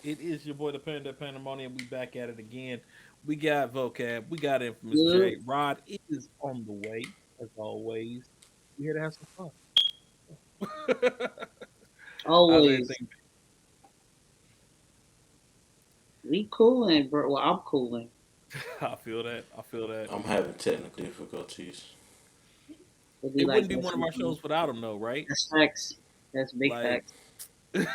It is your boy the Panda Pandemonium. We back at it again. We got Vocab, we got Infamous Good. J. Rod is on the way, as always. We here to have some fun. How's Always. everything We cooling, bro. Well, I'm cooling. been? I feel that. I feel that. I'm having technical difficulties. It be It like wouldn't be that one of our sometimes. shows without him, though, right? That's facts. That's big Like, facts.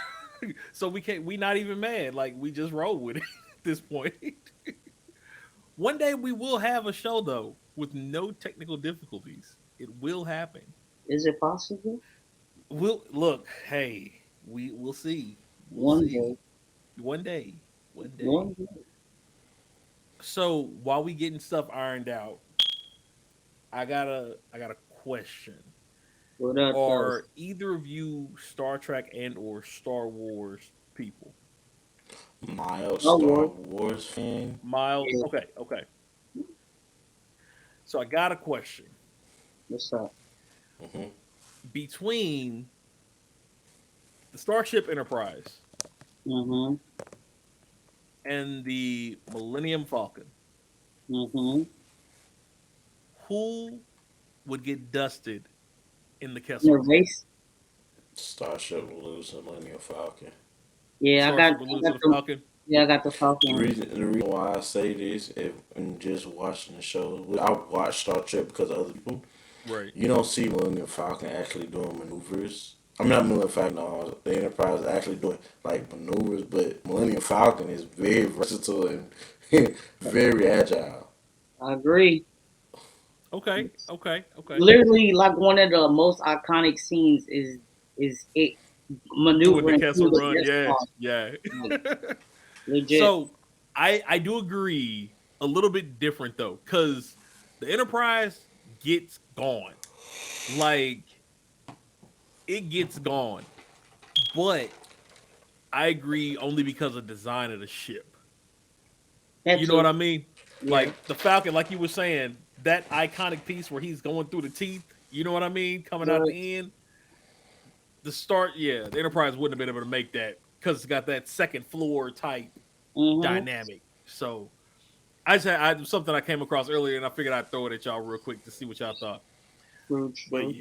so we can't. We not even mad. Like we just roll with it at this point. One day we will have a show though with no technical difficulties. It will happen. Is it possible? We'll look. Hey, we'll see. We'll One see. day. One day. One day. One day. So while we getting stuff ironed out, I got a question. What up, Are though? either of you Star Trek and or Star Wars people? Mild No Star war. Wars fan. Mild. Yeah. Okay. Okay. So I got a question. What's up? Hmm. Between the Starship Enterprise Mm-hmm. and the Millennium Falcon, Mm-hmm. who would get dusted in the Kessel Your Run? race? Starship will lose the Millennium Falcon. Yeah, Starship would lose to the the Falcon. yeah, I got the Falcon. The reason why I say this, if I'm just watching the show, I watch Star Trek because of other people. Right. You don't see Millennium Falcon actually doing maneuvers. I'm not Millennium Falcon. The Enterprise is actually doing like maneuvers, but Millennium Falcon is very versatile and very agile. I agree. Okay. Okay. Okay. Literally, like one of the most iconic scenes is it Doing the maneuvering through Kessel the Run. guest Yeah. pod. Yeah. Like legit. So I do agree a little bit different though, because the Enterprise gets gone. Like it gets gone. But I agree only because of design of the ship. That You know what too. I mean? Yeah. Like the Falcon, like you were saying, that iconic piece where he's going through the teeth. You know what I mean? Coming out Right. the end. The start, yeah, the Enterprise wouldn't have been able to make that because it's got that second floor type Mm-hmm. dynamic. So I just had something I came across earlier, and I figured I'd throw it at y'all real quick to see what y'all thought. True, But true.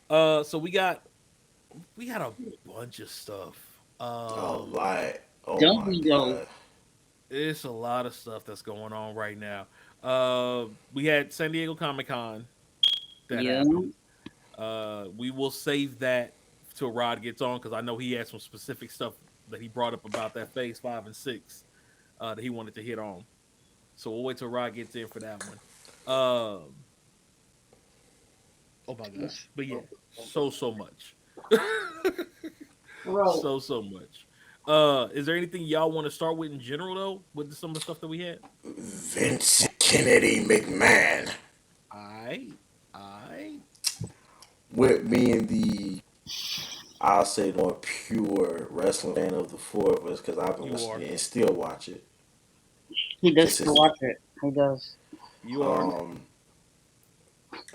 yeah, so we got a bunch of stuff. A lot. Oh Don't my we though? god. It's a lot of stuff that's going on right now. We had San Diego Comic Con that Yeah. happened. We will save that till Rod gets on because I know he had some specific stuff that he brought up about that phase 5 and 6 that he wanted to hit on. So we'll wait till Rod gets in for that one. Um, oh my gosh, but yeah, so much, Bro. so much. Is there anything y'all want to start with in general though, with some of the stuff that we had? Vincent Kennedy McMahon. I With being I'll say the more pure wrestling fan of the four of us, because I've been you watching are, it and still watch it He does still consistently. watch it. He does. you are. Um,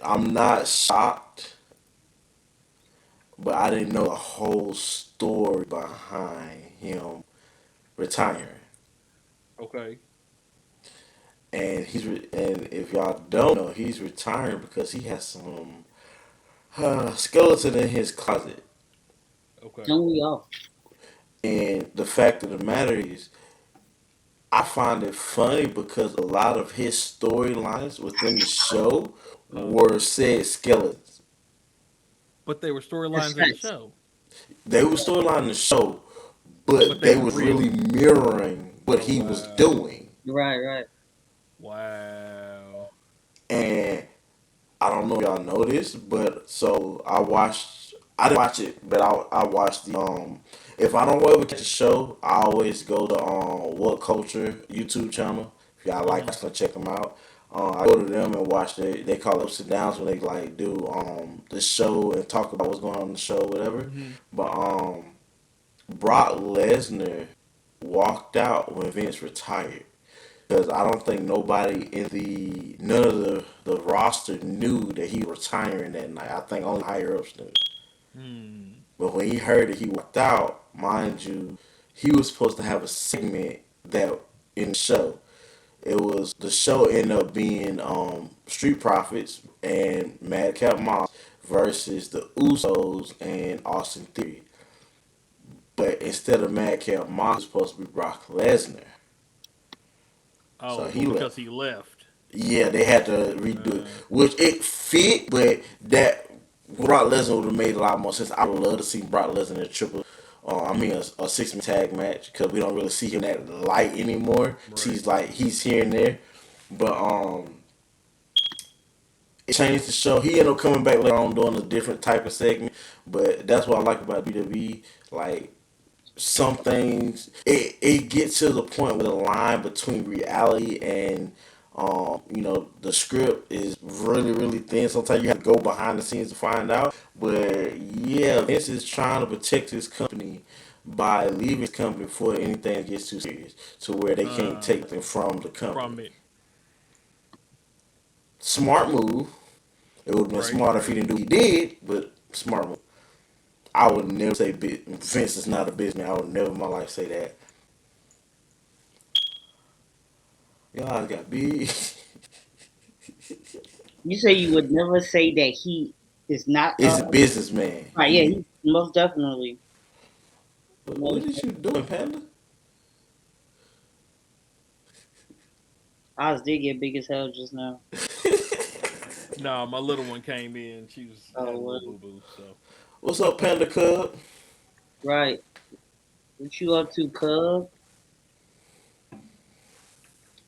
I'm not shocked, but I didn't know the whole story behind him retiring. Okay. And if y'all don't know, he's retiring because he has some skeleton in his closet. Okay. Don't we all? And the fact of the matter is, I find it funny because a lot of his storylines within the show Huh. were said skeletons. But they were That's storylines in the facts. show, They were storyline in the show, but but they they were was real. really mirroring what Oh he was wow. doing. Right, right. Wow. And I don't know if y'all know this, but so I watched. I didn't watch it, but I watched the. If I don't ever catch a show, I always go to What Culture YouTube channel. If y'all like Hmm. wrestling, check them out. I go to them and watch they call it ups and downs when they like do the show and talk about what's going on in the show, whatever. Hmm. But Brock Lesnar walked out when Vince retired because I don't think nobody in none of the roster knew that he was retiring that night. I think only higher ups knew. Hmm. But when he heard that he walked out, mind you, he was supposed to have a segment that in the show. It was the show ended up being Street Profits and Madcap Moss versus the Usos and Austin Theory. But instead of Madcap Moss, it was supposed to be Brock Lesnar. So Oh, he but because left. he left. Yeah, they had to redo it, Uh, which it fit, but that Brock Lesnar would have made a lot more sense. I would love to see Brock Lesnar in a triple, a 6-man tag match because we don't really see him that light anymore. right. He's like he's here and there, but it changed the show. He ended up coming back later on doing a different type of segment, but that's what I like about WWE. Like some things it gets to the point where the line between reality and the script is really thin. Sometimes you have to go behind the scenes to find out, but yeah, Vince is trying to protect his company by leaving his company before anything gets too serious to where they can't Uh, take them from the company. from it. Smart move. It would have been Right, smart if right. he didn't do what he did, but smart move. I would never say Vince is not a businessman. I would never in my life say that. Y'all got big. You say you would never say that he is not Is a businessman. right, yeah, he most definitely would never What say. is you doing, Panda? Ours did get big as hell just now. No, my little one came in. She was had Oh a little well, boo boo. So What's up, Panda Cub? right. What you up to, cub?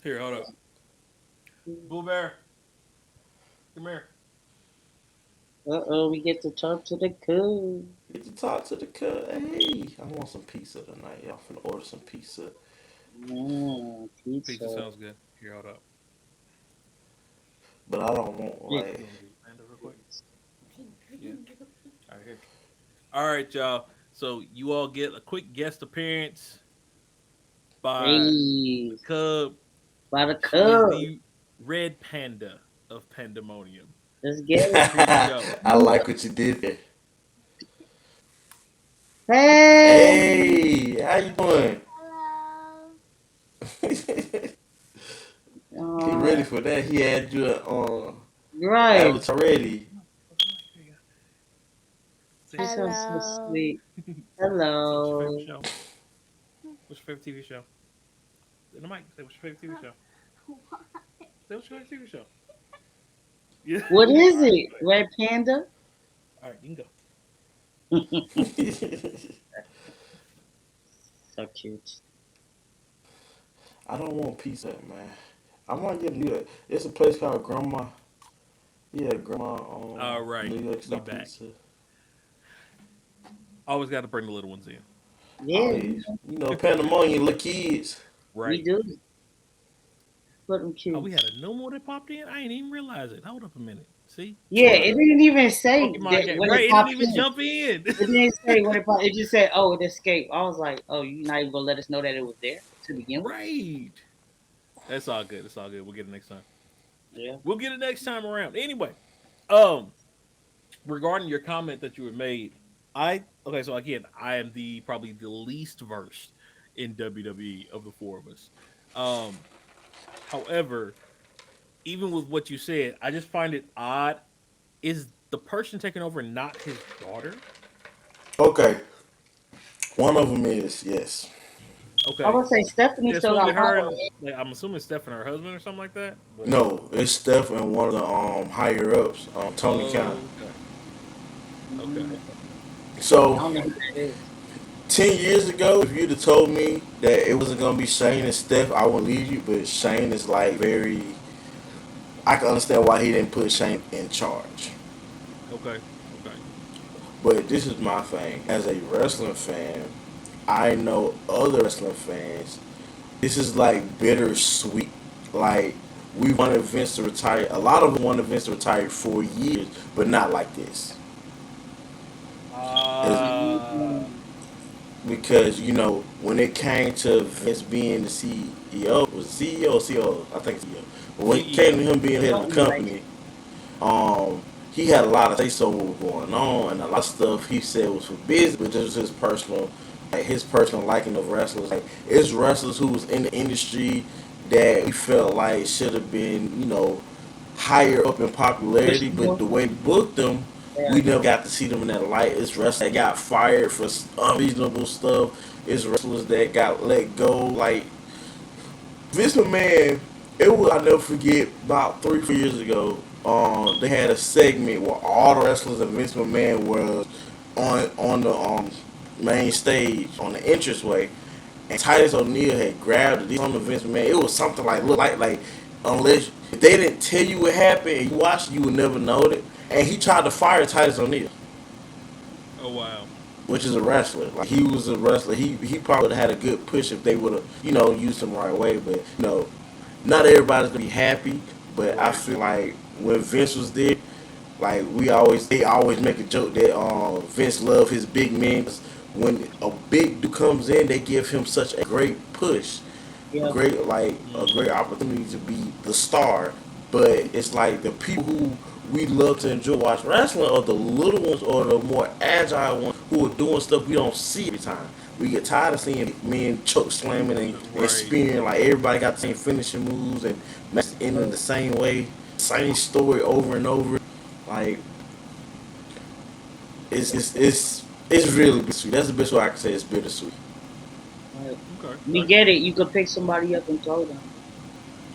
here, hold up. Boo Bear, come here. We get to talk to the cub. Get to talk to the cub. Hey, I want some pizza tonight. Y'all finna order some pizza. Pizza Pizza. sounds good. Here, hold up. But I don't want Yeah. You like want to do Panda real quick? Yeah. All right, here. All right, y'all. So you all get a quick guest appearance by Hey, the Cub. by the She is cub. the Red Panda of Pandemonium. Let's get Here we it. go. I like what you did there. Hey. Hey, how you doing? He ready Oh, for that. He had you right. avatar ready. Close the mic. There you go. Say She hi. sounds so Hello. sweet. So what's your favorite Hello. show? What's your favorite TV show? In the mic. Say what's your favorite TV show? Say what's your favorite TV show? Yeah. What is All right. it? Red Panda? All right. You can go. So cute. I don't want pizza, man. I want to get New York. It's a place called Grandma. Yeah, Grandma All right. New York We style back. pizza. Always got to bring the little ones in. Yeah, Oh yeah, Pandemonium, little kids. we Right. do. Put them Oh, cute. we had a no more that popped in. I ain't even realize it. Hold up a minute. See, Yeah, it didn't even say Pokemon that game. when Right. it It didn't popped even in. jump in. It didn't say when it popped. It just said, "Oh, it escaped." I was like, "Oh, you not even gonna let us know that it was there to begin with?" Right. That's all good. It's all good. We'll get it next time. Yeah. We'll get it next time around. Anyway, um, regarding your comment that you had made, I okay. So again, I am the probably the least versed in WWE of the four of us. Um, however, even with what you said, I just find it odd. Is the person taking over not his daughter? Okay, one of them is yes. I Okay, would say Stephanie yeah, it's still supposed to be got her power. and like I'm assuming Steph and her husband or something like that. But No, it's Steph and one of the higher ups, Tony Khan. okay, okay, Mm, I So don't know who that is. 10 years ago, if you'd have told me that it wasn't gonna be Shane and Steph, I wouldn't leave you. But Shane is like very. I can understand why he didn't put Shane in charge. okay, okay. But this is my thing. As a wrestling fan, I know other wrestling fans. This is like bittersweet. Like we wanted Vince to retire. A lot of them wanted Vince to retire for years, but not like this. It's Uh Mm, because when it came to Vince being the CEO, was it CEO or COO? I think CEO. But when it came to CEO. him being head of the something like company, um, he had a lot of say so what was going on, and a lot of stuff he said was for business, but this was his personal like his personal liking of wrestlers. Like it's wrestlers who was in the industry that we felt like should have been, higher up in popularity, but the way we booked them, Yeah. we never got to see them in that light. It's wrestlers that got fired for unreasonable stuff. It's wrestlers that got let go. Like Vince McMahon, it was I never forget about 3 4 years ago. They had a segment where all the wrestlers and Vince McMahon was on the main stage on the entranceway, and Titus O'Neil had grabbed it on the Vince McMahon. It was something like look like unless if they didn't tell you what happened and you watched, you would never know it. And he tried to fire Titus O'Neil, Oh wow. which is a wrestler. Like he was a wrestler. He probably would have had a good push if they would have used him the right way. But not everybody's gonna be happy. But I Right. feel like when Vince was there, like they always make a joke that Vince loved his big men. When a big dude comes in, they give him such a great push, Yeah. a great opportunity to be the star. But it's like the people who we love to enjoy watch wrestling are the little ones or the more agile ones who are doing stuff we don't see every time. We get tired of seeing men choke slamming and Right. spearing like everybody got the same finishing moves and matches ending the same way, same story over and over. Like it's really bittersweet. That's the best way I can say it's bittersweet. Right. Okay. We get it. You could pick somebody up and throw them.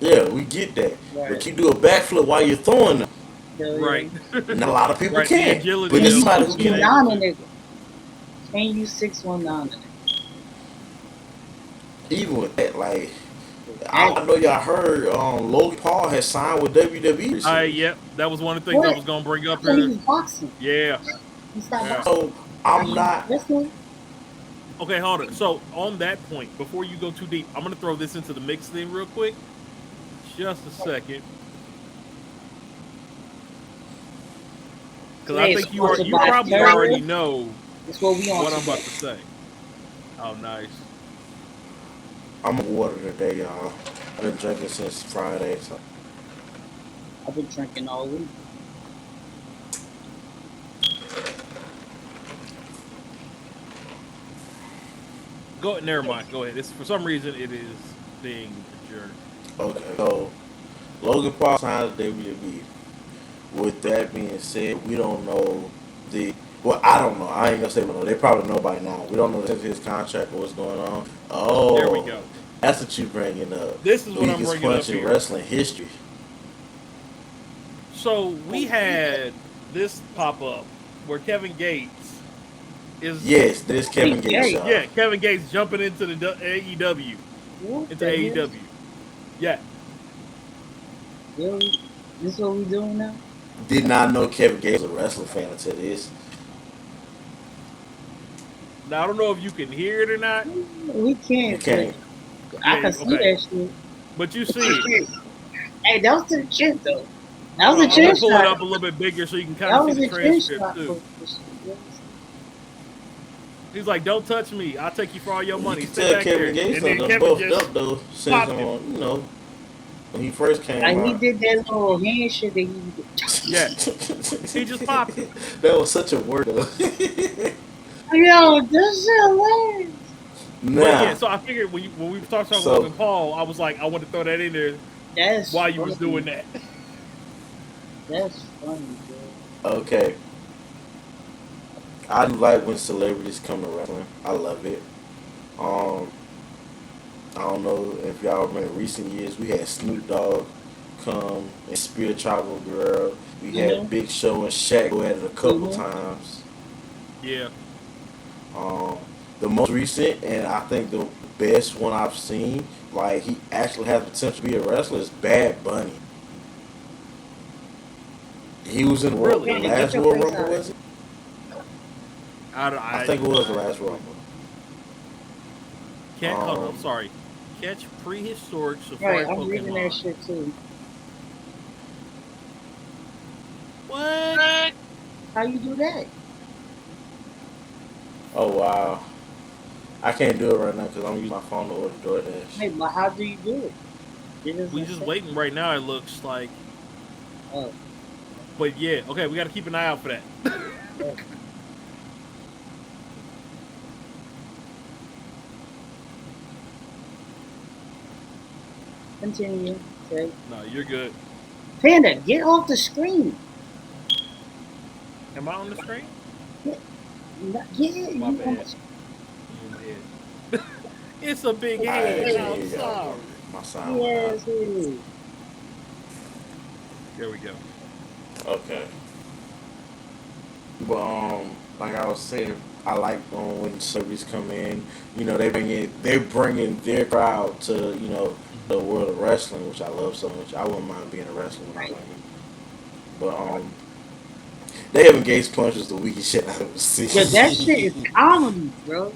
Yeah, we get that. Right. But you do a backflip while you're throwing them. Hell yeah. Right. And a lot of people Right, the can't. agility But Can there's you somebody who of- can. 619 a nigga? Can you 619 a nigga? Even with that, like I know y'all heard Logan Paul has signed with WWE recently. Yep. That was one of the things I What? was gonna bring I up thought he here. was boxing. Yeah. He stopped Yeah. boxing. So I'm not. Wrestling? Okay, hold on. So on that point, before you go too deep, I'm gonna throw this into the mix thing real quick. Just a second. Because I Hey, think you sponsored by probably Terra. already know That's what we on what I'm today. about to say. Oh, nice. I'm on water today, y'all. I've been drinking since Friday. So I've been drinking all week. Go. Never mind. Go ahead. It's for some reason it is being adjourned. okay, so Logan Paul signed with WWE. With that being said, we don't know the. Well, I don't know. I ain't gonna say we don't know. They probably know by now. We don't know his contract or what's going on. There we Oh, go. that's what you bringing up. This is what I'm Weakest bringing up punch in here. wrestling history. So we had this pop up where Kevin Gates is. Yes, this Kevin Yeah, Gates. Yeah, Kevin Gates jumping into the AEW. What Into the hell? AEW. Yeah. Really? This is what we doing now? Did not know Kevin Gates was a wrestling fan until this. Now I don't know if you can hear it or not. We You can't. can't. I Yeah, can see okay. that shit. But you see it. Hey, that was to the chin though. That Hold was on, a I'm chin gonna pull it shot. up a little bit bigger so you can kind That of was see a the chin transcript shot. too. He's like, "Don't touch me. I'll take you for all your You money. can Stay tell back Kevin there." Gates And then done Kevin buffed just up though since popped him. when he first came Like he out. did that little hand shit that he did. Yeah, he just popped him. That was such a word though. Yo, this shit hilarious. But yeah, Nah, so I figured when we talked about So- Logan Paul, I was like, I want to throw that in there That's while you was funny. doing that. That's funny, bro. okay. I like when celebrities come to wrestling. I love it. I don't know if y'all remember recent years we had Snoop Dogg come and spear Chavo Guerrero. We had Mhm. Big Show and Shaq go at it a couple Mhm. times. Yeah, The most recent and I think the best one I've seen, like he actually has potential to be a wrestler, is Bad Bunny. He was in the Really? the Get last your Royal face Rumble, out. was it? I I think it was the last Rumble. can't. Hold on, I'm Um, sorry. Catch prehistoric Right, safari I'm reading that Pokemon. shit too. What? How you do that? Oh wow, I can't do it right now because I'm using my phone to order DoorDash. Hey, but how do you do it? It doesn't We just say. waiting right now. It looks like. Oh, But yeah, okay, we got to keep an eye out for that. yeah. Continue. Say, No, you're good. Panda, get off the screen. Am I on the screen? Get, yeah, My you on bad. the I'm on my head. It's a big I head. can't I'm hear y'all, bro. sorry. My sound went out. yes, it There we go. Okay. But like I was saying, I like when celebrities come in. You know, they bringing their crowd to Hmm. the world of wrestling, which I love so much. I wouldn't mind being a wrestler when I was right. younger. But they have engaged punches the weakest shit I've ever Yo, that shit seen. is comedy, bro.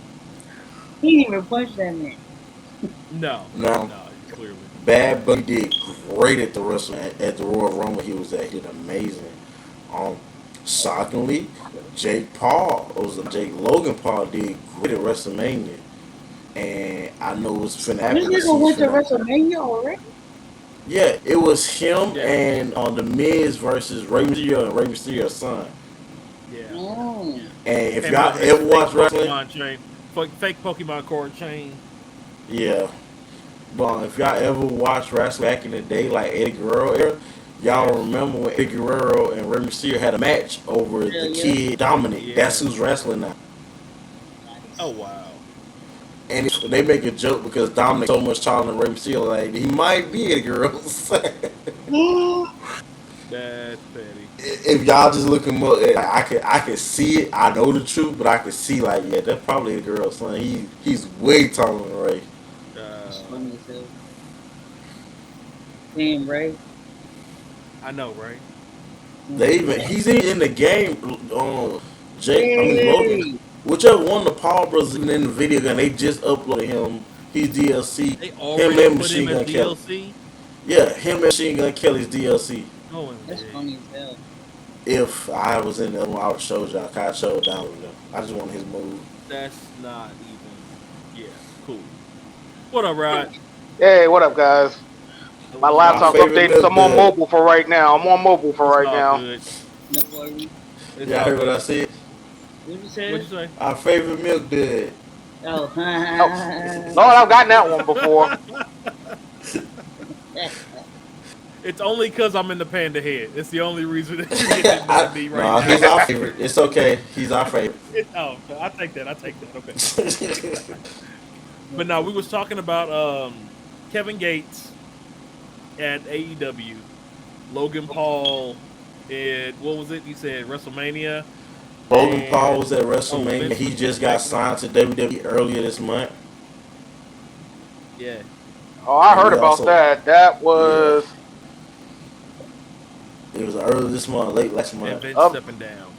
He didn't even punch that man. No, Now, no, clearly. Bad Bunny did great at the wrestling at the Royal Rumble. He was at. He did amazing. Um, shockingly, Jake Logan Paul did great at WrestleMania, and I know it's finna This happen this nigga went to season. WrestleMania already. Yeah, it was him Yeah, and on the Miz versus Rey Mysterio and Rey Mysterio's son. yeah. Mm. And if Came out y'all of his ever fake watch wrestling, Pokemon chain, fake Pokemon card chain. yeah. But if y'all ever watch wrestling back in the day, like Eddie Guerrero era, y'all Yes. remember when Eddie Guerrero and Rey Mysterio had a match over Hell the yeah. kid Dominic. That's Yeah. who's wrestling now. Oh Nice. wow. And they make a joke because Dominic's so much taller than Rey Mysterio, like he might be Eddie Guerrero's son. Mm. That's petty. If y'all just look him up, I can see it. I know the truth, but I can see like yeah, that's probably Eddie Guerrero's son. He's way taller than Ray. That's Uh, funny as hell. Damn, Ray. I know, right? They even he's in the game. Logan. Hey. Whichever one of the Paul brothers in the video game, they just uploaded him. He's DLC. They Him already and put him Machine as Gun Kelly. DLC. Yeah, him and Machine Gun Kelly's DLC. That's OMG. funny as hell. If I was in the other one, I would show y'all. I showed down with them. I just want his move. That's not even. Yeah, cool. What up, Rod? Hey, what up, guys? My My OG. laptop's favorite updating, so milk I'm on dud. mobile for right now. I'm on mobile for It's right all now. good. No worries. It's Y'all all heard what I good. said? What you What'd said? you say? Our favorite milk dud. Oh, Oh, Lord, I've gotten that one before. It's only because I'm in the panda head. It's the only reason that you're getting to know me right No, now. he's our favorite. It's okay. He's our favorite. Oh, I take that. I take that. Okay. But now we was talking about Kevin Gates at AEW, Logan Paul at what was it? You said WrestleMania, Logan Paul was and at oh WrestleMania. Vince He was just got disrespecting him. signed to WWE earlier this month, Yeah, Oh, I and heard we about also that. That yeah, was it was early this month, late last and month. Vince up. stepping down.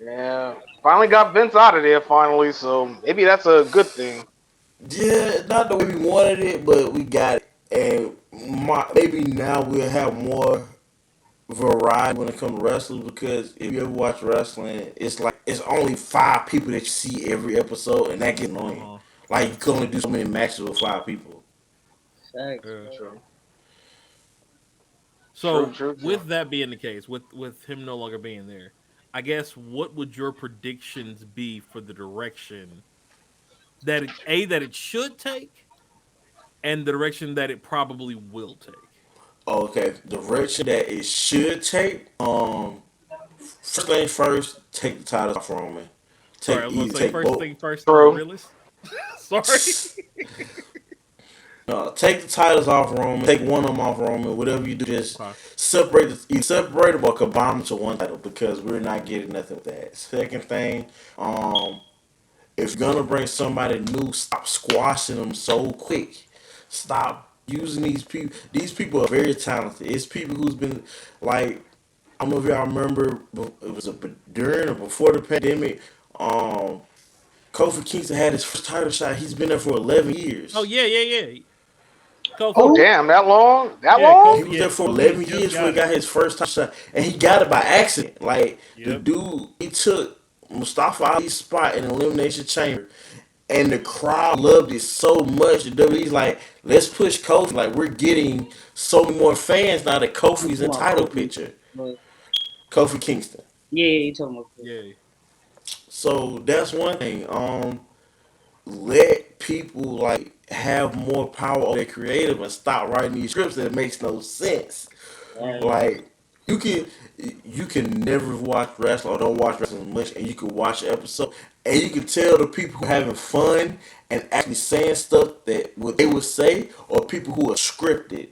Yeah, finally got Vince out of there. Finally, so maybe that's a good thing. Yeah, not the way we wanted it, but we got it, and maybe now we'll have more variety when it comes to wrestling because if you ever watch wrestling, it's like it's only 5 people that you see every episode, and that gets Uh annoying. huh. Like you can only do so many matches with 5 people. Facts, Yeah. bro. True, true, So true, true. with that being the case, with him no longer being there, I guess what would your predictions be for the direction that that it should take, and the direction that it probably will take? Okay, the direction that it should take. First thing first, take the titles off Roman. Sorry, I was gonna say Take first both. thing first. I'm a True. realist. Sorry. Take the titles off Roman. Take one of them off Roman. Whatever you do, just Okay. separate them or combine them to one title because we're not getting nothing with that. Second thing, um, if you're gonna bring somebody new, stop squashing them so quick. Stop using these people. These people are very talented. It's people who's been like I don't know if y'all remember. It was during or before the pandemic. Um, Kofi Kingston had his first title shot. He's been there for 11 Oh years. yeah, yeah, yeah. Oh, Kofi. Who? damn, that long? That Yeah, He long? Kofi. was Yeah, there for Kofi had 11 just years before he got it. got his first title shot, and he got it by accident. Like the Yep. dude, he took Mustafa Ali's spot in the Elimination Chamber, and the crowd loved it so much. The WWE's like, let's push Kofi. Like we're getting so many more fans now that I'm Kofi's talking in about title Kobe. picture. But Kofi Kingston. yeah, you talking about Kobe. Yeah. So that's one thing. Let people like have more power over their creative and stop writing these scripts that makes no sense. Right. Mm-hmm. Like you can you can never watch wrestling or don't watch wrestling much, and you can watch an episode and you can tell the people who are having fun and actually saying stuff that what they would say, or people who are scripted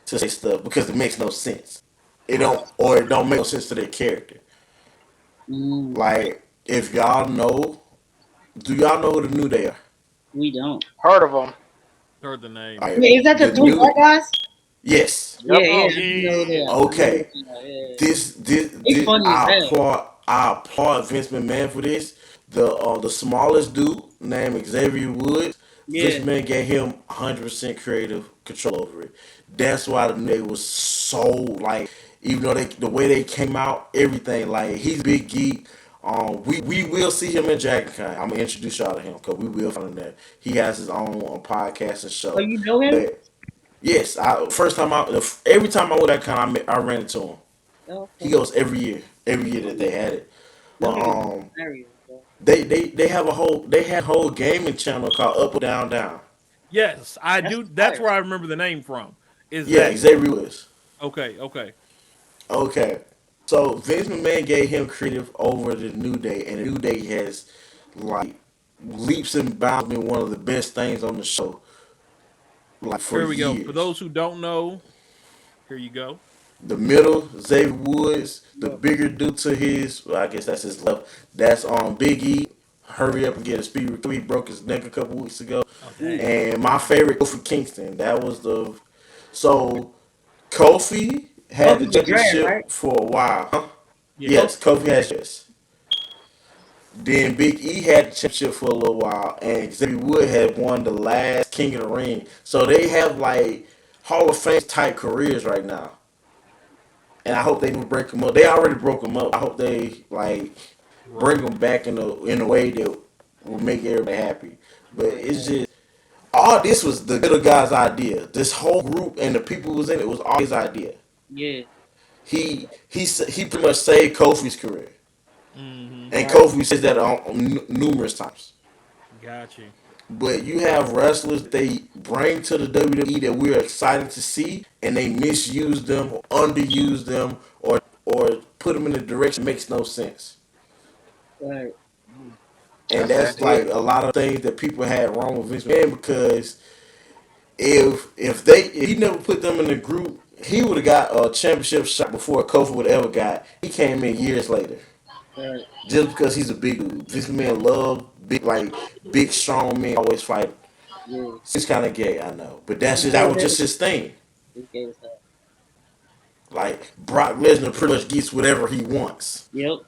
to say stuff because it makes no sense. It don't, or it don't make no sense to their character. Mm, Like if y'all know, do y'all know who the New Day are? we don't. Heard of them? Heard the name. Like Yeah, is that the the three new, black guys? yes, Yeah, Yep. yeah, Oh I do know yeah. that. okay. Yeah. He's This funny as hell. I applaud Vince McMahon for this. The smallest dude named Xavier Woods, Vince Yeah. McMahon gave him 100% creative control over it. That's why the they was so like, even though they the way they came out, everything like he's a big geek. We will see him in Dragon Con. I'm gonna introduce y'all to him because we will find him there. He has his own podcast and Oh, show. you know him? But yes, first time every time I went that con, I ran into him. Oh, He okay. goes every year that they had it. But Them niggas hilarious, bro. they have they had a whole gaming channel called Up or Down Down. Yes, I That's do. That's fire. where I remember the name from. Is Yeah, that Xavier Woods. okay? Okay. Okay, so Vince McMahon gave him creative over the New Day, and the New Day has like leaps and bounds been one of the best things on the show, like for Here we go. For years. those who don't know, here you go. The middle, Xavier Woods, the Yep. bigger dude to his, well, I guess that's his left. That's Big E. Hurry up and get a speed recovery. He broke his neck a couple weeks ago. Oh Ooh. dang. And my favorite, Kofi Kingston. That was the so Kofi had the Kofi with dread, right? championship for a while. Huh? Yeah. Kofi. Yes, Kofi has yes. Then Big E had the championship for a little while, and Xavier Wood had won the last King of the Ring. So they have like Hall of Fame type careers right now. And I hope they don't break them up. They already broke them up. I hope they like bring Right. them back in a way that will make everybody happy. But Right. it's just all this was the little guy's idea. This whole group and the people who was in it was all his idea. Yeah. He pretty much saved Kofi's career, Mm-hmm. and Right. Kofi says that on numerous times. Got you. But you have wrestlers they bring to the WWE that we're excited to see, and they misuse them or underuse them or put them in a direction that makes no sense. Right. And That's that's that like it. a lot of things that people had wrong with Vince McMahon because if he never put them in the group, he would have got a championship shot before Kofi would have ever got. He came in years later Right. just because he's a big dude. Vince McMahon love big strong men always fight. Yeah. It's kind of gay, I know, but He that gave was it. just his thing. He gave us that. Like Brock Lesnar pretty much gets whatever he wants. Yep.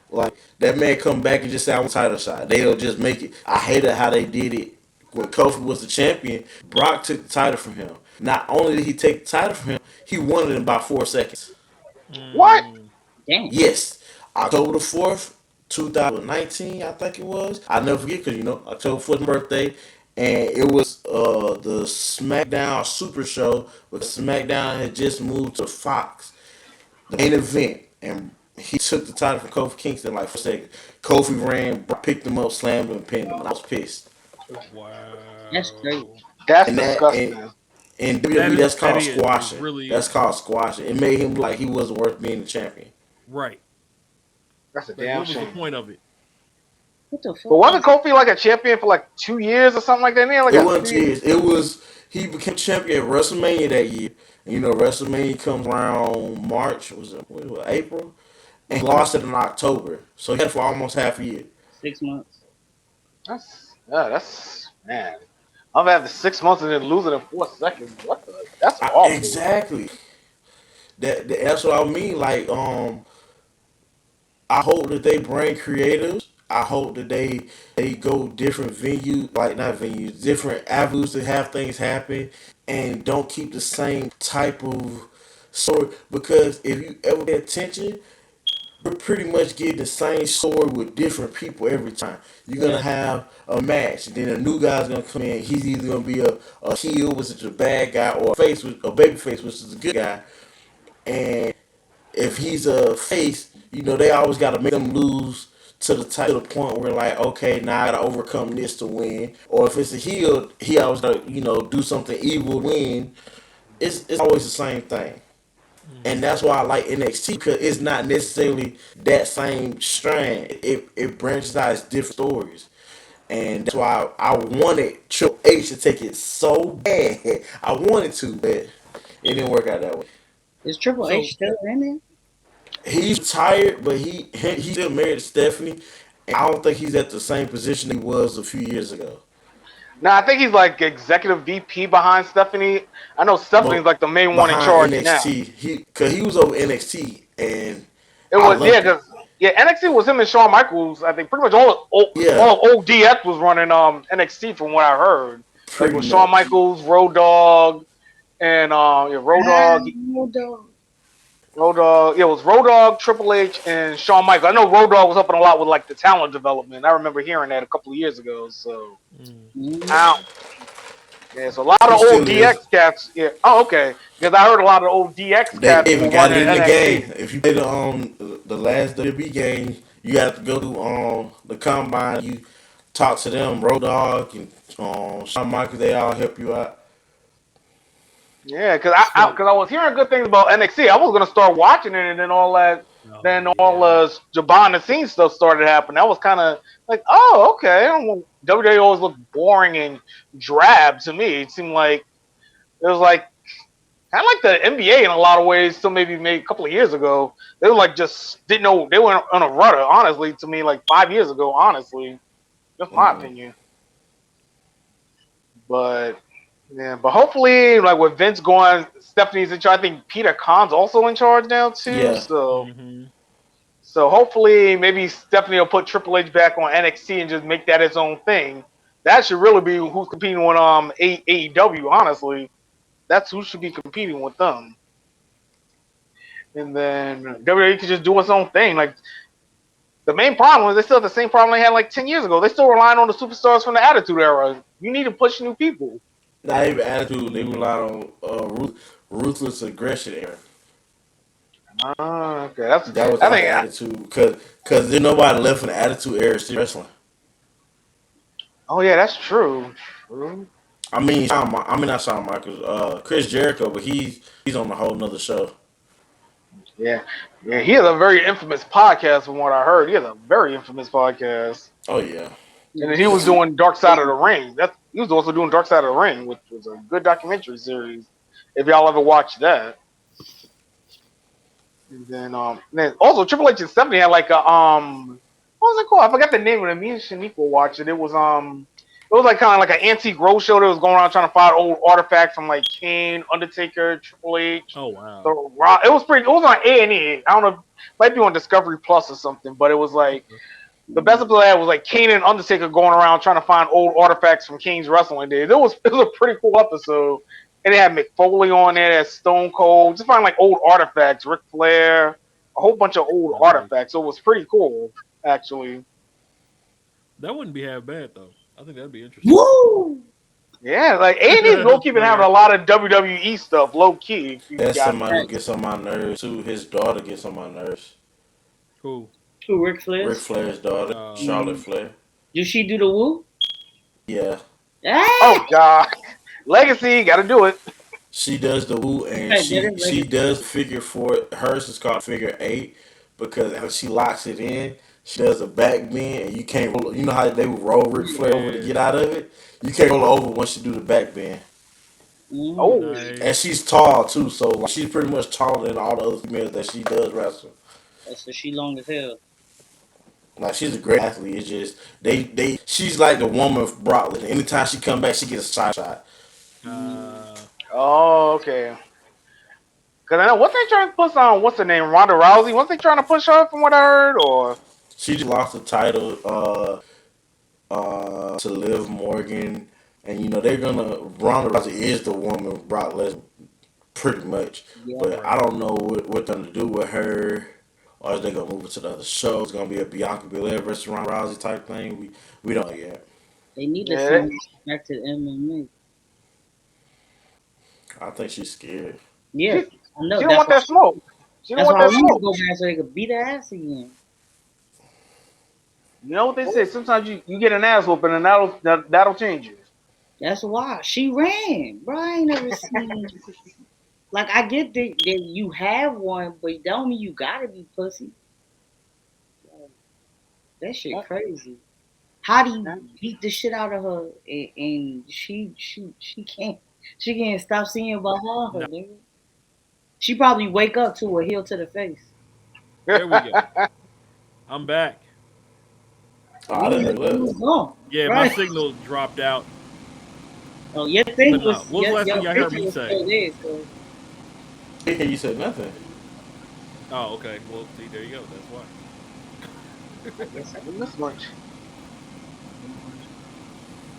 Like that man come back and just say I want title shot. They'll just make it. I hated how they did it when Kofi was the champion. Brock took the title from him. Not only did he take the title from him, he won it in about 4 seconds. What? Mm, Damn. Yes, October the 4th, 2019, I think it was. I'll never forget because October 4th birthday, and it was the SmackDown Super Show. But SmackDown had just moved to Fox, the main event, and he took the title from Kofi Kingston like 4 seconds. Kofi ran, picked him up, slammed him, and pinned him. And I was pissed. That's crazy. wow. That's And disgusting. in That WWE, is that's that called is. It squashing. really That's is. called squashing. It made him look like he wasn't worth being the champion. Right. That's a Like damn what was the shame. point of it? What the But fuck? wasn't Kofi like a champion for like 2 years or something like that? Like It a wasn't 2 2 years. years. It was he became champion at WrestleMania that year. And WrestleMania comes around March. Was it April? And he lost it in October. So he had it for almost half a year. 6 months. That's man. I'm having 6 months and then losing in 4 seconds. What the? That's awful. Exactly. That's what I mean. Like I hope that they bring creatives. I hope that they go different venues, like not venues, different avenues to have things happen, and don't keep the same type of story. Because if you ever pay attention, we're pretty much getting the same story with different people every time. You're gonna Right. have a match, then a new guy's gonna come in. He's either gonna be a heel, which is a bad guy, or a baby face, which is a good guy. And if he's a face, they always got to make them lose to the point where like, okay, now I gotta overcome this to win. Or if it's a heel, he always gotta, do something evil to win. It's always the same thing. And Mhm. that's why I like NXT because it's not necessarily that same strand. It branches out as different stories. And that's why I wanted Triple H to take it so bad. I wanted to, but it didn't work out that way. Is Triple So H still in it? He's retired, but he's still married to Stephanie. And I don't think he's at the same position he was a few years ago. Now I think he's like executive VP behind Stephanie. I know Stephanie's But like the main one in behind charge now. NXT, he was over NXT, and It I was yeah, loved it. cause yeah, NXT was him and Shawn Michaels. I think pretty much Yeah, all of ODX was running NXT from what I heard. Like pretty with Shawn much. Michaels, Road Dogg, and yeah, Road Ah, Dogg, no, dog. Road Dogg. Yeah, it was Road Dogg, Triple H, and Shawn Michaels. I know Road Dogg was helping a lot with like the talent development. I remember hearing that a couple of years ago. So mm. Mm. I yeah, so a lot of He old still is. DX cats. Yeah. Oh, okay. Because I heard a lot of old DX They cats even were got running it in the NXT. game. If you play the last WWE game, you have to go to the combine. You talk to them, Road Dogg and Shawn Michaels. They all help you out. Yeah, because So I was hearing good things about NXT. I was gonna start watching it, and then oh then all yeah. behind the scenes stuff started happening. I was kind of like, oh, okay. I don't know. WWE always looked boring and drab to me. It seemed like it was like kind of like the NBA in a lot of ways. Still, maybe a couple of years ago, they were like just didn't know they were on a rudder. Honestly, to me, like 5 years ago. Honestly, just my Mm. opinion. But yeah, but hopefully, like with Vince going, Stephanie's in charge. I think Peter Khan's also in charge now too. Yeah, So hopefully, maybe Stephanie will put Triple H back on NXT and just make that its own thing. That should really be who's competing with AEW. Honestly, that's who should be competing with them. And then WWE could just do its own thing. Like the main problem is they still have the same problem they had like 10 years ago. They still relying on the superstars from the Attitude Era. You need to push new people. not even attitude. They rely on ruthless aggression era. Okay, that's That was I after think. attitude because there's nobody left in the attitude era still wrestling. Oh yeah, that's true. True. I mean, not Shawn Michaels, Chris Jericho, but he's on a whole nother show. Yeah, yeah. He has a very infamous podcast, from what I heard. He has a very infamous podcast, Oh yeah, and Yeah, then he was doing Dark Side of the Ring. He was also doing Dark Side of the Ring, which was a good documentary series. If y'all ever watched that, and then also Triple H and Stephanie had like a what was it called? I forgot the name of it. Me and Shaniqua watched it. It was like kind of like an antique roadshow that was going around trying to find old artifacts from like Kane, Undertaker, Triple H. Oh wow. So it was pretty. It was on A&E. I don't know, might be on Discovery Plus or something. But it was like Okay. the best episode I had was like Kane and Undertaker going around trying to find old artifacts from Kane's wrestling days. It was a pretty cool episode. And they had Mick Foley on there, they had Stone Cold, just find like old artifacts, Ric Flair, a whole bunch of old Nice. artifacts. So it was pretty cool, actually. That wouldn't be half bad though. I think that'd be interesting. woo! Yeah, like A&E's low key been having a Playing. lot of WWE stuff, low key. If you that's got somebody who Right. gets on my nerves too. His daughter gets on my nerves. Cool. Who, Ric Ric Flair's? Flair's daughter, Charlotte Mm. Flair. Did she do the woo? Yeah, Ah! oh god, Legacy, got to do it. she does the woo, and Right, that she is she like does figure four. Hers is called figure eight because after she locks it in, she does a back bend, and you can't roll. You know how they would roll Ric Flair over to Yeah. get out of it. You can't roll over once you do the back bend. mm. Oh, And Nice. she's tall too, so like, she's pretty much taller than all the other females that she does wrestle. So she long as hell. Like she's a great athlete. It's just she's like the woman of Brock Lesnar. Anytime she come back, she gets a shot. Mm. oh, okay. Because I know, what they trying to push on, what's the name, Ronda Rousey? Was they trying to push her from what I heard? Or She just lost the title to Liv Morgan, and they're gonna Ronda Rousey is the woman of Brock Lesnar pretty much, Yeah. but I Right. don't know what they're gonna do with her. Or is they gonna move it to the other show? It's gonna be a Bianca Belair versus Ronda Rousey type thing. We don't know yet. They need to yeah, send her back to MMA. I think she's scared. Yeah, she I know. she don't want that smoke. She don't That's want why I that want to smoke. go back so they could beat her ass again. You know what they say? Sometimes you get an ass whooping and that'll change you. That's why she ran, bro. I ain't never seen. Like I get that you have one, but that don't mean you gotta be pussy. Like, that shit crazy. How do you beat the shit out of her and she can't stop seeing behind her, No, nigga. She probably wake up to a heel to the face. there we go. I'm back. Oh, I We didn't know you that. was gone, Yeah, my right? signal dropped out. Oh, your thing But no, was what was the last thing your y'all heard picture me was say? still there, so Yeah, you said nothing. Oh, okay. Well, see, there you go. That's why. I guess I Didn't didn't. miss much.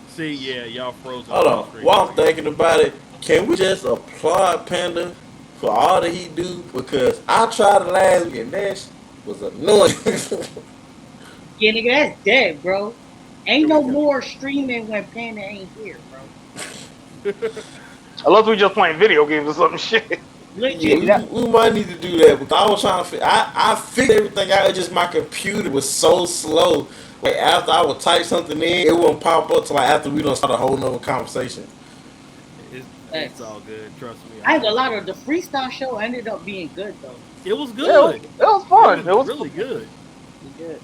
See, yeah, y'all frozen on Hold my on. screen While over I'm here. thinking about it, can we just applaud Panda for all that he do? Because I tried it last week and that was annoying. Yeah, nigga, that's dead, bro. Ain't There we no go. more streaming when Panda ain't here, bro. Unless we just playing video games or something shit. Yeah, Legit. we might need to do that because I was trying to. I figured everything out. It's just my computer was so slow. Like after I would type something in, it wouldn't pop up till like after we don't start a whole nother conversation. It's all good. Trust me, I I ain't gonna lie understand. to the freestyle show ended up being good though. It was Yeah, good. it was It fun. was It was really good. It good.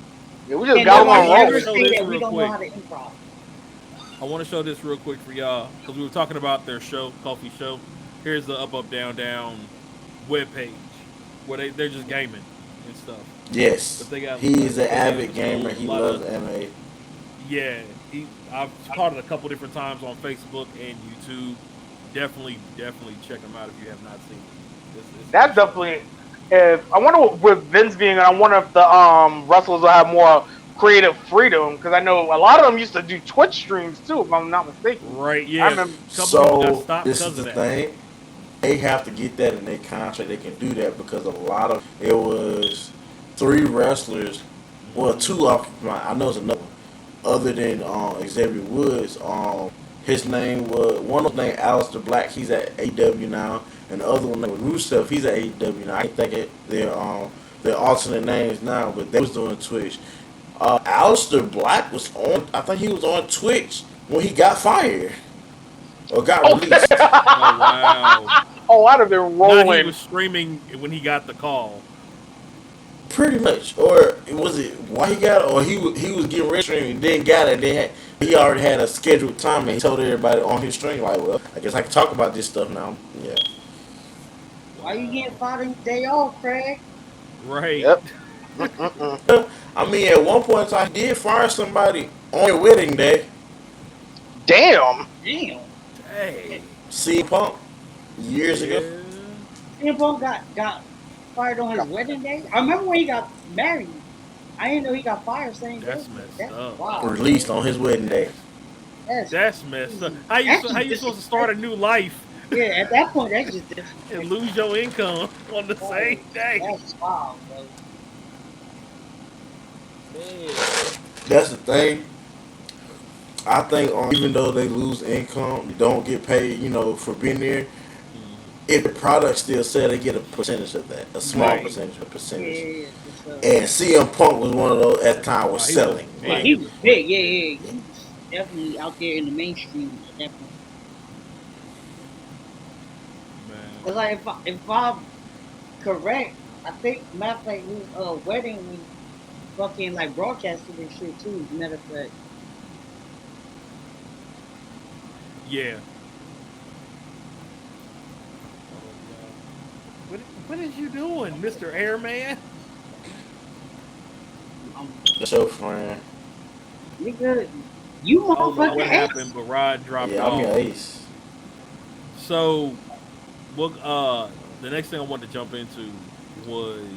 yeah, we just Can got them But I on nobody wanted to ever rolling. show say this that we real don't know quick. how to improv? I want to show this real quick for y'all because we were talking about their show, Coffee Show. Here's the up, up, down, down web page where they're just gaming and stuff. But Yes, they got he's an they have avid the gamer. shows a He lot loves of anime. yeah. I've caught it a couple different times on Facebook and YouTube. Definitely check them out if you have not seen it. It's a good That show. definitely. If I wonder with Vince being, I wonder if the wrestlers will have more creative freedom because I know a lot of them used to do Twitch streams too, if I'm not mistaken. Right? I Yeah, remember. a couple people got So stopped this is because of the that. thing. They have to get that in their contract. They can do that because a lot of it was three wrestlers. Well, Hmm. two off. I know it's another one. Other than Xavier Woods, his name was one of them named Aleister Black. He's at AEW now, and the other one named Rusev. He's at AEW now. I think their alternate names now, but they was doing Twitch. Aleister Black was on. I think he was on Twitch when he got fired or got Okay. released. Oh wow! Oh, I'd have been Not he rolling. was streaming when he got the call. Pretty much, or was it why he got it, or he was getting ready to stream and then got it. He already had a scheduled time and he told everybody on his stream like, well, I guess I can talk about this stuff now. Yeah, Why you getting Wow. Father's Day off, Craig? Right. Yep. Mm-mm-mm. I mean at one point in time he did fire somebody on your wedding day. Damn. Damn. Dang. CM Punk years ago. Yeah. CM Punk got fired on his wedding day. I remember when he got married. I didn't know he got fired same day. That's messed That's up. wild, Released bro. on his wedding day. That's That's that's messed up. crazy. How you That's how just you supposed to start a disrespectful. new life Yeah, at that point, that's just and disrespectful. lose your income on the same day? That's wild, bro. Man. That's the thing. I think even though they lose income, they don't get paid, for being there. Mhm. If the product still sell, they get a percentage of that, a small Right. percentage, a Yeah, percentage. yeah, yeah, for sure. And CM Punk was one of those at the time was Wow, he was selling. Yeah, Like he big at was the point. big. Yeah, yeah, he was definitely out there in the mainstream at that point. Man. Cause like if I'm correct, I think matter of fact his wedding was fucking like broadcasted and shit too. Matter of fact, Yeah. Oh god. What is you doing, Mr. Airman? that's your friend. nigga, you I don't know motherfucking what happened, ace. but Rod dropped Yeah, I'm your off. ace. So, what? The next thing I wanted to jump into was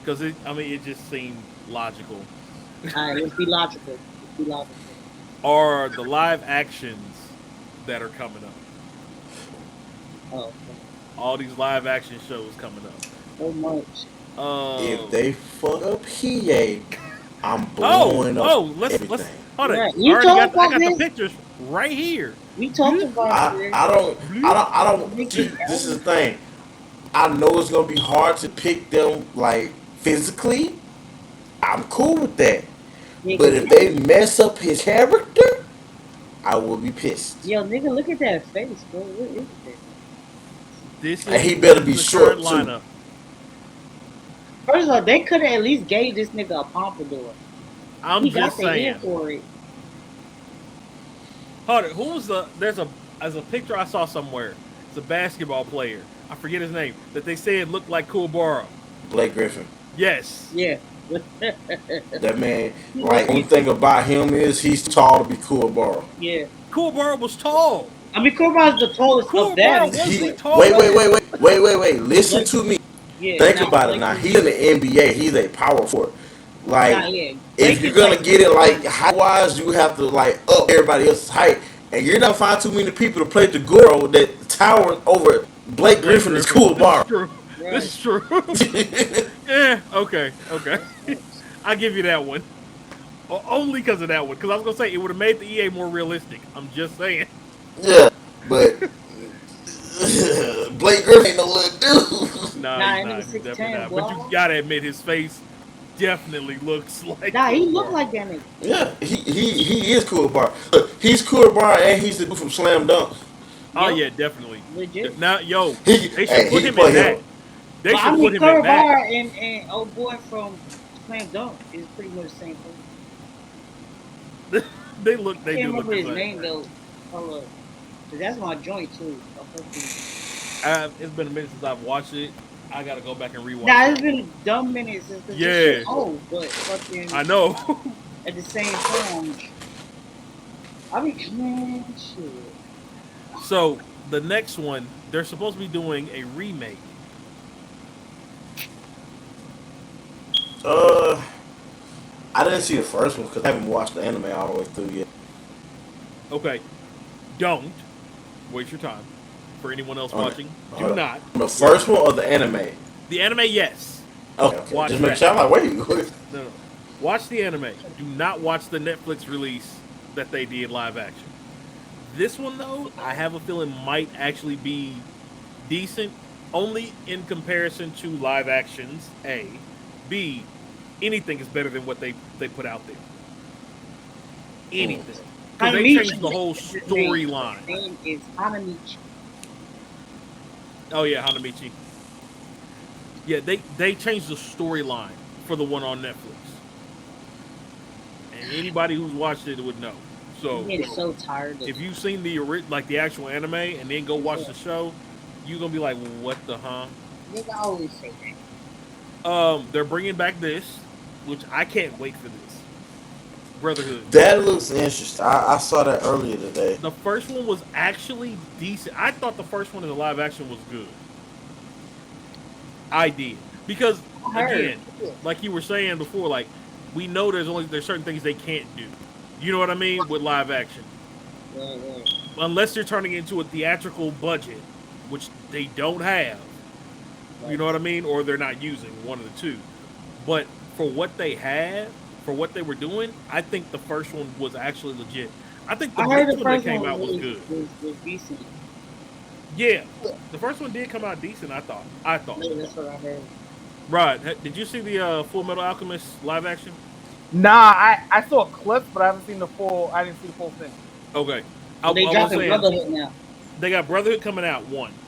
because it just seemed logical. All right, let's be logical. Let's be logical. Are the live actions that are coming up? Oh, okay. All these live action shows coming up. So much. If Um. they fuck up Hiei, I'm Oh. blowing up Oh. Let's everything. hold it. Right. I We already talked got. I about got the this. pictures right here. We talked Bloop, about I this. I don't I bloop. don't I don't see, Nigga, this is the thing. I know it's gonna be hard to pick them like physically. I'm cool with that. Yeah, But cause if they mess up his character, I will be pissed. yo, nigga, look at that face, bro. What is that? This And is he this better is be the current short too. lineup. First of all, they could have at least gave this nigga a pompadour. I'm He got just the hair saying. for it. Hold it. Who was the? There's a picture I saw somewhere. It's a basketball player. I forget his name. That they said looked like Kuwabara. Blake Griffin. Yes. Yeah. That man, He like, look only thing about him is he's tall to be Kuwabara. yeah. Kuwabara was tall. I mean, Kurban's the tallest of Kuwabara them, was He the but wait, tallest. wait, but wait, wait, wait, wait, wait. Listen Blake, to me. yeah, Think nah, about it Blake now. is He's in the NBA. He's a power forward. nah, Like, yeah. if Blake you're is gonna like get it like 6'1". height wise, you have to like up everybody else's height, and you're not find too many people to play the girl that towering over Blake Blake Griffin is Griffin. This is Kuwabara. true. This Right. is true. Yeah. Okay. Okay. That's facts. I give you that one. Only because of that one. Because I was gonna say it would have made the EA more realistic. I'm just saying. Yeah, but Blake Griffin ain't no little dude. Nah, Nah, he's that nigga not. He's definitely 6'10", not. But you boy. gotta admit, his face definitely looks like Nah, he look Kuwabara. like that nigga. Yeah, he is Kuwabara. Look, he's Kuwabara, and he's the dude from Slam Dunk. Oh Yep, yeah, definitely. legit. Now, yo, He they should hey put he him can play in him. that. They But I should put mean, him in that. Kurban and old boy from Slam Dunk is pretty much the same person. They look. I They can't do look remember the his same. name though. Hold up. 'Cause that's my joint too. I fucking... It's been a minute since I've watched it. I gotta go back and rewatch Nah, it. it's been dumb minutes since because this shit Yeah, old, but fucking I know. at the same time, I mean, man, shit. So the next one, they're supposed to be doing a remake. Uh, I didn't see the first one because I haven't watched the anime all the way through yet. Okay, don't waste your time. For anyone else On it. watching, do Hold up. not The waste first your one time. or the anime? The anime, yes. Okay, okay. Watch Just make that. sure. I'm like, wait. No, no. Watch the anime. Do not watch the Netflix release that they did live action. This one though, I have a feeling might actually be decent, only in comparison to live actions. A, B, anything is better than what they put out there. Mm. Anything, because they changed the Hanamichi whole is his name. storyline. His name is Hanamichi. Oh yeah, Hanamichi. Yeah, they changed the storyline for the one on Netflix, and anybody who's watched it would know. I'm So getting so tired of if it. you've seen like the actual anime and then go watch Yeah. the show, you're gonna be like, what the huh? Nigga always say that. They're bringing back this, which I can't wait for this Brotherhood. That looks interesting. I saw that earlier today. The first one was actually decent. I thought the first one in the live action was good. I did because I heard. again, like you were saying before, like we know there's certain things they can't do. You know what I mean with live action, Right. unless they're turning it into a theatrical budget, which they don't have. You know what I mean, or they're not using one of the two. But for what they had, for what they were doing, I think the first one was actually legit. I think the I heard next the one that first came one out was good. was decent. Yeah, the first one did come out decent. I thought. Yeah, that's what I heard. Right? Did you see the Full Metal Alchemist live action? Nah, I saw clips, but I haven't seen the full. I didn't see the full thing. Okay, But they I was dropping saying Brotherhood now. they got Brotherhood coming out. One,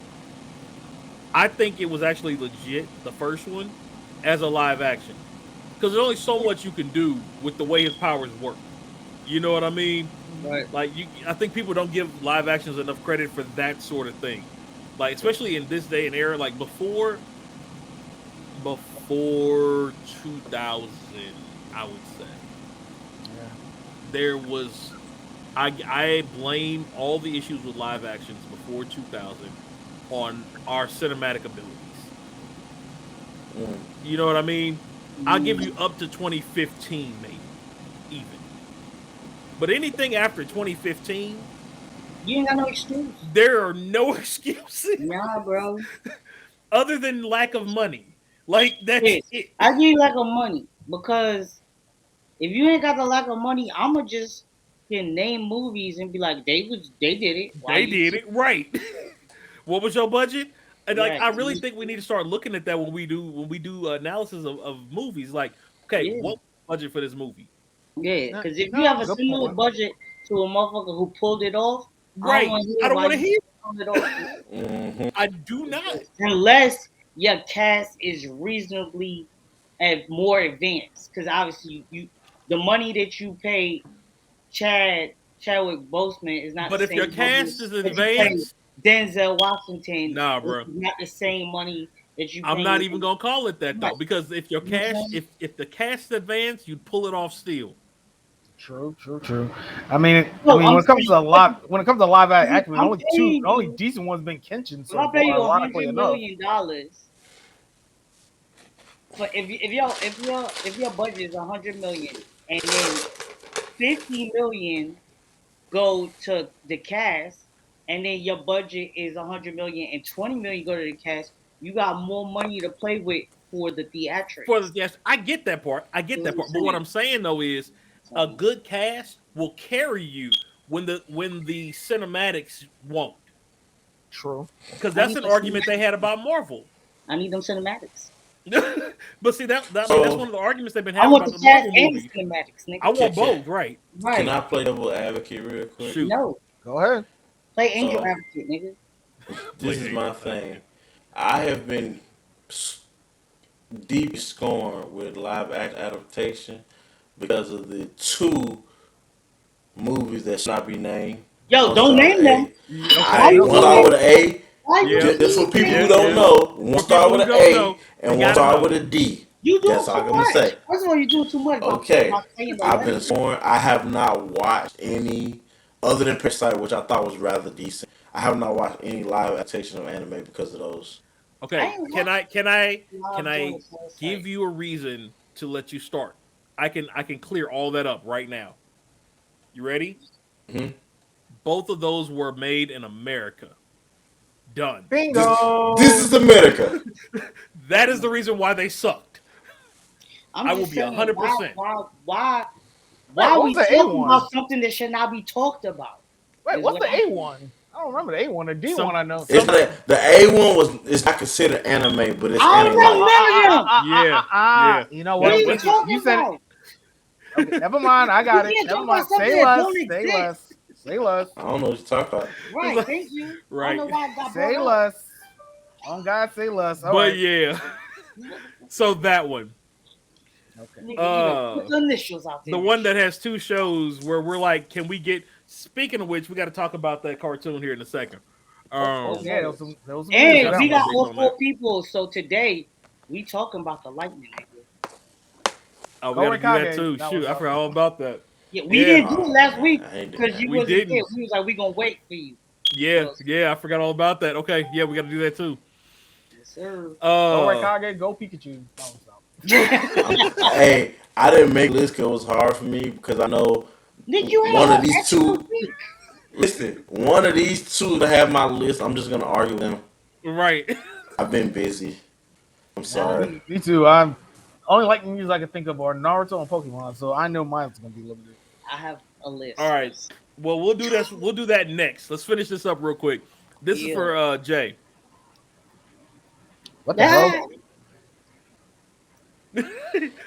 I think it was actually legit. The first one as a live action, because there's only so much you can do with the way his powers work. You know what I mean? Right. Like I think people don't give live actions enough credit for that sort of thing. Like especially in this day and era, like before 2000, I would say Yeah. there was. I blame all the issues with live actions before 2000 on our cinematic abilities. Mm. You know what I mean? I'll give you up to 2015, maybe even. But anything after 2015, You ain't got no excuse. there are no excuses Nah, bro. other than lack of money. Like that's Shit. it. I give you lack of money because if you ain't got the lack of money, I'ma just can name movies and be like, they did it. Why They you did it right. What was your budget? And like, right? I really think we need to start looking at that when we do analysis of movies. Like, okay, Yeah. what was the budget for this movie? Yeah, No, because if you no, have a good similar point. budget to a motherfucker who pulled it off, I don't Right. want to I hear don't why want to you hear. pulled it off. Mm-hmm. I do not. Unless your cast is reasonably at more advanced, because obviously the money that you pay Chadwick Boseman is not the But if your same money cast is that you pay advanced, Denzel Washington. nah, It's bro. not the same money that you I'm not paying. even gonna call it that Right. though, because if your You know what I'm cast, saying? if the cast advanced, you'd pull it off still. True. I mean, No, when I'm it comes saying, to live action, I'm paying the only you. decent one's been Kenshin If so I pay far. you Ironically enough, $100 million for if your budget is 100 million and then 50 million go to the cast and then your budget is 100 million and 20 million go to the cast, you got more money to play with for the For the theatrics. yes, I get that part. I get You know that what I'm part. But what saying? I'm saying though is a So, good cast will carry you when the cinematics won't. true. Because I that's need an the argument they cinematics. had about Marvel. I need them cinematics. But see I mean that's one So of the arguments they've been I having want about the the cast Marvel and the movies. cinematics, I nigga. can, want can, both, right? can Right. I play devil advocate real quick? Shoot. No. Go ahead. Play Angel So Advocate, nigga. Play this is my Angel thing. Advocate. I have been deep scorned with live act adaptation because of the two movies that should not be named. Yo, One don't star with name an them. A. Why Okay, you One keep star well, with naming an them? A. Why you yeah, keep Just for people who yeah, naming don't yeah. them? know, one For star people with who an don't A know, you and one gotta star with know. a D. You doing That's all too I'm gonna much. say. First of all, you doing too much by Okay, saying the I've been letters. sworn. I have not watched any other than Parasite, which I thought was rather decent. I have not watched any live adaptation of anime because of those. I Okay, ain't can watching I can I can live I joint Parasite. give you a reason to let you start? I can clear all that up right now. You ready? Hmm. Both of those were made in America. Done. This Bingo. is America. That is the reason why they sucked. I'm I will just be a saying, hundred percent. Wait, why are what was we the A talking one? about something that should not be talked about? Wait, Is what's what the I'm A saying. one? I don't remember the A one. The D one, Some I know. It's some not the A one was. It's not considered anime, but it's I don't anime know like. none of them. yeah, yeah. You know What are what? That you Since that's talking you said it, about? okay, never mind. I You got it. can't Never talk about mind. something Say that less. don't Say exist. less. Say less. I don't know what you're talking about. it's Right, like, thank you. I don't right. know why it got brought Say up. less. On God, say less. All But right. yeah. So that one. Okay. Nigga, put Uh the initials out the there. one that has two shows where we're like, can we get speaking of which, we gotta talk about that cartoon here in a second. Let's Um Yeah, go. there was some we news for And got that we some one. got updates all on that. four people. So today we talking about the lightning, nigga. Oh, we gotta Go do that Kage. too. That Shoot, was I up. forgot all about that. Yeah, we Yeah, didn't do it Oh last man, week I ain't doing because that. you we wasn't here. didn't. We was like, we gonna wait for you. Yeah, So, yeah, I forgot all about that. Okay, yeah, we gotta do that too. yes, sir. Go Uh Kage. Go Pikachu. That was up. Hey, I didn't make a list because it was hard for me because I know Nick, you had a one of whole these extra two. week. Listen, one of these two to have my list. I'm just gonna argue them. right. I've been busy. I'm sorry. Me too. I'm only like movies I can think of are Naruto and Pokemon, so I know mine's gonna be limited. I have a All list. right. Well, we'll do this. We'll do that next. Let's finish this up real quick. This is Yeah. for Jay. What the hell? Ah,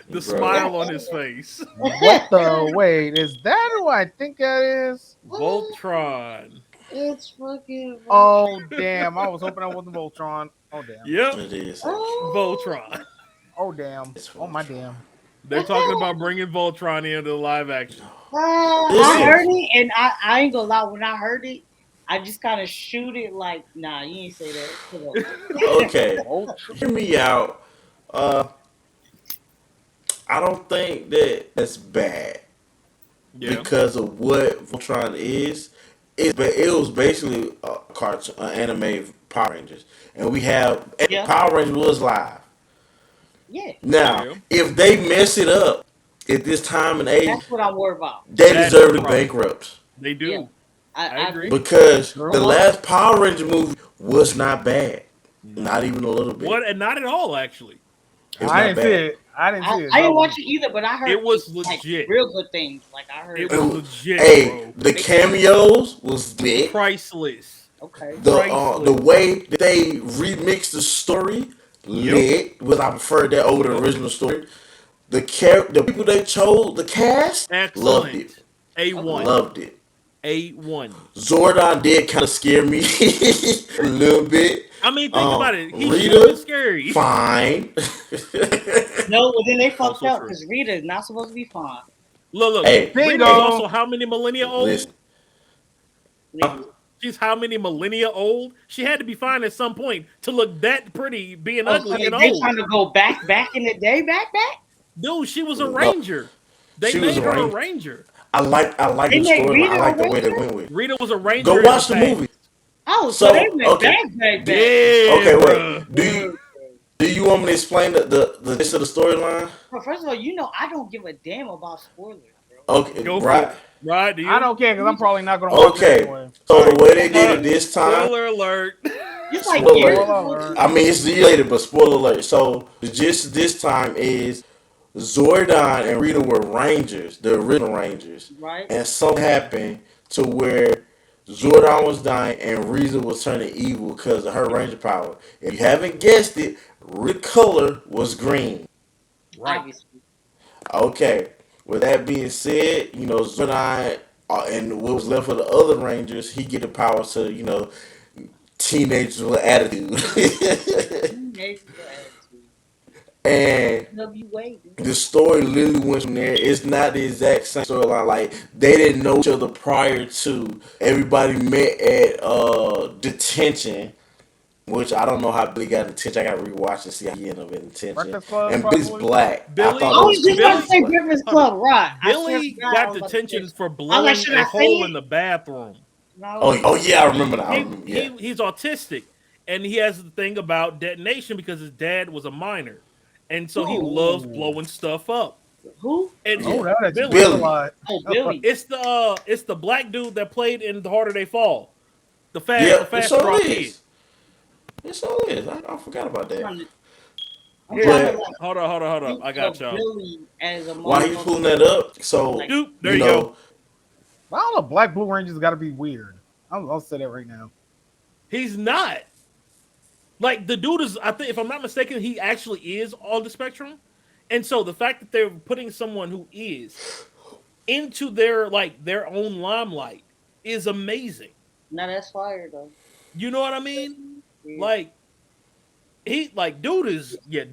The Bro. smile on his face. What the wait? Is that who I think that is? Voltron. it's fucking. Oh damn! I was hoping I wasn't Voltron. Oh damn! Yep, It is actually. Oh. Voltron. Oh damn! It's Oh my Voltron. damn! They're talking about bringing Voltron into live action. I Listen. heard it, and I ain't gonna lie. When I heard it, I just kind of shoot it like, nah, you ain't say that. Shut up. Okay, Voltron. hear me out. Uh, I don't think that that's bad Yeah. because of what Voltron is. It was basically a cartoon, an anime Power Rangers, and we have Yeah, Power Rangers was live. yeah. Now, Yeah. if they mess it up at this time and age, That's what I'm worried about. they That's the deserve to problem. bankrupt They Yeah, do. I I agree. agree. because the Hold True. on. last Power Ranger movie was not bad, not No. even a little bit. What? And not at all, actually. It's I not didn't see bad. it. I didn't see it. I didn't So watch it either, but I heard It was like legit. real good things. Like I heard. It was legit, Hey, bro. the cameos was lit. Priceless. Okay. The Priceless. way that they remixed the story Yep. lit was I preferred that over the original story. the people they chose, the cast, loved it. Excellent. A1. Loved it. A1. Zordon did kind of scare me a little bit. I mean, think about it. He should have been Rita, scary. fine. No, but then they fucked Also up true. because Rita is not supposed to be fine. Look. Hey, Rita is Bingo. also how many millennia old? listen. Nigga. She's how many millennia old? She had to be fine at some point to look that pretty, being Oh, so ugly and they old. trying to go back in the day, back. Dude, she was a No, ranger. They she was made a her a ranger. ranger. I like They the made storyline. Rita I a like the way they ranger? went with it. Rita was a ranger. Go in watch the past. movie. Oh, so So, they went okay. back. Yeah. Okay, bruh. wait. Do you want me to explain the gist of the storyline? Well, first of all, you know I don't give a damn about spoilers, bro. Okay, Go for right. it. Right? Do you? I don't care because I'm probably not going to watch it Okay, anyway. so the way they did it this time, Spoiler alert. It's like Spoiler years alert. ago. I mean it's related, but spoiler alert. So the gist this time is Zordon and Rita were Rangers, the original Rangers, Right? and something happened to where Zordon was dying and Rita was turning evil because of her Ranger power. If you haven't guessed it, Rita color was green. Right. Obviously. Okay. With that being said, Zordon and what was left of the other Rangers, he get the power to teenagers with attitude. Teenagers with attitude. And WA, dude. the story literally went from there. It's not the exact same storyline. Like they didn't know each other prior to. Everybody met at detention, which I don't know how Billy got in detention. I got to rewatch and see how he ended up in detention. Breakfast Club, And Billy's probably. black. Billy- I thought I it was was just about to Billy's say black. Breakfast Club, right? I swear Billy to God, I got was about to detention say- for like, blowing should a I say hole it? in the bathroom. No. Oh yeah, I remember that. I remember, yeah. He's autistic, and he has the thing about detonation because his dad was a miner, and so he Ooh. loves blowing stuff up. Who? And Oh, that explains Billy. a lot. Oh, Billy. it's the black dude that played in The Harder They Fall, the fast Yeah, the it fast sure draw is. kid. It sure is. I forgot about that. I'm Yeah, trying to like hold on. think I got of y'all. Billy as a While he's motherfucker. pulling that up, so Like, Dude, there you go. I don't know. Black Blue Rangers got to be weird. I'll say that right now. He's not. Like the dude is, I think, if I'm not mistaken, he actually is on the spectrum. And so the fact that they're putting someone who is into their own limelight is amazing. now that's fire though. You know what I mean? Yeah.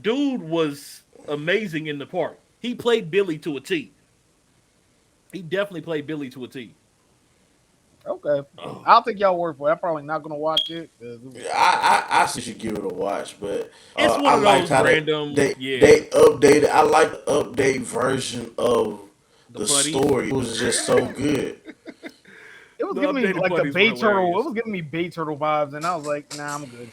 Dude was amazing in the part. He played Billy to a T. He definitely played Billy to a T. Okay. Oh. I'll take y'all word for it. I'm probably not going to watch it. 'Cause it was- I should give it a watch, but It's one I of liked those how random- they yeah. updated. I like the update version of the buddies. story. It was just so good. It was The giving me updated like the buddies Bay were Turtle. hilarious. It was giving me Bay Turtle vibes, and I was like, nah, I'm good.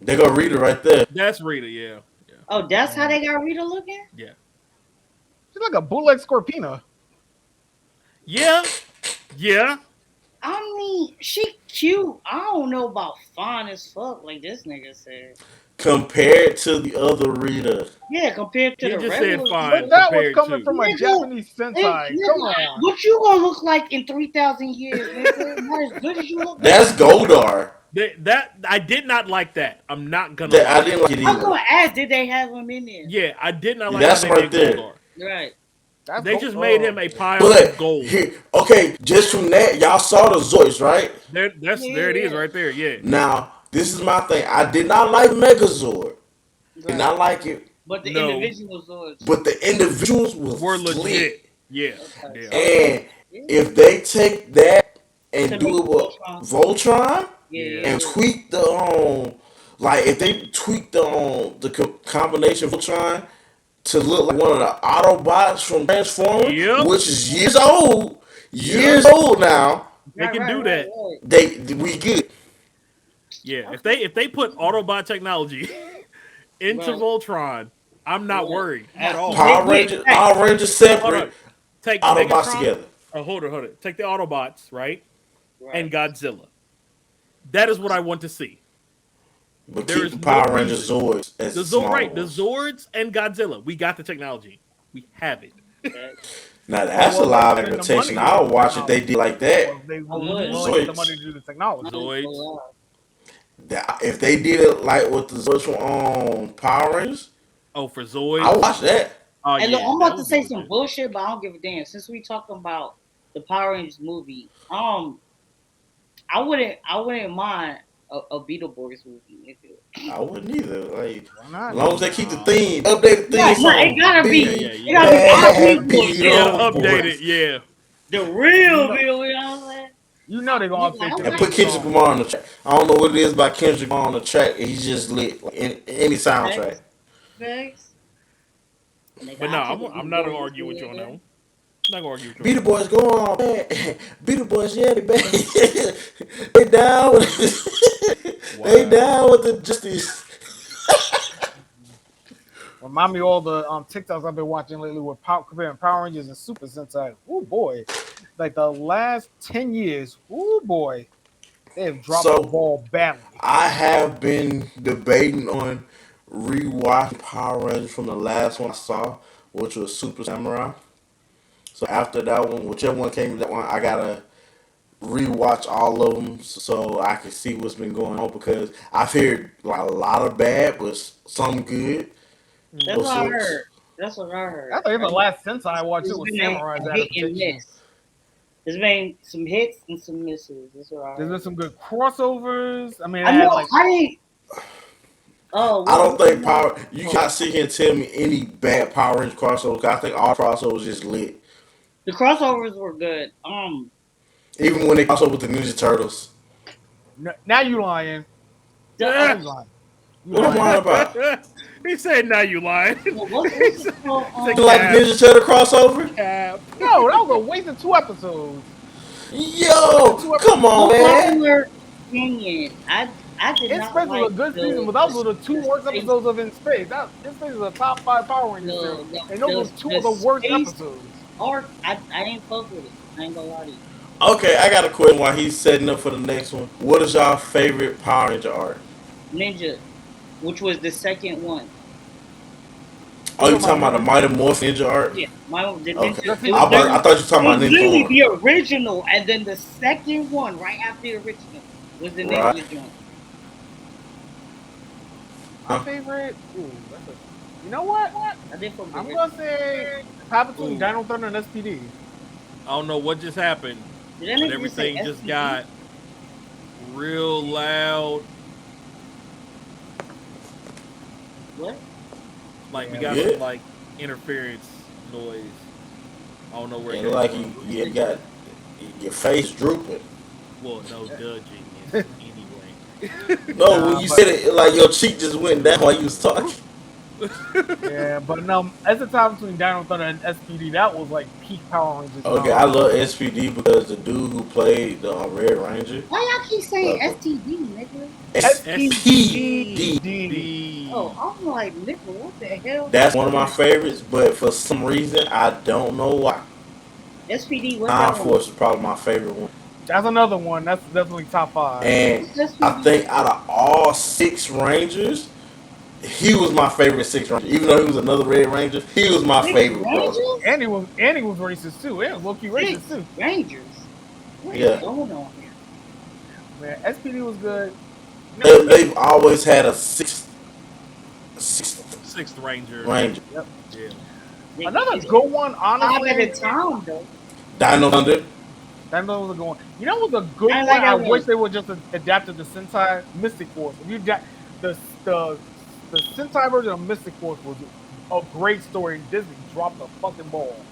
They gonna read it right there. That's Rita, yeah. Oh, that's how they got Rita looking? Yeah. She's like a bootleg Scorpina. Yeah. I mean, she cute. I don't know about fine as fuck, like this nigga said. Compared to the other Rita, Yeah, compared to He the just regular. said fine. But that was compared coming to- from a Nigga, Japanese sensei. Nigga, Come on. what you gonna look like in 3,000 years, nigga? Not as good as you look. that's Goldar. That I did not like that. I'm not gonna. That I lie. didn't like it I'm either. gonna ask, did they have him in there? Yeah, I did not like That's how they right did there. Goldar. Right. That's They Gold- just made him a pile But of gold. here, okay, just from that, y'all saw the Zoids, right? There it is right there. Yeah. Now, this is my thing. I did not like Megazord. Did Right. not like it. But the No. individual Zords. But the individuals We're was legit. Yeah. Okay. Yeah. And if they take that and To do make it with Voltron Yeah. and tweak the like if they tweak the combination of Voltron to look like one of the Autobots from Transformers, Yep. which is years old now, They can do that. we good. Yeah. If they put Autobot technology into Right. Voltron, I'm not Right. worried at all. Power They- Rangers, hey, Power Rangers Hold on. separate, Take Autobots Megatron- together. Oh, hold it. Take the Autobots, right? Right. And Godzilla. That is what I want to see. But There keep is the no Power Rangers reason. Zords as The small the ones. Zords and Godzilla. We got the technology. We have it. Now that's a Well, live then the adaptation. money I'll goes watch to it. They did like that. Well, they would. will get the Zoids. money to do the technology. Zoids. If they did it like with the Zoids on Power Rangers, Oh, for I Zoids. watch that. Oh And look, yeah, I'm that about to would be say some legit. bullshit, but I don't give a damn. Since we talking about the Power Rangers movie, I wouldn't mind a Beetleborgs movie, nigga. I wouldn't either. Like, Why as not? long as they keep the Nah. theme, update the Yeah, theme no, it song. gotta Yeah, be, yeah, Big it yeah. gotta be our bad Yeah, Beetleborgs, update Beetleborgs. it. Yeah. the You real know, Beetle. You know what I'm saying? you know they're gonna Nigga, update I'm the And like, put theme Kendrick song. Lamar on the track. I don't know what it is about Kendrick Lamar on the track. He's just lit. Like, any soundtrack. facts, facts. Nigga, But no, I take a I'm not gonna Beetleborgs argue with you movie on that there. one. I'm not gonna argue with you on Be the that one. boys go on, man. Be the boys, yeah, they bad. They down with they Wow. down with the justice. Remind me of all the TikToks I've been watching lately with comparing Power Rangers and Super Sentai. Oh boy, like the last 10 years. Oh boy, they have dropped the So ball badly. I have been debating on rewatching Power Rangers from the last one I saw, which was Super Samurai. So after that one, whichever one came, that one I gotta rewatch all of them so I can see what's been going on because I've heard like a lot of bad, but some good. That's Hmm. what I So, heard. That's what I heard. I think the last Sentai I watched it It's was been Samurai's a hit and adaptation. miss. There's been some hits and some misses. That's what I There's been heard. some good crossovers. I mean, I I had know. like I didn't. Oh, I what don't was the think name? Power. You can't sit here and tell me any bad Power Rangers crossovers. 'Cause I think all crossovers just lit. The crossovers were good. Even when they cross over with the Ninja Turtles. now you lying. The Now you lying. You What am lying. I about? He said, "Now you lying." what's it called? He said, You like the "Cap, Ninja Turtle crossover? cap." No, that was a waste of 2 episodes. Wasted Yo, two come episodes. on, man. Unpopular opinion. I did In not Space was like a good season, the but that was the two the worst space episodes of In Space. That In Space is a top 5 Power Rangers series, the and those were two the of the worst space episodes. arc. I didn't fuck with it. I ain't gonna lie to you. Okay, I got a question while he's setting up for the next one. What is y'all favorite Power Ranger art? Ninja, which was the second one. Oh, You you talking talking about about the Ninja? Mighty Morphin Ninja art? Yeah, the Okay. Ninja. Because he It was was I thought you were talking it was about Ninja literally Storm. the original, and then the second one right after the original was the Right? Ninja joint. my Huh? favorite. Ooh, that's a. You know what? I did fuck with the I'm gonna original. say top between Ooh, Dino Thunder and SPD. I don't know what just happened, Did that but nigga just say everything just SPD? got real loud. What? Like we Yeah, got but some Yeah. like interference noise. I don't know where it And came like from. you got your face drooping. Well, no, the genius anyway. No, when nah, you but said it, like your cheek just went down while you was talking. yeah, but no, as the top between Dino Thunder and SPD, that was like peak Power Rangers Okay, Power I Rangers. love SPD because the dude who played the Red Ranger, Why y'all keep saying uh, STD, nigga? SPD. SPD. Oh, SPD. I'm like, nigga, what the hell? That's one of my favorites, but for some reason I don't know why. SPD, what's that Time one? Force is probably my favorite one. That's another one. That's definitely top 5. And What's I SPD? think out of all 6 Rangers, he was my favorite 6 Ranger. Even though he was another Red Ranger, he was my Six favorite, bro. Rangers? And he was racist too. And low key racist Six too. Rangers? What is Yeah. going on here? Man, SPD was good. You know, They've always had a sixth Sixth Ranger. Ranger. yep. Yeah. Nigga, Another it's good one, five at a honestly. time, though. Dino Thunder. That was a good one. You know what's a good I one? like I that wish one. they would just adapted the Sentai Mystic Force. If you the the the Sentai version of Mystic Force was a great story, and Disney dropped the fucking ball.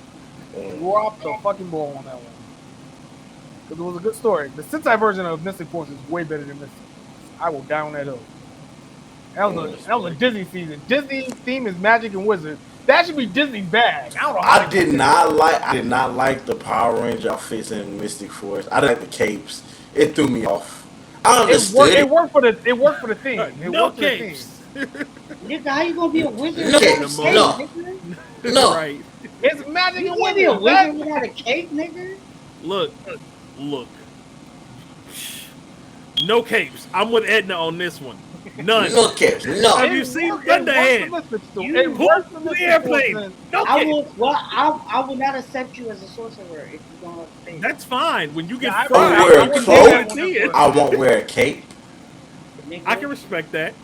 Dropped the fucking ball on that one. Because it was a good story. The Sentai version of Mystic Force is way better than Mystic Force. I will die on that hill. That was a Disney season. Disney theme is magic and wizards. That should be Disney's bag. I don't know how I they did fucked that up. not like. I did not like the Power Ranger outfits in Mystic Force. I didn't like the capes. It threw me off. I It worked. understood It it. worked for the theme. It No worked for the theme. capes. Nigga, how you gonna be a wizard No without The a capes. cape, most No. nigga? No. right. It's magic You and can't be a wizards. wizard without a cape, nigga. Look, look. No capes. I'm with Edna on this one. None. No capes. No. Have you It seen worked. It worked Thunderhead? for Mystic Force. You It Pull worked for the Mystic Force. airplane. And No I capes. will. Well, I will not accept you as a sorcerer if you don't have a cape. That's fine. When you get yeah, fried, wear I a you can wouldn't do cloak? that barely one see as it. well. I won't wear a cape. I can nigga. respect that.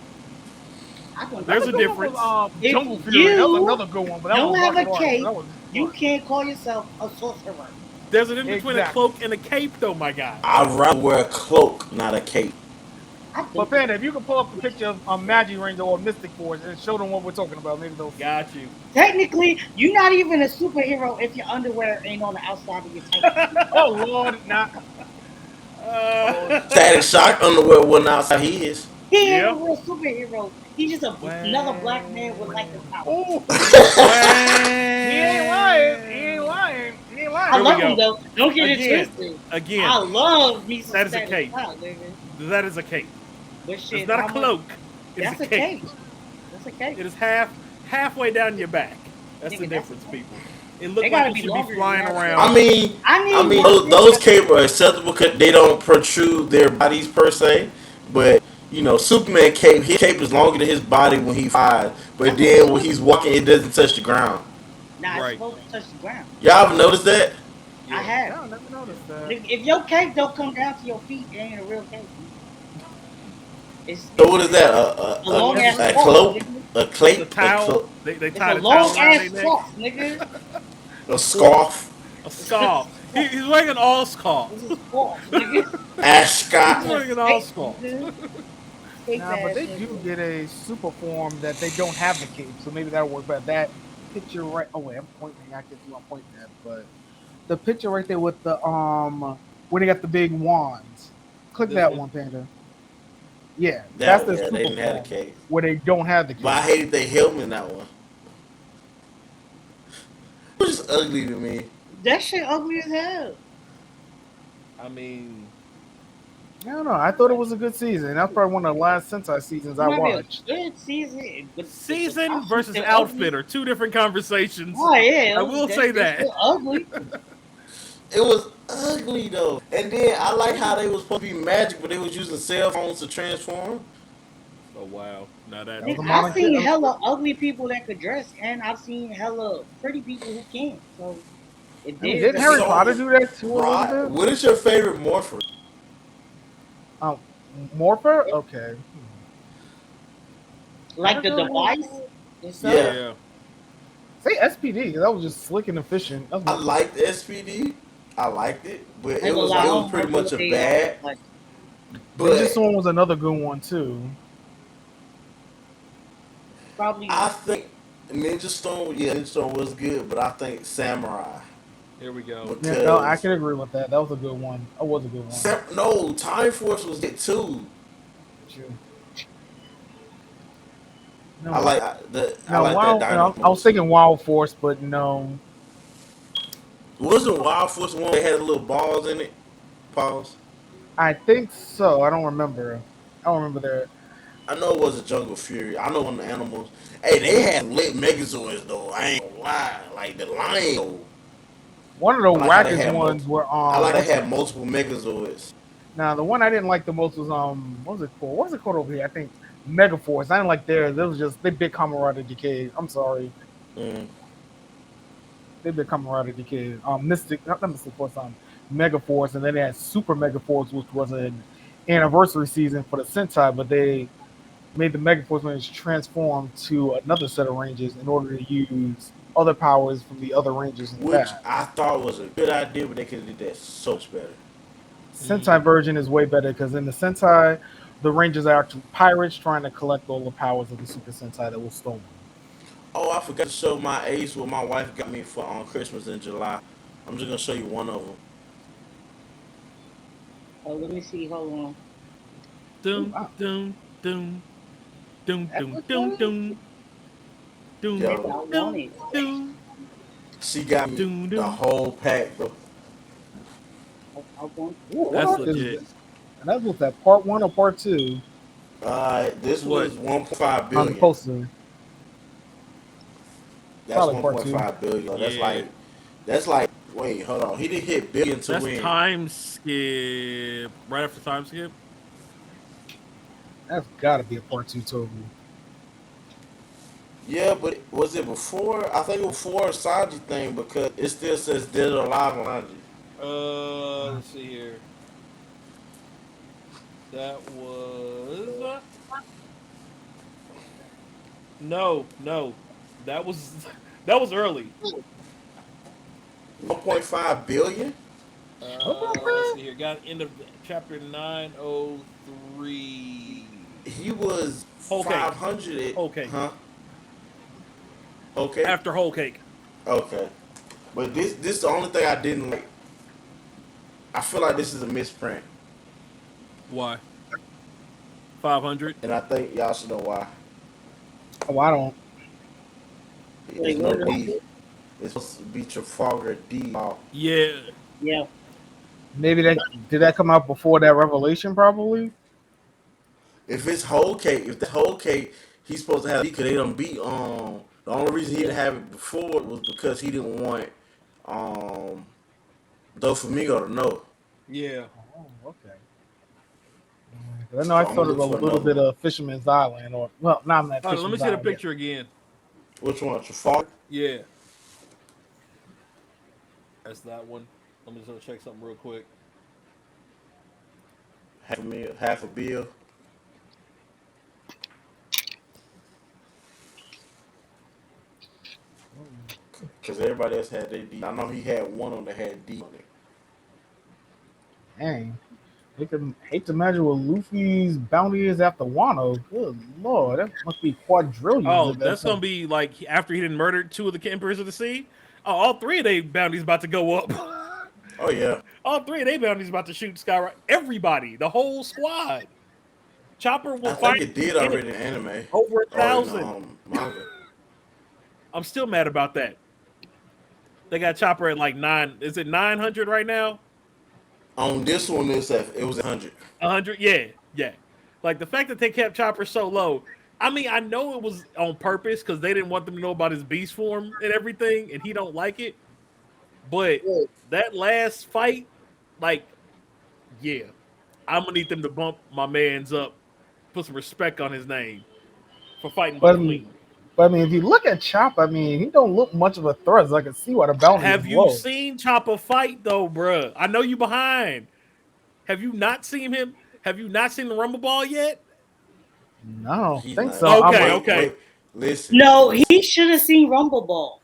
I can There's a Another good one difference. was if Jungle Fury. That was you another good one, but that was don't have a martial arts. So cape, that was you fun. can't call yourself a sorcerer. There's a difference between a Exactly. cloak and a cape, though, my guy. I'd rather wear a cloak, not a cape. I But think Panda, if you can pull up the picture of Magic Ranger or Mystic Force and show them what we're talking about, maybe they'll see. Got you. technically you're not even a superhero if your underwear ain't on the outside of your tight. Oh Lord, not. Oh Static Shock underwear wasn't outside his. He ain't Yeah. a real superhero. He's just another black man with lighter powers. oh, he ain't lying. He ain't Wow. lying. He ain't I Here lying. we love him go. though. Don't get it Again. twisted. Again. I love me some That is a static cape. shock, nigga. That is a cape. But It's shit, not how a much? cloak. It is That's a a cape. cape. That's a cape. It is halfway down your back. That's the Nigga, that's difference, a cape. people. It They looked like gotta you be should be longer than flying that. around. I mean, more those than capes are acceptable because they don't protrude their bodies per se. But you know, Superman cape, his cape is longer than his body when he flies. But That's what then it when should he's be. walking, it doesn't touch the ground. Nah, it's Right. supposed to touch the ground. Y'all ever noticed that? I Yeah. have. Yeah, I never noticed that. If your cape don't come down to your feet, it ain't a real cape. So what is that? A long ass A sauce, cloak? nigga. A It's a clape? towel. They It's a tied a long towel around ass their neck. sauce, nigga. A scarf? A scarf. He's wearing an all scarf. This is false, nigga. Ascot? He's wearing an all scarf. Cape Nah, but ass they nigga. do get a super form that they don't have the cape, so maybe that'll work. But that picture right, oh wait, I'm pointing. I can see what I'm pointing at, but the picture right there with the when they got the big wands. Click This that one. one, Panda. Yeah, that's the Yeah, they super didn't have a form cape. where they don't have the But I cape. hated they helmet in that one. It was just ugly to me. That shit ugly as hell. I mean, I don't know. I thought it was a good season. That's probably one of the last Sentai seasons It I might be a watched. good season, but the season costumes versus still outfit ugly. are two different conversations. Oh yeah, I will say they're that. still ugly. It was ugly though. And then I like how they was supposed to be magic, but they was using cell phones to transform. Oh wow. Now That that's was a I've modern kid. seen hella ugly people that could dress, and I've seen hella pretty people who can't. So it I mean, did didn't vary. Harry So, Potter do that too a little Rod, bit? what is your favorite morpher? Um, Morpher? Okay. Like the Gotta go. device itself. Yeah. yeah. Say SPD because that was just slick and efficient. That's I what, liked SPD. I liked it, but I ain't gonna lie, I it was don't pretty remember much what a they bad. like. Ninja But Storm was another good one too. Probably I think Ninja Storm was good, but I think Samurai Here we go. Yeah, no, I because can agree with that. That was a good one. That was a good one. No, Time Force was it too. True. I No, like I no, like that Wild. Dynamo. No, I was thinking Wild Force, but no. Wasn't Wild Force the one that had little balls in it? Pause. I think so. I don't remember. I don't remember that. I know it was a Jungle Fury. I know one of the animals. Hey, they had lit Megazords though. I ain't gonna lie. Like the lion. Though. One of the I like how they wackest had ones were I like they what's had it? multiple Megazords. Now the one I didn't like the most was what was it called? What was it called over here? I think Megaforce. I didn't like theirs. It was just they big Camarada Decay. I'm sorry. Mm. They big Camarada Decay. Mystic, not Mystic Force. Megaforce, and then they had Super Megaforce, which was an anniversary season for the Sentai, but they made the Megaforce range transform to another set of ranges in order to use other powers from the other ranges in the Which past. I thought was a good idea, but they could have did that so much better. Sentai version is way better because in the Sentai, the Rangers are actually pirates trying to collect all the powers of the Super Sentai that was stolen. Oh, I forgot to show my ace what my wife got me for on Christmas in July. I'm just gonna show you one of them. Oh, let me see. Hold on. Oh, Doom, wow. doom, doom, doom, That doom, looks doom, good. doom, doom, Maybe Yo, I want doom, it. doom, she got me doom, the doom. whole pack though. I want. Ooh, what That's art is legit. this? And that's what's that part one or part two This What? was 1.5 on the billion. poster? That's Probably part two. 1.5 billion. Yeah. That's like wait, hold on. He didn't hit billion to That's win. time skip. Right after time skip. That's got to be a part two total. Yeah, but was it before? I think it was before Sanji thing because it still says Dead or Alive on Sanji. Let's see here. That was no. That was that was early. 1.5 billion. Let's see here. Got end of chapter 903. He was Whole cake. 500. Whole cake. Huh? Okay. After whole cake. Okay. But this is the only thing I didn't like. I feel like this is a misprint, Why? 500. and I think y'all should know why. Oh, I don't. It's Wait, no what is D. it? It's supposed to be Trafalgar D. Yeah. Yeah. Maybe that did that come out before that revelation? Probably. If it's whole cake, if the whole cake, he's supposed to have D because they don't beat. The only reason he didn't have it before was because he didn't want um Doflamingo to know. Yeah. Oh, okay. I know So I I'm gonna started look a for little another bit one. of Fisherman's Island, or well, not that Hold on, let me Fisherman's see the Island yet. picture again. Which one? Trafalgar? Yeah. That's that one. Let me just check something real quick. Half a bill. Because everybody else had their D. I know he had one on that had D on it. Dang. Hate to imagine what Luffy's bounty is after Wano. Good lord, that must be quadrillions Oh, at that that's gonna point. be like after he didn't murder two of the emperors of the sea. Oh, all three of their bounties about to go up. Oh yeah. All three of their bounties about to shoot skyrocket. Everybody, the whole squad. Chopper will I think finally it did get it. already in anime Over or in the 1,000. manga. I'm still mad about that. They got Chopper at like 9. Is it 900 right now? On this one, it was 100. 100? Yeah, yeah. Like the fact that they kept Chopper so low. I mean, I know it was on purpose because they didn't want them to know about his beast form and everything, and he don't like it. But that last fight, like, yeah, I'm gonna need them to bump my man's up, put some respect on his name for fighting with But, the queen. but I mean, if you look at Chop, I mean, he don't look much of a threat. So I can see why the bounty is Have you low. seen Chopper fight though, bruh? I know you behind. Have you not seen him? Have you not seen the Rumble Ball yet? No, I don't He's think not. so. Okay, Wait, okay. wait. Listen, No, listen. he should have seen Rumble Ball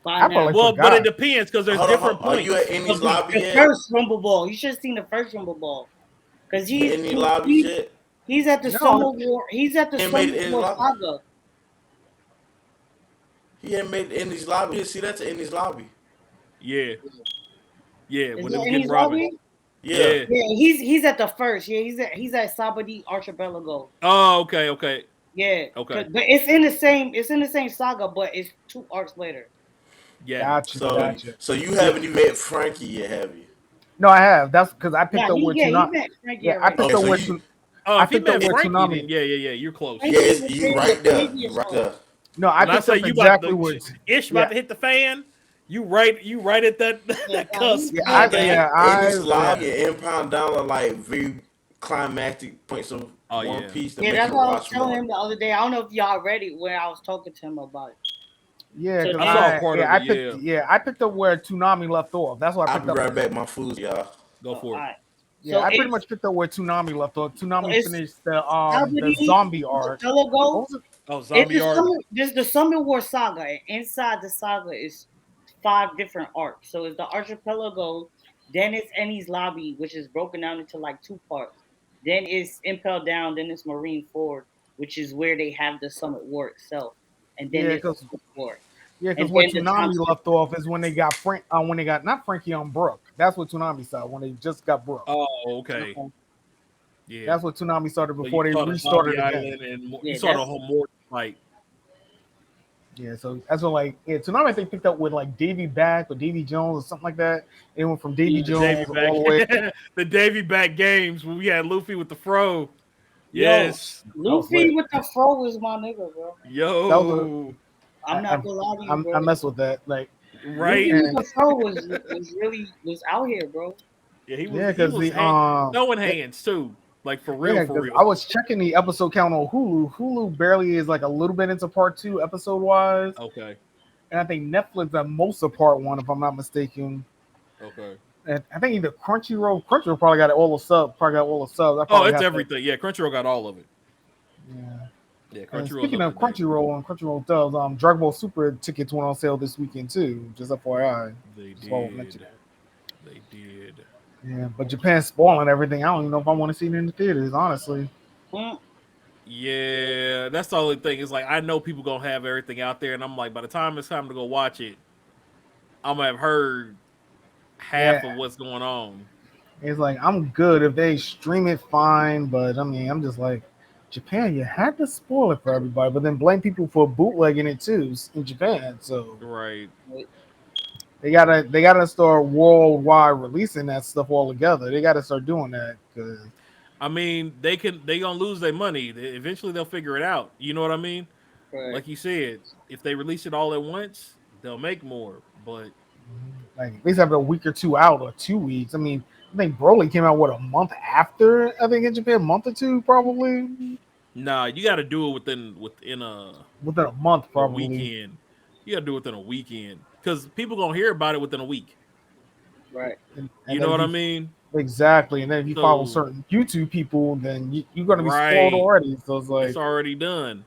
by I now. probably Well, but it forgot. depends because there's Hold on, different are you at points. Indy's The, lobby the yet? first Rumble Ball. You should have seen the first Rumble Ball. Because You at Indy lobbies yet? he's at the No, Summer War. He's at the He ain't made Summer it in his War lobby. saga. He ain't made it in Indy's lobby. You see, that's in Indy's lobby. Yeah, yeah. Is When they that was in getting his Robin. lobby? Yeah. Yeah. Yeah, he's at the first. Yeah, he's at Sabadi Archipelago. Oh, okay, okay, Yeah, okay. but it's in the same saga, but it's 2 arcs later. Yeah. gotcha, So, gotcha. so you Yeah, haven't even met Frankie yet, have you? no, I have. That's because I Yeah, picked up where he Tsunami. met Frankie Yeah, I already. picked Okay, up so where you, Oh, I if he picked up met where Frankie, Tsunami. then yeah. You're close. yeah, Frankie was you there in the right there. You previous right one. there. No, I When I picked say up you about exactly the where. ish about Yeah, to hit the fan, you right at that Yeah, that nah, cusp, he my good. guy. Indy's Yeah. lobby and Impound Down are like very climactic points of Oh One yeah. Piece that Yeah, make that's you what I was watch telling more. him the other day. I don't know if y'all ready when I was talking to him about it. Yeah, So because I saw a then, part of it. Yeah. I picked up where Toonami left off. That's what I I'll picked be up. right back. My food, y'all. Go all for it. right. Yeah, So I pretty it's much picked up where Toonami left off. so Toonami it's finished the Sabadi zombie arc. What Archipelago. was it? Oh, It's zombie arc. the Summer War saga, and inside the saga is 5 different arcs. So it's the archipelago, then it's Enies Lobby, which is broken down into like 2 parts. Then it's Impel Down, then it's Marine Ford, which is where they have the Summit War itself, and then Yeah, there's the because Summit War, yeah, and because where then the time Toonami skip. left off is when they got when they got not Frankie on Brook. That's what Toonami saw when they just got Brook. Oh, okay. Yeah. That's what Toonami started So you before they saw the zombie restarted again. island and you Yeah, saw the that's whole Morton fight. Yeah, so that's what Toonami I think picked up with like Davy Back or Davy Jones or something like that. It went from Davy yeah. The Davy Jones back, all the way. the Davy back games when we had Luffy with the fro. Yo, Yes. That was Luffy lit. with the fro is my nigga, bro. That was a Yo. I'm I, not gonna lie to you, I bro. mess with that. Like Luffy Right. with and the fro was out here, bro. Yeah, yeah, he because was the throwing hands too. Like for real, yeah, for because I real. was checking the episode count on Hulu. Hulu barely is like a little bit into part 2 episode wise, Okay. and I think Netflix at most of part 1 if I'm not mistaken. Okay. And I think either Crunchyroll probably got all the subs. Probably got all the subs. I Oh, probably it's have to. everything. Yeah, Crunchyroll got all of it. Yeah. Yeah, And Crunchyroll's speaking up to of date. Crunchyroll and Crunchyroll dubs, Dragon Ball Super tickets went on sale this weekend too. Just FYI, They just while we mention did. it. They did. Yeah, but Japan's spoiling everything. I don't even know if I want to see it in the theaters. Honestly, Mm, Yeah, that's the only thing. Is like I know people gonna have everything out there, and I'm like, by the time it's time to go watch it, I'm gonna have heard half yeah, of what's going on. it's like I'm good if they stream it, fine. But I mean, I'm just like Japan. You had to spoil it for everybody, but then blame people for bootlegging it too in Japan. So Right. wait, they gotta start worldwide releasing that stuff all together. They gotta start doing that because I mean, they gonna lose their money. Eventually, they'll figure it out. You know what I mean? right. Like you said, if they release it all at once, they'll make more. But like at least have it a week or two out or 2 weeks. I mean, I think Broly came out what a month after I think in Japan, a month or two probably nah, you got to do it within within a month a probably, weekend. You got to do it within a weekend because people gonna hear about it within a week. Right. and You know then if what I you mean? exactly, and then if you follow So certain YouTube people, then you're gonna be spoiled right, already. So it's it's like. already done.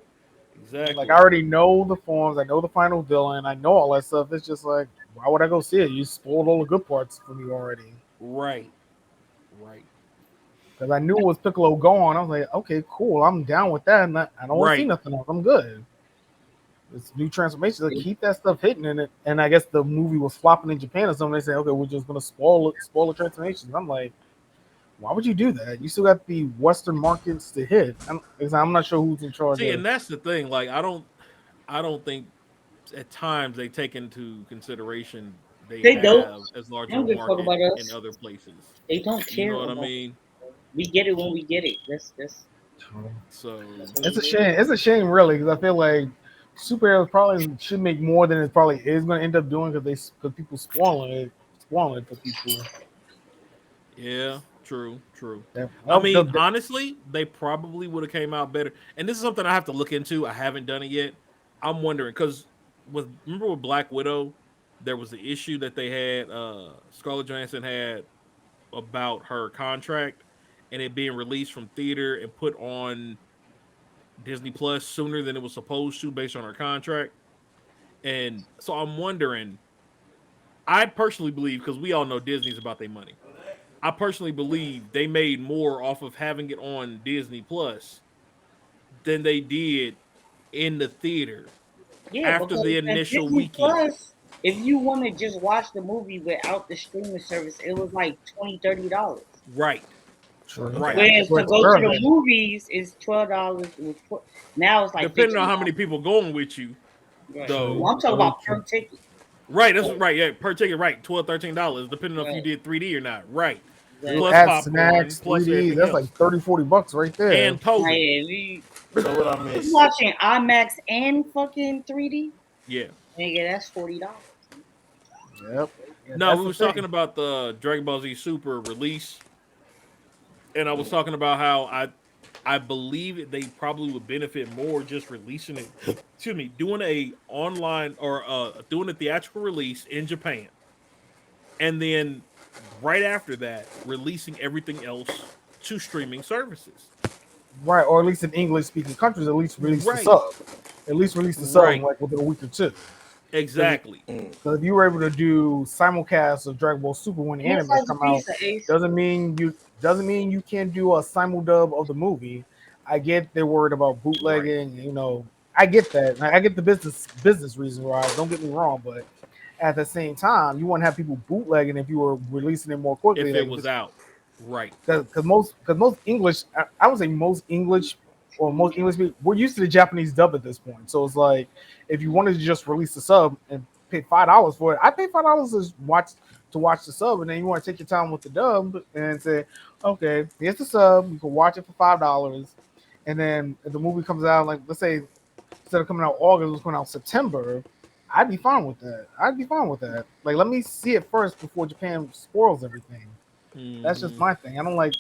Like I Exactly. already know the forms, I know the final villain, I know all that stuff. It's just like, why would I go see it? You spoiled all the good parts for me already. Right. Right. Because I knew it was Piccolo gone. I was like, okay, cool, I'm down with that. And I don't want to see Right. nothing else. I'm good. It's new transformations. Like, They, keep that stuff hitting in it. And I guess the movie was flopping in Japan or something. They say, okay, we're just gonna spoil the transformations. I'm like, why would you do that? You still got the Western markets to hit. I'm not sure who's in charge See, of. and that's the thing. Like, I don't think at times they take into consideration they they don't. have as They larger don't a give a fuck market about in us. other places. They don't You know care what I about mean? us. We get it when we get it. So That's what It's a it is. shame. It's a shame, really, because I feel like superheroes probably should make more than it probably is going to end up doing because people spoiling it for people. yeah, true, true. That, I well, mean, honestly, they probably would have came out better. And this is something I have to look into. I haven't done it yet. I'm wondering because remember with Black Widow, there was the issue that they had. Scarlett Johansson had about her contract and it being released from theater and put on Disney Plus sooner than it was supposed to based on her contract. And so I'm wondering, I personally believe, because we all know Disney's about their money. I personally believe they made more off of having it on Disney Plus than they did in the theater Yeah, after because the at initial Disney weekend. Plus, if you want to just watch the movie without the streaming service, it was like $20, $30. Right. true. Right. Whereas That's where to it's go to the early. movies is $12. Now it's like Depending on how many 15. people going with you, Right. True. though. Well, I'm talking That is about true. per ticket. Right, that's So, right. Yeah, per ticket, right. $12, $13, depending on if you right. did 3D or not. Right. You Exactly. Plus add popcorn, snacks, plus 3D. everything That's like else. 30, $40 right there. And COVID. Like, So what I if you miss? watching IMAX and fucking 3D, Yeah. nigga, that's $40. Yep. Yeah, No, that's we the was talking thing. about the Dragon Ball Z Super release, and I was talking about how I believe they probably would benefit more just releasing it. Excuse me, doing a online or doing a theatrical release in Japan, and then right after that, releasing everything else to streaming services. Right, or at least in English speaking countries, at least release the Right, sub. At least release the sub right, like within a week or two. Because exactly. if you were able to do simulcasts of Dragon Ball Super when the Who animes slice a come out, pizza, Ace? doesn't mean you can't do a simuldub of the movie. I get they're worried about Right. bootlegging. I get that. I get the business reason why. Don't get me wrong, but at the same time, you want to have people bootlegging if you were releasing it more quickly. If it Like was out, right. because most English, I would say most English or most English people, we're used to the Japanese dub at this point. So it's like if you wanted to just release the sub and pay $5 for it, I pay $5 to watch the sub, and then you want to take your time with the dub and say, okay, here's the sub, you can watch it for $5, and then if the movie comes out, like let's say instead of coming out August, it's coming out September. I'd be fine with that. I'd be fine with that. Like, let me see it first before Japan spoils everything. That's just Hmm. my thing. I don't like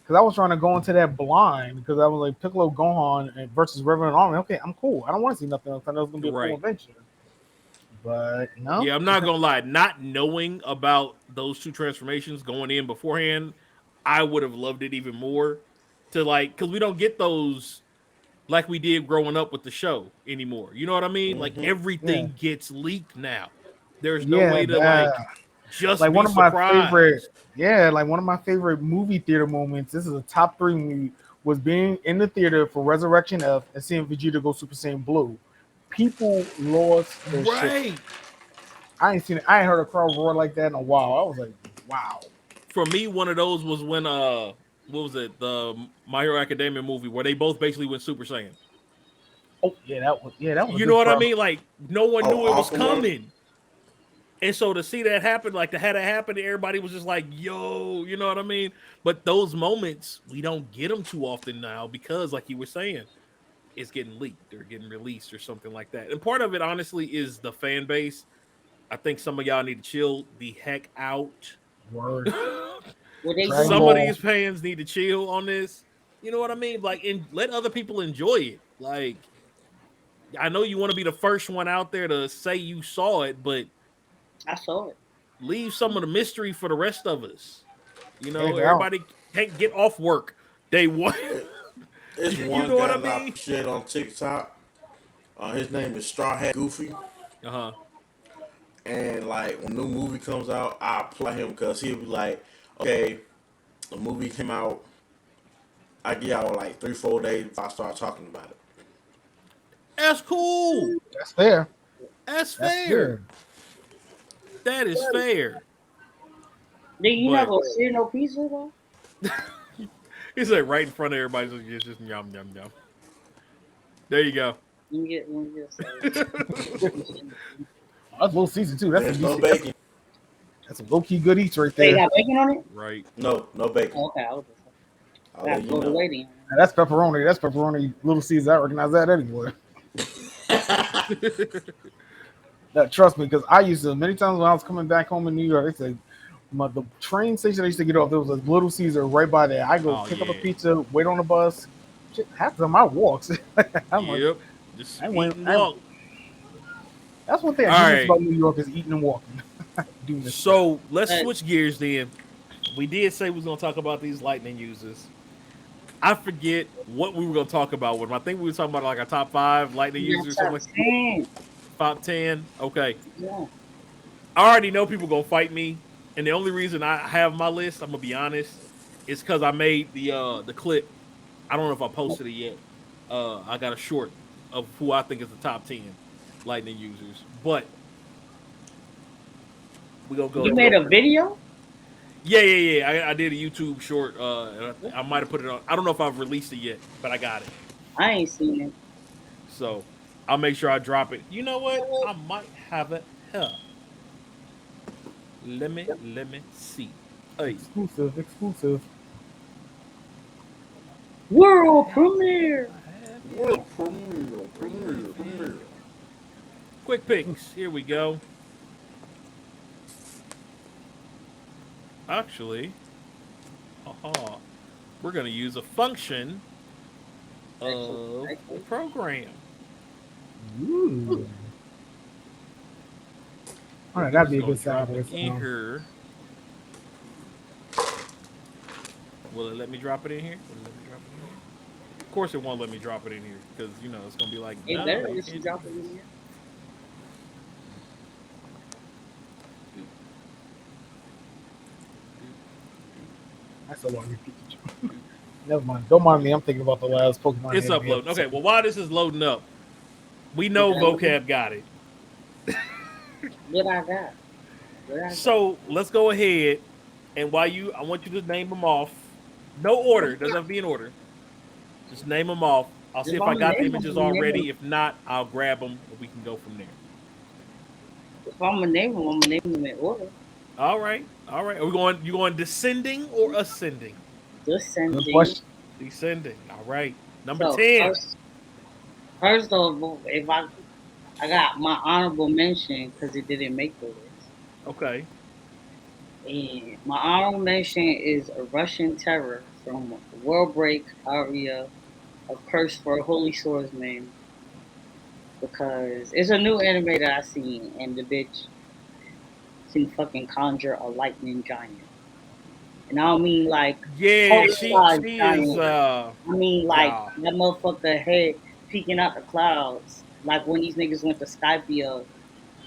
because I was trying to go into that blind because I was like Piccolo Gohan versus Reverend Army. Okay, I'm cool. I don't want to see nothing else. I know it's gonna be a cool Right. adventure. but no. Yeah, I'm not gonna lie. Not knowing about those two transformations going in beforehand, I would have loved it even more. To like, because we don't get those like we did growing up with the show anymore. You know what I mean? Like Mm-hmm. Yeah, everything gets leaked now. There's no yeah, way to like just like be one of my favorite. surprised. Yeah, like one of my favorite movie theater moments. This is a top three movie. Was being in the theater for Resurrection F and seeing Vegeta go Super Saiyan Blue. People lost their shit. Right. I ain't seen it. I ain't heard a crowd roar like that in a while. I was like, wow. For me, one of those was when what was it? The My Hero Academia movie where they both basically went Super Saiyan. Oh yeah, that was a You know good what I crowd. mean? Like no one Oh, knew it was awesome one. coming. And so to see that happen, like to have that happen, everybody was just like, yo, you know what I mean? But those moments, we don't get them too often now because, like you were saying, it's getting leaked or getting released or something like that. And part of it, honestly, is the fan base. I think some of y'all need to chill the heck out. Word. What they Dragon Some of doing? Ball. these fans need to chill on this. You know what I mean? Like, and let other people enjoy it. Like, I know you want to be the first one out there to say you saw it, but I saw it. leave some of the mystery for the rest of us. You Yeah, know, girl. everybody can't get off work day one. It, it's You one know what I guy that I mean? appreciate on TikTok. His name is Straw Hat Goofy. Uh huh. And like when new movie comes out, I apply him because he'll be like, okay, the movie came out. I give y'all like 3 4 days before I start talking about it. That's cool. That's fair. That's That's fair. fair. That is fair. Then you not But gonna share no pizza though? it's like right in front of everybody. So it's just yum yum yum. There you go. Let me get That's low season too. That's some There's no decent. bacon. That's some low key good eats right They there. got bacon on it? Right. No, no bacon. Oh, okay, I was just I'll I let gotta you go to know. waiting. Now, that's pepperoni. That's pepperoni. Little Caesar. I recognize that anywhere. That trust me, because I used to many times when I was coming back home in New York. They said the train station I used to get off. There was a Little Caesar right by there. I go Oh pick up a yeah. pizza, wait on the bus. Shit, half the time I walks. I'm like, Yep. Just I eat went. and walk. That's one thing I All do miss right. about New York is eating and walking. Do miss that. So let's Uh, switch gears then. We did say we was gonna talk about these lightning users. I forget what we were gonna talk about with them. I think we were talking about like a top five lightning you got users or something top like 10. top 10. Okay. Yeah. I already know people gonna fight me. And the only reason I have my list, I'm gonna be honest, is because I made the clip. I don't know if I posted it yet. I got a short of who I think is the top 10 lightning users. But we gonna go You made through. a video? Yeah. I did a YouTube short. And I might have put it on. I don't know if I've released it yet, but I got it. I ain't seen it. So I'll make sure I drop it. You know what? I might have it here. Let me see. Hey, Exclusive, exclusive. World have premiere. I have it? World premiere, premiere, premiere. Quick picks. Here we go. Actually, aha, we're gonna use a function of the Excellent. program. Ooh. All right, that'd Just be a gonna good sound drop for it this in song. here. Will it let me drop it in here? Will it let me drop it in here? Of course, it won't let me drop it in here because it's gonna be like, It no, better you if you can't do drop it in this. here. Doop, doop, That's a long repeat. doop, doop. Never mind. Don't mind me. I'm thinking about the last Pokemon It's anime uploading. Okay, episode. well, while this is loading up, we You know got it? vocab got it. What I got? What I got? So let's go ahead and I want you to name them off. No order. Doesn't have to be in order. Just name them off. I'll see If if I'm I a got the name, images already. If not, I'll grab them and we can go from there. if I'm a name them, I'm gonna name them in order. All right. All right. Are we going? You going descending or ascending? Good Descending. question. Descending. All right. Number So 10. first of all, if I got my honorable mention because it didn't make the list. Okay. And my honorable mention is a Russian terror from World Break aria of Curse for a Holy Swordsman, because it's a new anime that I seen, and the bitch can fucking conjure a lightning giant. And I don't mean like Yeah, Hulk she size she is giant. I mean like yeah. that motherfucker head peeking out the clouds, like when these niggas went to Skypia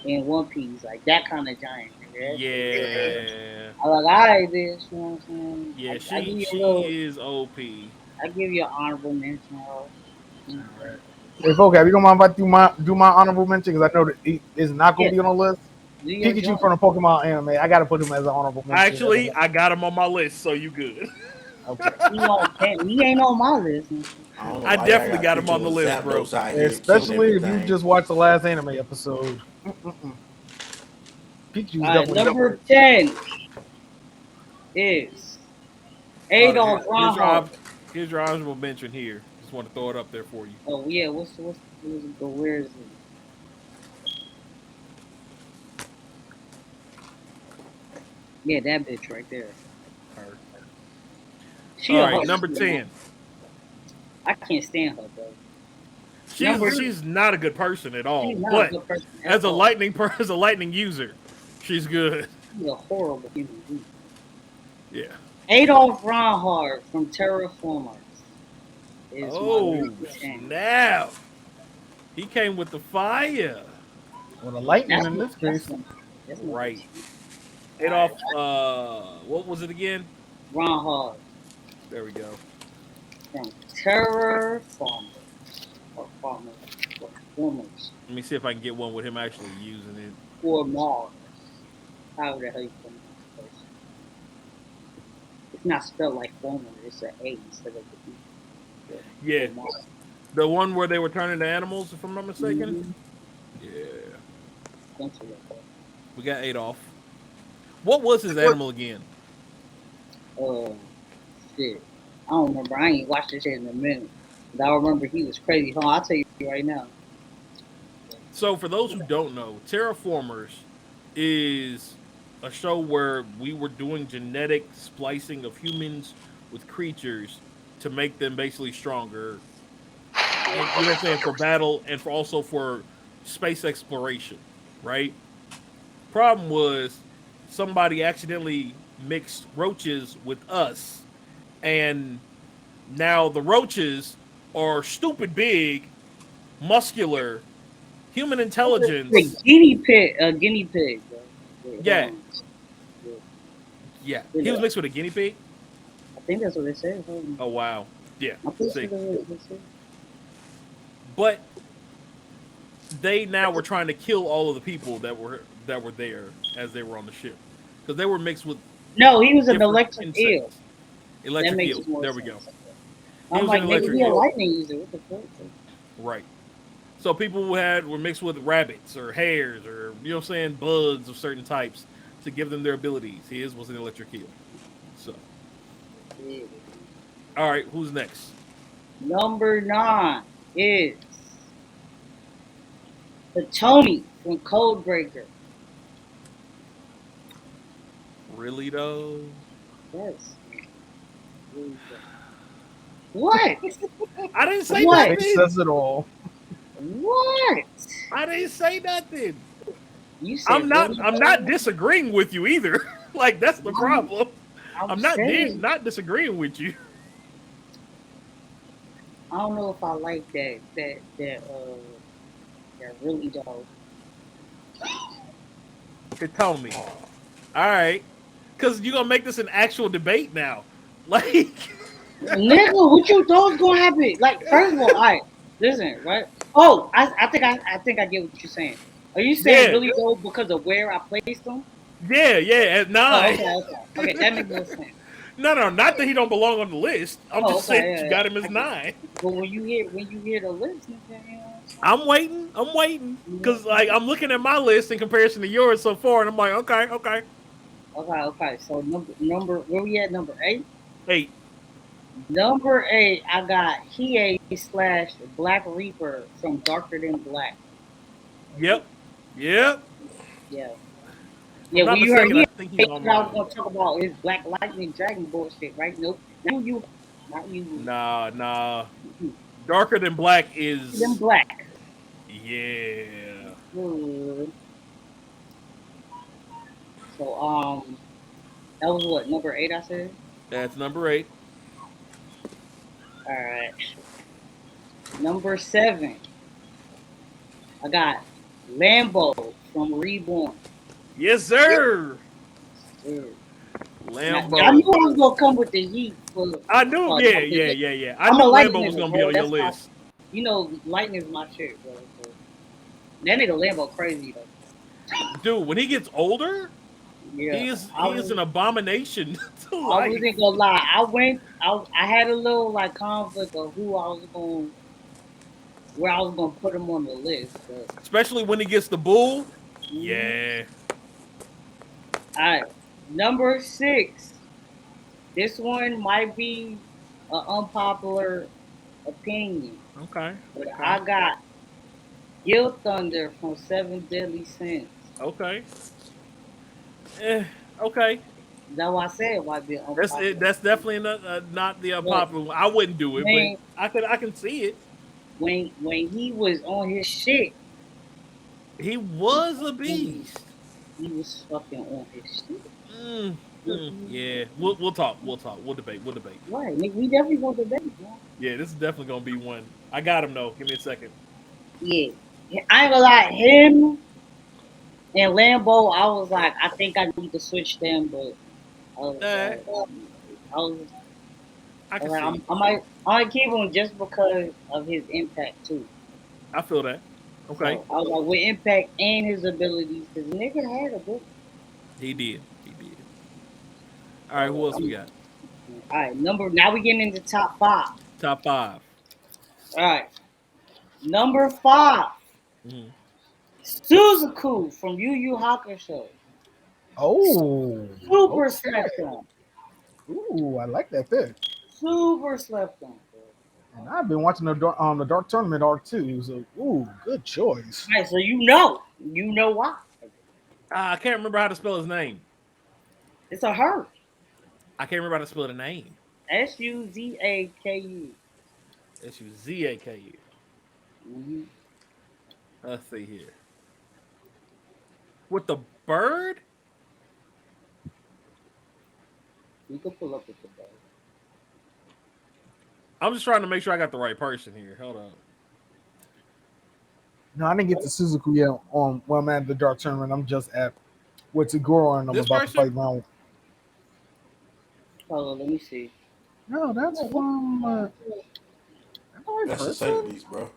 in One Piece, like that kind of giant, nigga. That shit is crazy. Yeah. I was like, all right, bitch. You know what I'm saying? Yeah, I give she you a little, she is OP. I give you an honorable mention, bro. Alright. If okay, if you don't mind if I do my honorable mention because I know that it is not gonna Yeah, be on the list. do your Pikachu joint. from the Pokemon anime, I gotta put him as an honorable mention. Actually, I got him on my list, so you good. Okay. He ain't on my list. I don't know I why y'all definitely got a got him picture on the with list, bro. Zapdos out here killing Especially if you everything. just watched the last anime episode. Pikachu's All right, definitely up number there. 10 is Adolf Here's your Ronhart. here's your honorable mention here. Just want to throw it up there for you. Oh yeah, where is it? Yeah, that bitch right there. Her. She All a right, number hustler. 10. I can't stand her, bro. She's Number, she's not a good person at all, she's not a but good person at as a all. as a lightning user, she's good. She's a horrible human being. Yeah. Adolf Ronhart from Terraformers is my Oh number 10. snap! He came with the fire. Well, the lightning That's in my, this case. that's number Right. 10. All right, Adolf. What was it again? Ronhart There we go. from Terraformers or Farmers or Formers Let me see if I can get one with him actually using it. or Mars. However the hell you pronounce it. It's not spelled like Former. It's an A instead of the E. Yeah, Or Mars. the one where they were turning to animals, if I'm not mistaken. Mm-hmm. Yeah, Something like that. we got Adolf. What was his animal again? Uh, shit. I don't remember. I ain't watched this shit in a minute. But I remember he was crazy. Hold on, I'll tell you right now. So, for those who don't know, Terraformers is a show where we were doing genetic splicing of humans with creatures to make them basically stronger, and you know what I'm saying, for battle and for also for space exploration, right? Problem was somebody accidentally mixed roaches with us, and now the roaches are stupid big, muscular, human The intelligence. guinea pig, bro. Wait, hold Yeah, on. yeah. Wait, He was mixed with a guinea pig. I think that's what it said. Hold on. Oh wow. Yeah. I'm pretty sure See, that's what it said. but they now were trying to kill all of the people that were there as they were on the ship because they were mixed with No, he was an different electric eel. insects. That Electric makes eel. more There we go. sense. He I'm was an like, nigga, electric he a eel. lightning user. What the fuck? Right. So people who were mixed with rabbits or hares or you know what I'm saying, bugs of certain types to give them their abilities. His was an electric eel. So Yeah. all right, who's next? Number 9 is the Tony from Codebreaker. Really though? Yes. What? I didn't say What? Face nothing. says it all. What? I didn't say nothing. You said really? I'm not disagreeing with you either. Like that's the problem. I'm I'm saying, not disagreeing with you. I don't know if I like that really though. To tell me. All right. Cause you're gonna make this an actual debate now. Like Nigga, what you thought was gonna happen? Like, first of all, alright, listen, right? Oh, I think I get what you're saying. Are you saying yeah. really though because of where I placed them? Yeah, at Oh, nine. okay, that makes more sense. No, not that he don't belong on the list. I'm Oh, just saying okay, that you yeah. got him as I get it. 9. But when you hear the list, nigga, you know I'm waiting. I'm waiting. what I'm Cause like I'm looking at my list in comparison to yours so far, and I'm like, okay. Okay. So number where we at? Number 8. 8. Number 8, I got Hiei slash Black Reaper from Darker Than Black. Yep. Yeah. If I'm Yeah, when not you heard mistaken, I Hiei, think I he's on was mine. gonna talk about his Black Lightning Dragon bullshit, right? Nope. Not you. Nah. Darker than black Them is black. Yeah. Good. So that was what number 8 I said. That's number 8. All right, number 7 I got Lambo from Reborn. Yes, sir. Sure. Now, I knew Lambo. I was gonna come with the heat I knew. Yeah, not yeah, being. yeah, yeah. I I'm knew a light Lambo was nigga, gonna be bro. on your That's my, list. lightning is my shit, bro. So, that nigga Lambo crazy though. Dude, when he gets older, Yeah, he is an abomination to I life. wasn't gonna lie. I had a little like conflict of who I was going, where I was gonna put him on the list. But Especially when he gets the bull. mhm. Yeah. All right, number 6. This one might be an unpopular opinion, Okay. but Okay. I got Gil Thunder from Seven Deadly Sins. Okay. Eh, okay. That's why I said it might be an That's it. unpopular That's opinion. definitely not the But unpopular one. I wouldn't do it, but when I can see it. when he was on his shit, He was a beast. he was fucking on his shit. Yeah. We'll talk. We'll talk. We'll debate. We'll debate. Right, nigga, we definitely gonna debate, man. Yeah, this is definitely gonna be one. I got him though. Give me a second. Yeah, I ain't gonna lie, him and Lambo. I was like, I think I need to switch them, but I was Eh, like, I was, I I was can like, see it. I might keep him just because of his impact too. I feel that. Okay. So I was like, with impact and his abilities, because nigga had abilities. He did. He did. All right. Who So else we got? all right, now we getting into top 5. Top 5. All right, number 5, Mhm. Suzaku from Yu Yu Hakusho. Oh, Super okay. slept on. Ooh, I like that pick. Super slept on, bro. And I've been watching the Dark Tournament arc too. So, ooh, good choice. Right, so you know why. I can't remember how to spell his name. It's a her. I can't remember how to spell the name. Suzaku. Suzaku. Mm-hmm. Let's see here. With the bird? You can pull up with the bro. I'm just trying to make sure I got the right person here. Hold on. No, I didn't get to Suzuki yet. Well, I'm at the Dark Tournament. I'm just at with Tagoro, and I'm This about to person? fight round. Hold on, let me see. No, that's from. Am I the right That's the same person? beast, bro.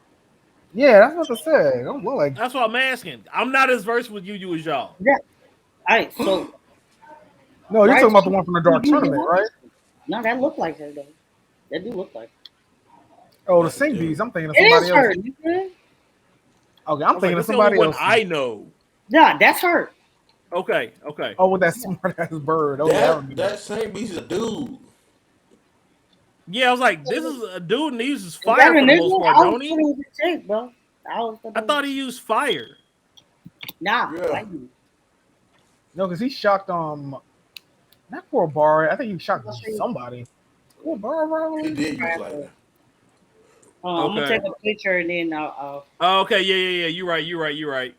Yeah, that's what I said. I'm well, like, That's what I'm asking. I'm not as versed with you as y'all. Yeah. All right, so no, you're right, talking about the one from the Dark Tournament, right? no, that look like her though. That do look like her. Oh, the That's a same beast. dude. I'm thinking of It somebody is else. her, nigga. Okay, I I'm was like, thinking of that's the only somebody one else. I know. Yeah, that's her. Okay, okay. Oh, with that smart ass bird. Oh yeah, I That remember. that same beast is a dude. Yeah, I was like, this is a dude and he uses Is that fire a for the most nigga? part, I was don't he? putting the chick, bro. I was I putting thought he used fire. nah, Yeah, like you. No, because he shocked not poor Bar. I think he shocked I'll show you. somebody. Poor Bar, he probably. did use lightning. I'm gonna Okay. take a picture and then I'll Oh, okay, yeah, yeah, yeah. You're right, you're right, you're right.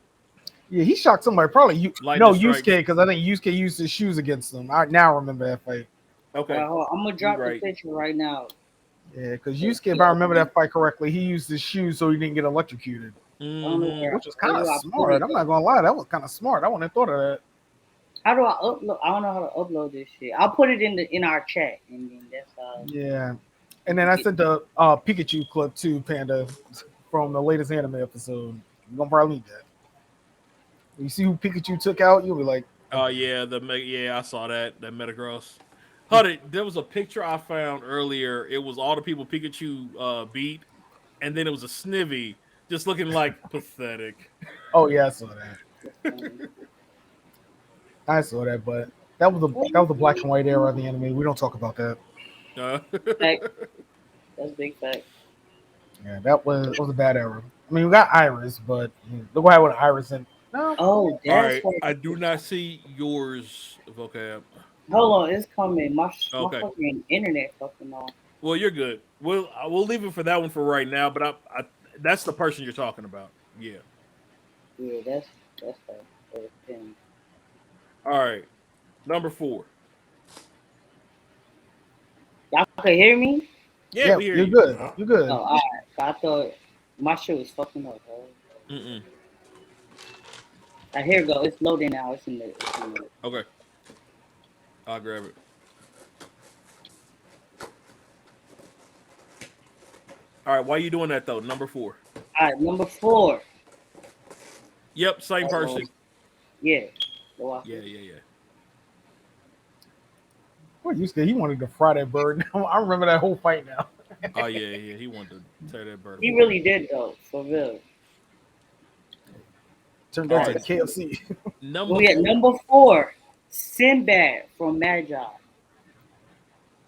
Yeah, he shocked somebody. Probably you. Lightning No, Yusuke, strikes. because I think Yusuke used his shoes against them. I now remember that fight. Okay, I'm gonna you're drop the right. picture right now. Yeah, because Yusuke, if I remember that fight correctly, he used his shoes so he didn't get electrocuted, I don't know Mm-hmm. where which was where kind of do I put smart. it I'm though. not gonna lie, that was kind of smart. I wouldn't have thought of that. How do I upload? I don't know how to upload this shit. I'll put it in our chat and then that's how Yeah, you and then can I get. sent the Pikachu clip too, Panda, from the latest anime episode. You're gonna probably need that. When you see who Pikachu took out, you'll be like, Oh okay. yeah, yeah, I saw that Metagross. Hold it, there was a picture I found earlier. It was all the people Pikachu beat, and then it was a Snivy just looking like pathetic. Oh yeah, I saw that. That's funny. I saw that, but that was the black and white era of the anime. We don't talk about that. Uh, Fact. That's big fact. Yeah, that was a bad era. I mean, we got Iris, but look what happened with Iris and no. Oh, all that's right, what. I do not see yours. Okay, Hold on, it's coming. My okay. fucking internet fucking on. Well, you're good. We'll leave it for that one for right now. But I that's the person you're talking about. Yeah. Yeah, that's that thing. All right. Number 4. Y'all can hear me? Yeah, Yeah, we hear you're you. good. Yeah. You're Oh, good. all right. I thought my shit was fucking up. Bro. Mm-mm. Here it go. It's loading now. It's in the. Okay. I'll grab it. All right. Why you doing that though? Number 4. All right, number 4. Yep. Same Uh, person. yeah. Go off. Yeah. Yeah. Yeah. What you said he wanted to fry that bird. I remember that whole fight now. Oh yeah. Yeah. He wanted to tear that bird He apart. really did though, for real. Turned All that to right. the KFC. Number We at 4. number 4, Sinbad from Magi.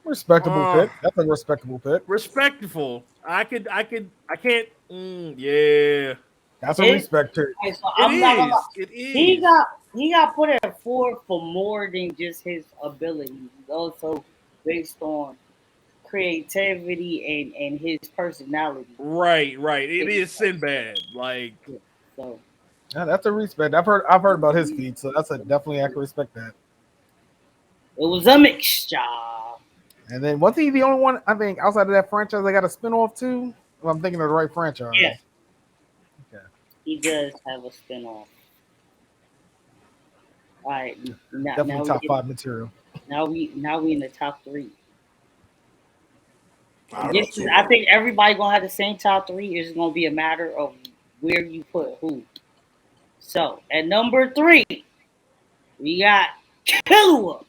Respectable Uh, pick. That's a respectable pick. respectful. I can't. Yeah. That's a It, respect pick. okay, so It I'm not gonna lie. is. It He is. got he got put at 4 for more than just his ability. He's also based on creativity and his personality. Right. Right. It It- is Sinbad. Like. So Yeah, that's a respect. I've heard about his feat, so that's a definitely I can respect that. it was a mixture. And then was he the only one I think outside of that franchise they got a spinoff too? If I'm thinking of the right Yeah, franchise. Okay. he does have a spinoff. All right, Definitely top five material. now we in the top 3. I This already is, know I too. think everybody gonna have the same top 3. It's gonna be a matter of where you put who. So at number 3, we got Killua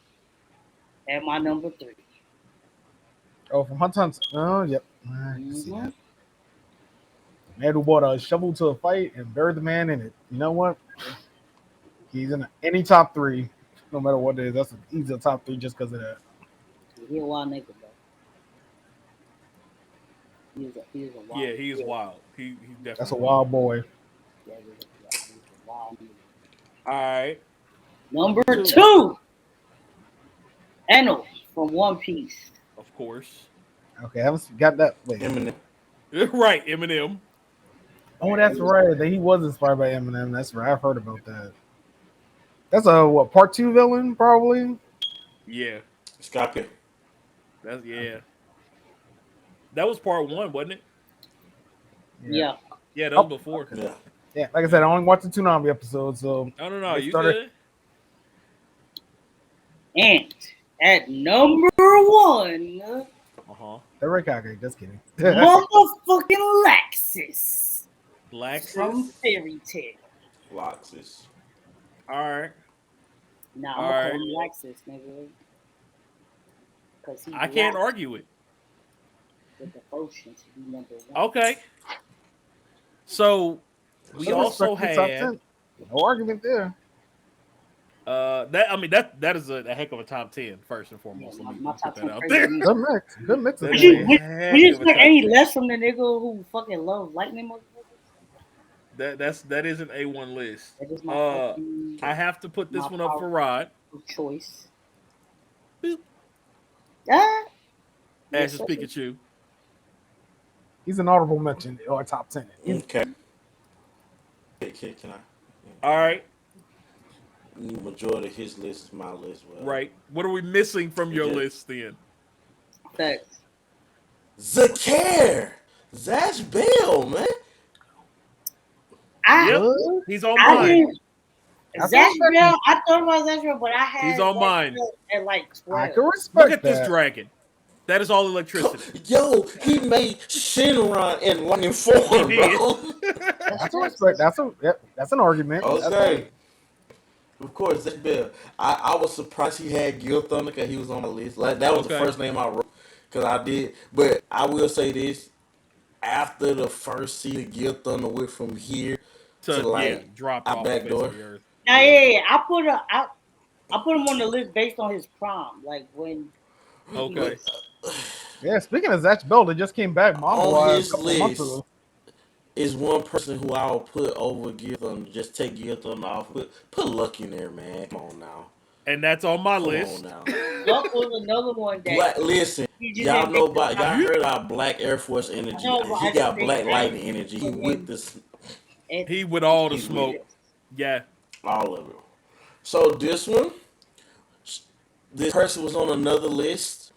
at my number 3. Oh, from Hunter Hunter. Oh, yep. I can see Mm-hmm. that. Man who brought a shovel to a fight and buried the man in it. You know what? He's in any top 3, no matter what it is. He's a top 3 just because of that. He a wild nigga, bro. He is a wild. Yeah. He is wild. He's That's a definitely wild. wild boy. Yeah, he's a wild nigga. All right. Number 2. 2, Eno from One Piece. Of course. Okay, I haven't got that. Wait. Eminem. Right. Eminem. Oh, that's right. He was inspired by Eminem. That's right. I've heard about that. That's a what part 2 villain probably. Yeah. Scorpion. That's yeah. That was part 1, wasn't it? Yeah. Yeah. Yeah. That Oh, was before. okay. Yeah. Yeah, like I said, I only watched the Toonami episode, so I don't know. they You started. good? And at number 1, Uh-huh. The Rekage. Just kidding. motherfucking Laxus from Laxus. Fairy Tail. Loxus. All right. Nah, I'm All gonna right. call him Laxus, nigga. Cause he's I can't lax argue it. with devotion to be number 1. Okay. So we So also respect the top had 10. No argument there. that is a heck of a top 10 first and Yeah, foremost. my, Let me my put top that 10 out crazy. there. Good mix. Good mix of That Would is you, things. a would, heck would you of a expect top any 10. less from the nigga who fucking love lightning motherfuckers? That is an A1 list. That is my fucking I have to put this my one up for power Rod. of choice. Boop. Ah, Ash yes, is sir. Pikachu. He's an honorable mention or top 10. Okay. Can I? All right. The majority of his list is my list. Well, Right. What are we missing from your Okay. list then? Facts. Zakir. Zash Bell, man. I Yep. He's on I mine. didn't That's Zash respect. Bell. I thought about Zash Bell, but I had He's on Zash mine. Bell at like I 12. can Look respect at this that. dragon. That is all electricity. Yo, he made Shinron in lightning form, He bro. That's a respect. That's an argument. Okay. Of course, Zash Bell. I was surprised he had Gil Thunder because he was on my list. Like that was the Okay. first name I wrote because I did. But I will say this: after the first season, Gil Thunder went from here to like dropped our off the back face of door. the earth. Now, Yeah. yeah, I put him on the list based on his prom, like when Okay. Yeah, speaking of Zach Bell, they just came back manga On wise a his couple of months list ago. is one person who I will put over Gil Thunder. Just take Gil Thunder off. Put Luck in there, man. Come on now. And that's on my Come on list. now. Luck was another one that Black, listen, he just y'all didn't know make the about top. y'all heard our Black Air Force energy. No, but He I just got think Black that Lightning energy. He for with him this. He with all the He's with smoke. it, Yeah. all of it. So this one, this person was on another list,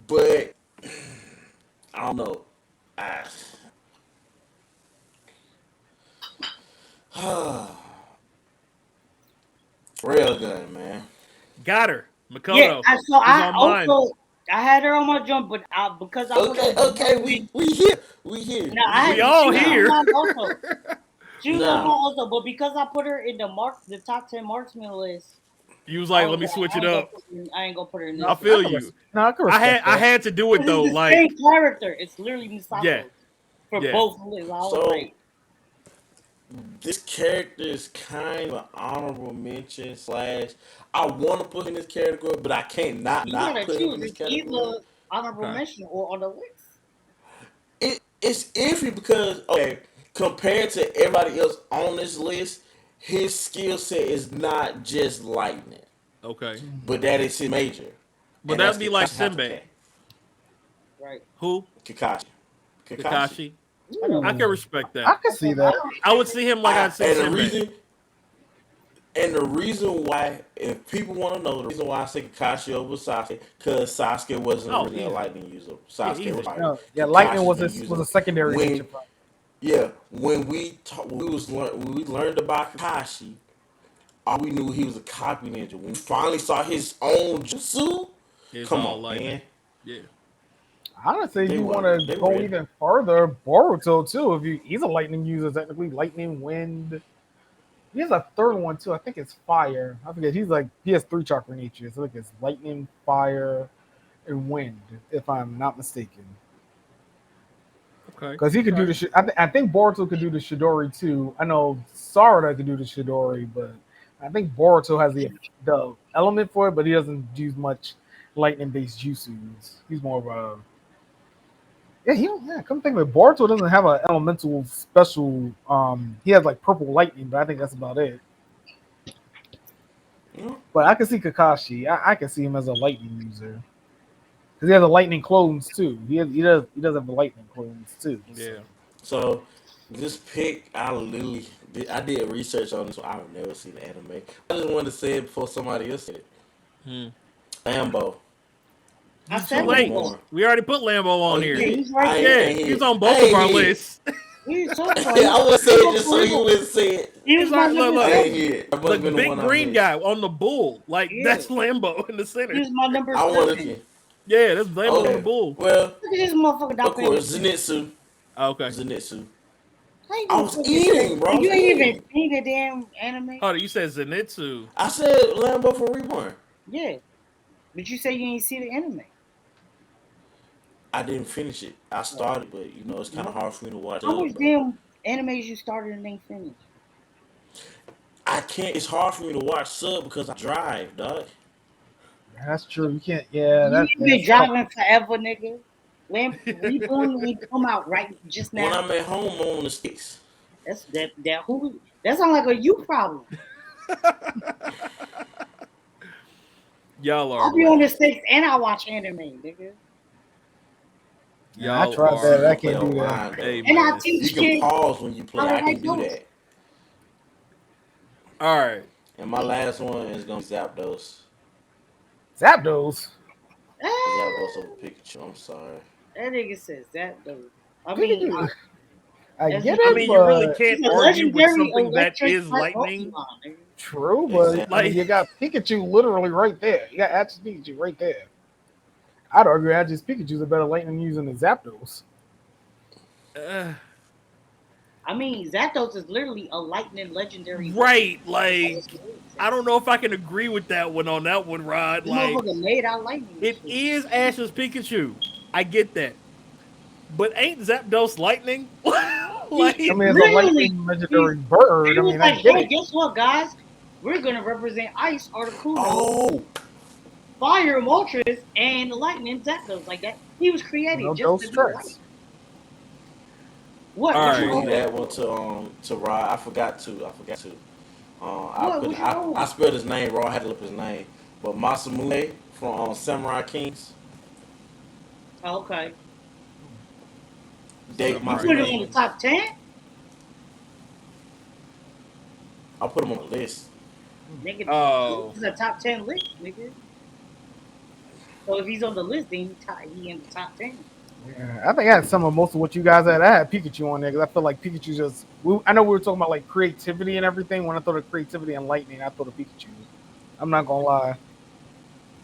but I don't know. I, Railgun, man. Got her. Yeah, Makoto so is I on mine. also I had her on my jump, but because I put her Okay, in the okay, marksman. we here, No, we We here. she all was on Now, here. mine also. She was on mine now, also, but because I put her in the top 10 marksman list, You was I like, was let me like, switch it up. I ain't gonna put her in I this I feel list. can you. no, I can I respect I that. had to do it Because though. it's the Like, same character. It's literally yeah, Misako for yeah. both lists. I was so like, this character is kind of an honorable mention slash. I want to put him in this category, but I can't you not gotta put him in choose. this It's category. either honorable Okay. mention or on the list. It's iffy because okay, compared to everybody else on this list, his skill set is not just lightning, Okay. but that is his major, But and that's that'd be like Kakashi Sinbad. Hatake. Right. Who? Kakashi, Kakashi. Kakashi. I don't. I can Ooh, respect I that. can see that. I would see him like I'd see And the Sinbad. reason why, if people want to know, the reason why I say Kakashi over Sasuke, because Sasuke wasn't Oh, really a easy. lightning user. Yeah, Sasuke was easy. like No, yeah, lightning Kakashi's was been was using a secondary nature when for him. yeah when we learned about Kakashi, all we knew he was a copy ninja. When we finally saw his own jutsu, It's come all on, lightning. man, Yeah. Honestly, if they you want were to they were go ready. even further, Boruto too. If you he's a lightning user, technically lightning, wind. He has a third one too. I think it's fire. I forget. He has three chakra natures. I think it's lightning, fire, and wind. If I'm not mistaken, Okay. because he could do Okay. the. I think Boruto could do the Shidori too. I know Sarada could do the Shidori, but I think Boruto has the element for it, but he doesn't use much lightning based jutsus. He's more of a come think of it. Boruto doesn't have an elemental special. He has like purple lightning, but I think that's about it. You know? But I can see Kakashi. I can see him as a lightning user because he has a lightning clones too. He does have the lightning clones too. So Yeah. So this pick, I did research on this one. I've never seen the anime. I just wanted to say it before somebody else said it. Hmm. Lambo I You too said from late. Lambo. Reborn. We already put Lambo Oh, on you here. Yeah, did? he's right there. Yeah, I he's ain't on I both of ain't our hear it. lists. What are you talking about? I would say He it was just so you would say it. he was It's my like, look, number I look, ain't 7. hear it. That must the have been the big one I green missed. guy on the bull. Like Yeah, that's Lambo in the he center. was my number I want to 7. see. Yeah, that's Lambo on the Okay. bull. Well, Look at this motherfucker of not paying course, attention. Zenitsu. Okay. Zenitsu. How you I gonna was fucking say eating, bro. I and was you ain't even eating. seen the damn anime? Hold on, you said Zenitsu. I said Lambo from Reborn. Yeah, but you say you ain't see the anime. I didn't finish it. I Oh, started, but it's kind of no. hard for me to watch How up, much bro. damn animes you started and ain't finished? I can't. It's hard for me to watch sub because I drive, dog. that's true. You can't. Yeah, You ain't been that's tough. driving forever, nigga. Lamp Reborn ain't come out right just When now. I'm at home, I'm on the sticks. That who that sound like a you problem. Y'all I'll are be on the wild. six and I watch anime, nigga. Yeah, I Y'all tried See, that. you I are play can't do that. online a though. And I mess. You teach can kids pause when you how play. to I write can do notes. that. All right. And my last one is gonna be Zapdos. Zapdos. Zapdos Ah, over Pikachu. I'm sorry. that nigga says that though. I mean, Pikachu. I as get I it, mean, you really but can't he's a argue with legendary something that electric is type lightning. Pokemon, nigga. true. But I mean, Exactly. Like, you got Pikachu literally right there. You got Ash Pikachu right there. I'd argue Ash Pikachu's a better lightning using than Zapdos. uh, I mean, Zapdos is literally a lightning legendary Pokemon. right. Like, I don't know if I can agree with that one on that one, Rod. The Like, motherfucker made out lightning and it shit. is Ash's Pikachu. I get that. But ain't Zapdos lightning? I Like, mean, as a Literally, lightning he, legendary bird, he I was mean, I like, get hey, it. guess what, guys? We're gonna represent Ice Articuno, Oh, Fire Moltres, and Lightning Zapdos. Like that, he was created No, just no to be light. stress. What? all I What you want right. to give going? that one to Rod. I forgot to. I forgot to. What? What you I going? spelled his name wrong. I had to look his name. But Masamune from Samurai Kings. Oh, okay, They you Samurai put it Masamune. on the Kings. top 10. I put him on the list. Nigga, Oh, this is a top 10 list, nigga. So if he's on the list, then he in the top 10. Yeah, I think I had some of most of what you guys had. I had Pikachu on there because I feel like Pikachu just. I know we were talking about like creativity and everything. When I thought of creativity and lightning, I thought of Pikachu. I'm not gonna lie.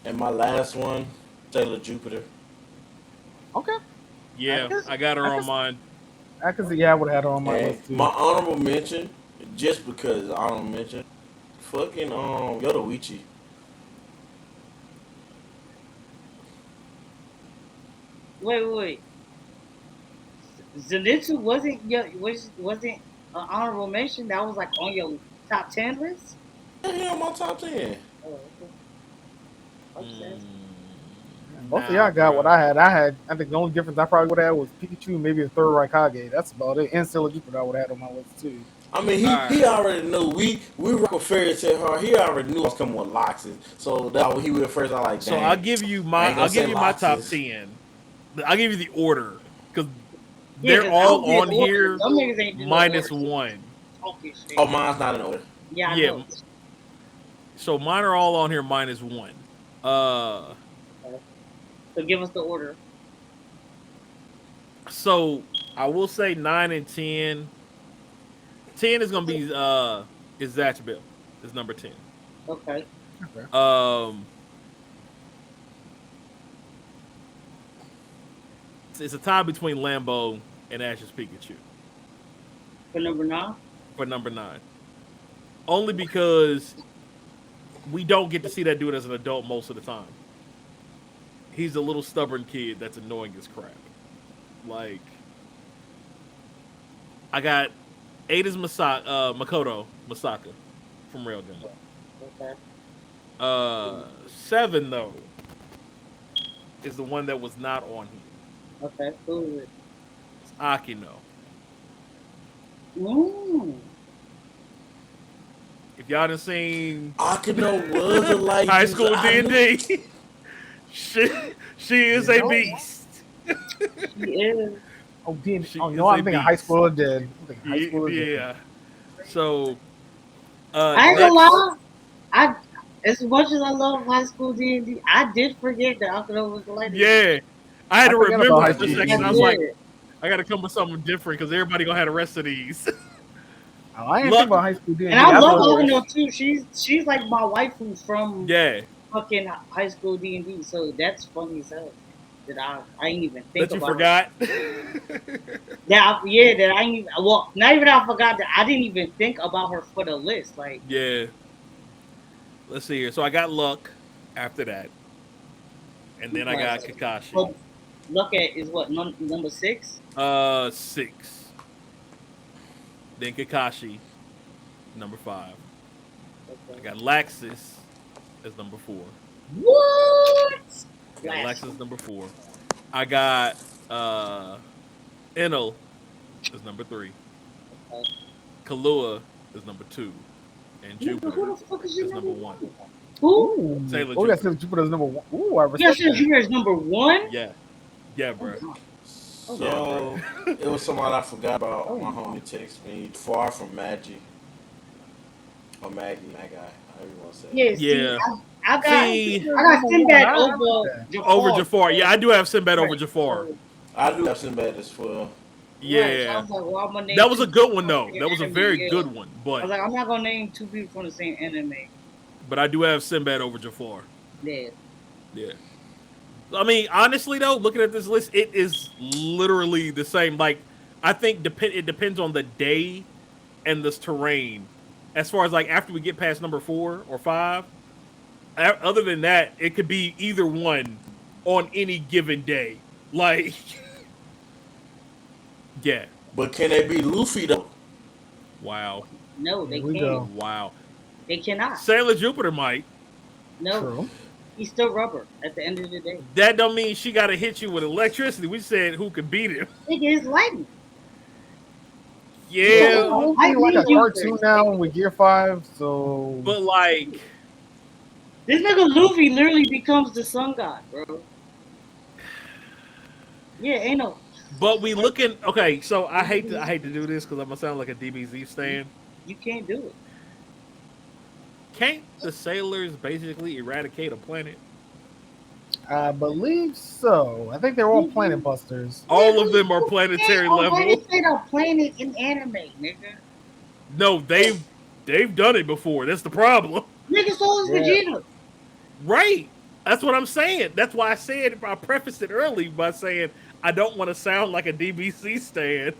And my last one, Sailor Jupiter. Okay, I yeah, guess I got I her on guess mine. I can see. Yeah, I would have had her on my And list my too. honorable mention, just because honorable mention, fucking Yodoichi. Wait. Zenitsu wasn't an honorable mention. That was like on your top 10 list. Yeah, he on my top 10. Oh, okay. Upset. Most of Nah, y'all got what bro. I had. I think the only difference I probably would have had was Pikachu, maybe a third Raikage. That's about it. And Sailor Jupiter I would have had on my list too. I mean, All he right. already knew we rock a fairy tale hard. He already knew I was coming with Loxus, so that when he went first, I like, So I'll dang, give you I my ain't gonna I'll give say you my top Loxus. 10. I'll give you the order because Yeah, they're because I all was in on order. here Some niggas ain't do no minus order. So one. talking shit. Oh, mine's not in order. Yeah, I Yeah, know. so mine are all on here minus one. Uh, Okay. So give us the order. so I will say 9 and 10. 10 is gonna be is Zatch Bill is number 10. Okay. Okay. Um, it's a tie between Lambo and Ash's Pikachu For number 9. for number 9. Only because we don't get to see that dude as an adult most of the time. He's a little stubborn kid that's annoying as crap. Like, I got Ada's Makoto Masaka from Railgun. Okay. 7 though is the one that was not on here. Okay. Who is it? It's Akino. Mm. If y'all done seen Akino was a light High user. School I D and knew. D, she is You a know? beast. She is. Oh, D&D. She Oh, is no, a I'm thinking High beast. School of Dead. I'm thinking High School of Dead. Yeah. So I ain't gonna next, lie. I as much as I love high school D&D, I did forget that Akino was the lady. yeah, I had I to forgot about remember High for a School second. I I was D&D. like, did. I got to come with something different because everybody gonna have the rest of these. Oh, I didn't think Luck, about High School D&D. And I I love thought, Akino too. She's like my waifu from yeah, fucking high school D&D. So that's funny as hell. That I ain't even think that you about her. forgot. That I ain't even, well, not even I forgot that I didn't even think about her for the list. Like, Yeah. Let's see here. So I got Luck after that, and then I got Kakashi. look, look at is what number 6. 6. Then Kakashi, number 5. I Okay. got Laxus as number 4. What? I got Last Laxus one. number 4. I got Enel as number 3. Okay. Kahlua is number 2, and Nigga, Jupiter who the fuck is your is number number 1. 1? Who? ooh. Sailor Oh, yeah, Jupiter. Sailor Jupiter's number 1. Ooh, I Yeah, respect Sailor that. Junior is number 1. Yeah, yeah, Oh bro. god. Oh Yeah, god. bro. So it was somebody I forgot about. Oh My god. homie texted me. Far from Maggie or Maggie, that guy. However you want to say it. Yeah, see, Yeah. I got See, Number one. Sinbad I respect over that. over Jafar. Jafar. Yeah, I do have Sinbad over Right. Jafar. So, I do have Sinbad as well. right. So I Yeah. was like, well, I'm gonna name That was two a good people one from though. the That was a anime. very Yeah. good one. I was like, I'm not gonna name two people from the same anime. But I do have Sinbad over Jafar. Yeah. Yeah. I mean, honestly though, looking at this list, it is literally the same. Like, I think it depends on the day and this terrain. As far as like after we get past number 4 or 5, other than that, it could be either one on any given day. Like, yeah. But can they be Luffy though? Wow. No, Here they we can't. go. Wow. They cannot. Sailor Jupiter might. No. True. He's still rubber at the end of the day. That don't mean she got to hit you with electricity. We said who could beat him. Nigga is lightning. Yeah, Won't be like Lightning a cartoon users. now with Gear 5, so. but like, This nigga Luffy literally becomes the sun god, bro. Yeah, ain't no. but we looking okay. So I hate to do this because I'm gonna sound like a DBZ stan. You can't do it. Can't the sailors basically eradicate a planet? I believe so. I think they're all planet Nigga, busters. All of nigga, them are you can't planetary level. eradicate a planet in anime, nigga. No, they've done it before. That's the problem. Nigga, so is Yeah. Vegeta. Right. That's what I'm saying. That's why I prefaced it early by saying I don't want to sound like a DBC stan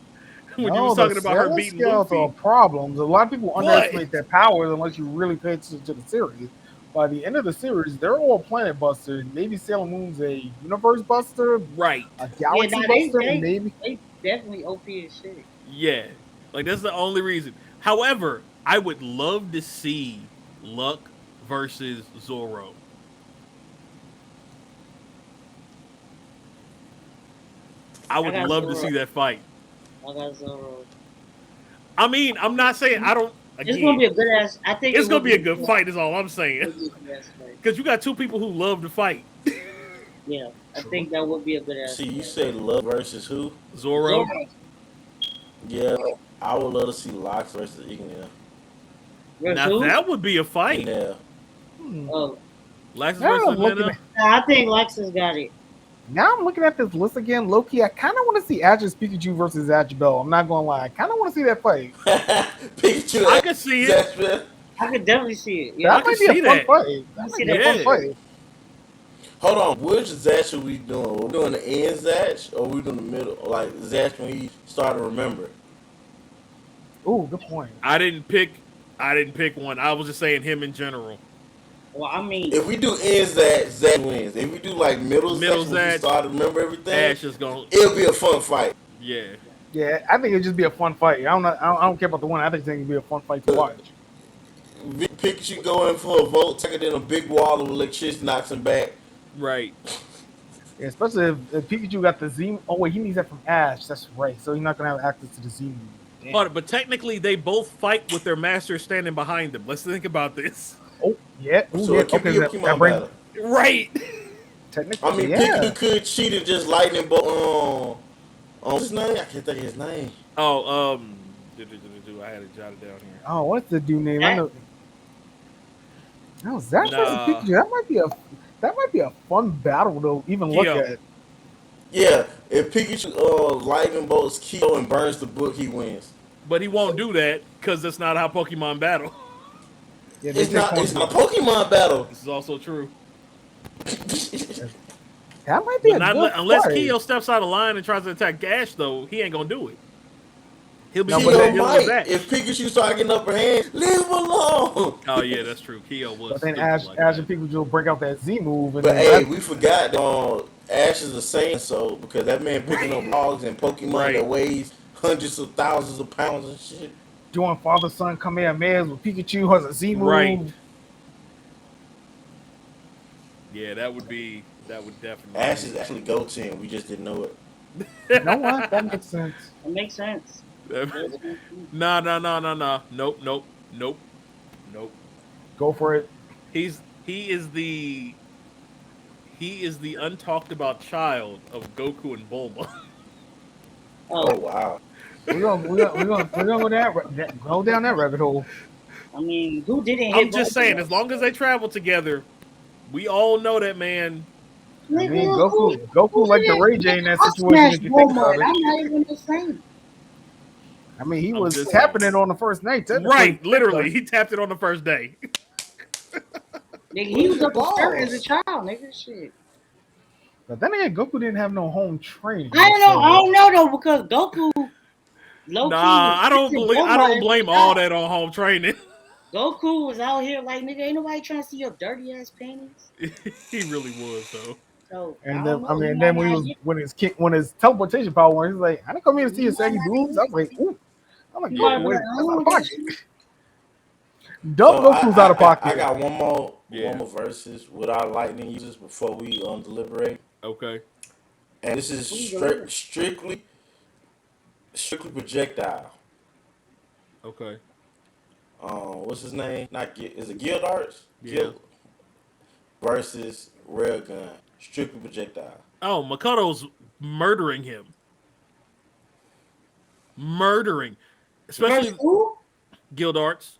when you was No, the talking about her Sailor beating Scouts are Luffy. problems. A lot of people But underestimate their powers unless you really pay attention to the series. By the end of the series, they're all planet busters. Maybe Sailor Moon's a universe buster, right. a Yeah, galaxy nah, buster, maybe. they definitely OP as shit. Yeah. Like that's the only reason. However, I would love to see Luck versus Zoro. I I would got love to Zoro. see that fight. I got Zoro. I mean, I'm not saying I don't. It's gonna Again, be a good ass. I think it's it will gonna be be a good fight. Is all I'm saying. It'll be a good ass fight. Because you got two people who love to fight. Yeah, I True. think that would be a good ass See, you fight. say love versus who? Zoro. Zoro Yeah, I would love to see Locks versus Ignea. versus Now who? that would be a fight. Yeah. Hmm. Oh, Lexus Now versus I'm looking Amanda. at nah, I think Lexus got it. now I'm looking at this list again. Loki, I kind of want to see Ash's Pikachu versus Ash Bell. I'm not gonna lie. I kind of want to see that fight. Pikachu I and could see it. Zashman. I could definitely see it. That I Yeah, could might be a see fun that. fight. I That see might be a that fun Yeah. fight. Hold on, which Zash are we doing? We're doing the end Zash or we doing the middle? Like Zash when he started to remember. Ooh, good point. I didn't pick. I didn't pick one. I was just saying him in general. Well, I mean, If we do end Zash, Zash wins. If we do like middle Middle Zash when he Zatch. started to remember everything, Ash is going. it'll be a fun fight. Yeah. Yeah, I think it'd just be a fun fight. I don't care about the one. I just think it'd be a fun fight to watch. Pikachu going for a vote, taking in a big wall of electricity, knocks him back. Right. Yeah, especially if Pikachu got the Z. Oh wait, he needs that from Ash. That's right. So he's not gonna have access to the Z move. Damn. But technically, they both fight with their master standing behind them. Let's think about this. Oh yeah. Ooh, So yeah. it could Okay, be a that Pokemon brings battle. Right. technically. I mean, Yeah. Pikachu could cheat and just lightning bolt what's his name? I can't think of his name. Oh, I had it jotted down here. Oh, what's the dude name? I that know. No, Zash versus Nah. Pikachu. That might be a fun battle to even look Kyo. at. Yeah, if Pikachu lightning bolts Kyo and burns the book, he wins. But he won't do that because that's not how Pokemon battle. Yeah, they It's take not. one. It's not a Pokemon battle. This is also true. That might be But a not good unless fight. Kyo steps out of line and tries to attack Ash, though, he ain't gonna do it. He'll be No, but Kyo then- dealing with might. that. If Pikachu start getting upper hand, leave him alone. Oh yeah, that's true. Kyo was. But then stupid Ash, like Ash that. and Pikachu will break out that Z move, and But then hey, we forgot Ash is a Saiyan, so because that man picking up logs and Pokemon Right. that weighs hundreds of thousands of pounds and shit. doing father son Kamehamehas with Pikachu has a Z move. Right. Yeah, that would definitely. Ash is actually Go Team. We just didn't know it. You know what? That makes sense. makes sense. Nah. Nope. Go for it. He is the untalked about child of Goku and Bulma. Oh Oh, wow. We're gonna go down that rabbit hole. I mean, who didn't hit? I'm just both of saying, them? as long as they travel together, we all know that man. I mean, Nigga, Goku like the didn't- Ray J in that I situation. smashed If you think Walmart. about it, I'm not even the same. I mean, he I'm was just tapping saying. it on the first night. technically. Right, literally, he tapped it on the first day. Nigga, he was What up a skirt as a balls? child, nigga. Shit. But then again, Goku didn't have no home training. I don't know. so- I don't know though because Goku, low key, Nah, I don't kissing believe. I Bulma don't as a blame all child. that on home training. Goku was out here like, nigga, ain't nobody trying to see your dirty ass panties. He really was though. So I And don't then know. I mean, He then might when he not was get- when his teleportation power went, he's like, I didn't come here to see your He might saggy not boobs. get- I was like, ooh. I'm like, he Yeah. might be wait, like, I that's don't out of want pocket. that shit. Dumb So Goku's out of pocket. I got one more Yeah. verses without lightning uses before we deliberate. Okay. And this is Please deliberate. strictly projectile. Okay. What's his name? Not is it Guild Arts? Yeah. Guild versus Railgun. Strictly projectile. Oh, Makoto's murdering him. Murdering, especially Versus who? Guild Arts.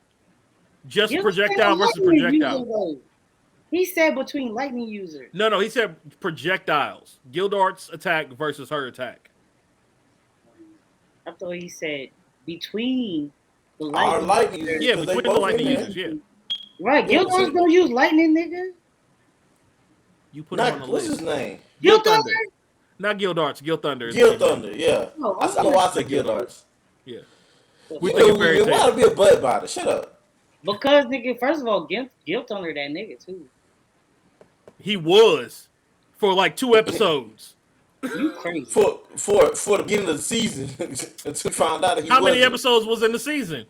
Just Gil projectile said versus lightning user, projectile. though. He said between lightning users. No, he said projectiles. Gildart's attack versus her attack. I thought he said between the Our lightning lightning users, users. Yeah, because they between the both in lightning there. users. Yeah, Right, Yeah, Gildart's gonna use lightning, nigga. you put him on the not what's his list. name? Gil Gildarts? Thunder, not Gildart's. Gil Thunder is the Gil nigga name. Thunder. Yeah, No, I know why I said Gil Darts. Yeah, The we fuck? thinking fairy Why tale. to be a butt about it? Shut up. Because nigga, first of all, Gil Thunder that nigga too. He was for like 2 episodes. You crazy. For the beginning of the season until we found out that he How many wasn't. episodes was in the season?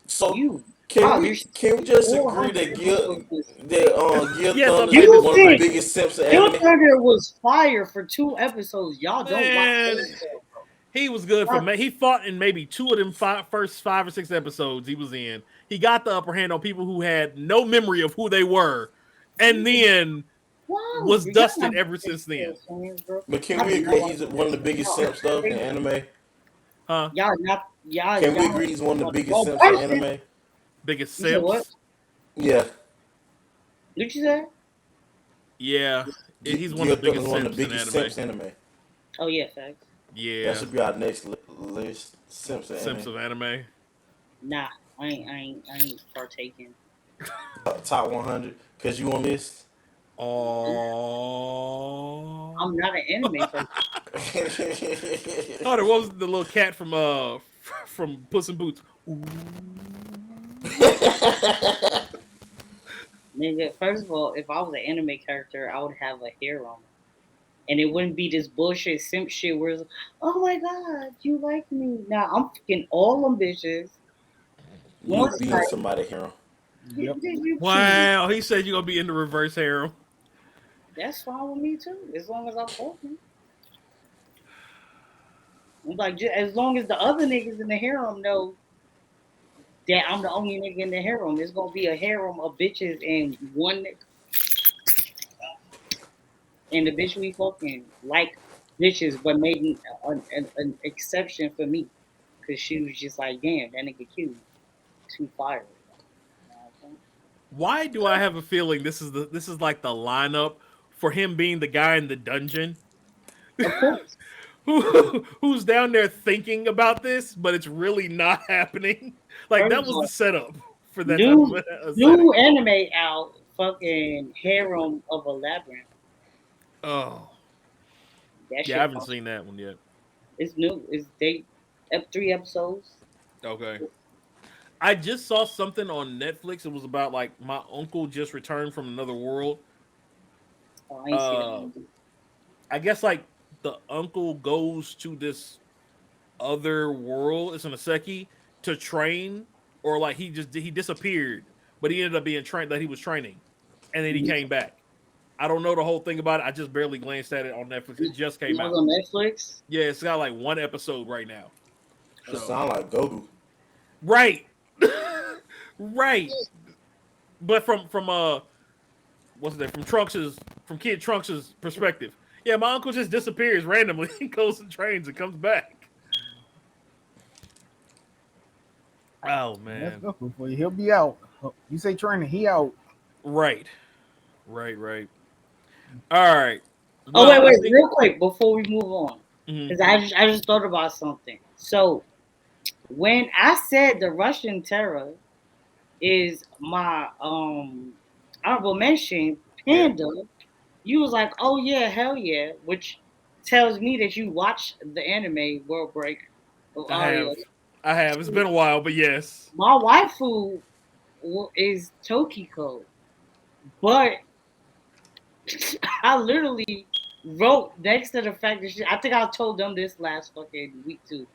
So You. can we There's just agree 400 that Gil episodes. Gil Yes, I'm Thunder saying is this one is of the right. biggest simps in Gil anime? Thunder was fire for 2 episodes. Y'all don't watch Man, Fairy Tail, bro. he was good for me. He fought in maybe 2 of them first 5 or 6 episodes he was in. He got the upper hand on people who had no memory of who they were, and then Wow, was y'all dusted not ever Fairy since then. Tail fans, bro. But can I we do agree not he's watch one of the Fairy biggest Tail. simps though in anime? Huh? Y'all not y'all. Can we y'all agree he's one of the biggest well, simps in person- anime? Biggest You said what? simps. Yeah. What you say? Yeah, he's one Gil of the biggest Thunder's one simps of the in biggest anime. simps in anime. Oh yeah, facts. That Yeah, should be our next list. Simps in simps anime. of anime. Nah, I ain't partaking. Top 100 because you on this. Oh, I'm not an anime person. Hunter, what was the little cat from from Puss in Boots? Ooh. Nigga, first of all, if I was an anime character, I would have a harem. And it wouldn't be this bullshit simp shit where it's, oh my god, you like me. Nah, I'm fucking all them bitches. You One being side, somebody hero. Yep. you choose. Wow, he said you're gonna be in the reverse harem. That's fine with me too, as long as I'm fucking. I'm like, as long as the other niggas in the harem know that I'm the only nigga in the harem, it's gonna be a harem of bitches and one nigga. And the bitch we fucking like bitches, but made an exception for me. Cause she was just like, damn, that nigga cute. Too fire. You know what I'm saying? Why do I have a feeling this is like the lineup for him being the guy in the dungeon Of course. who's down there thinking about this, but it's really not happening. Like that First of was all, the setup for that type new of setting. new anime out, fucking Harem of a Labyrinth. Oh, That yeah, I shit haven't fun. seen that one yet. It's new. It's 3 episodes. Okay. I just saw something on Netflix. It was about like my uncle just returned from another world. Oh, I ain't see that Uh, one. I guess like the uncle goes to this other world. It's an Aseki to train, or like he disappeared, but he ended up being trained that he was training, and then he came back. I don't know the whole thing about it. I just barely glanced at it on Netflix. It just came That was out. on Netflix. Yeah, it's got like 1 episode right now. It So sound like Goku. right, right. But from what's that? From Kid Trunks's perspective. Yeah, my uncle just disappears randomly. He goes and trains and comes back. Oh That's man. Goku for you. He'll be out. You say training, he out. Right. Right. All right. Oh Well, I wait, think real quick before we move on, mhm. because I just thought about something. So when I said the Russian terror is my honorable mention, Yeah, Panda, you was like, oh yeah, hell yeah, which tells me that you watched the anime World Break of I Aria. have. I have. It's been a while, but yes. My waifu is Tokiko, but I literally wrote next to the fact that I think I told them this last fucking week too.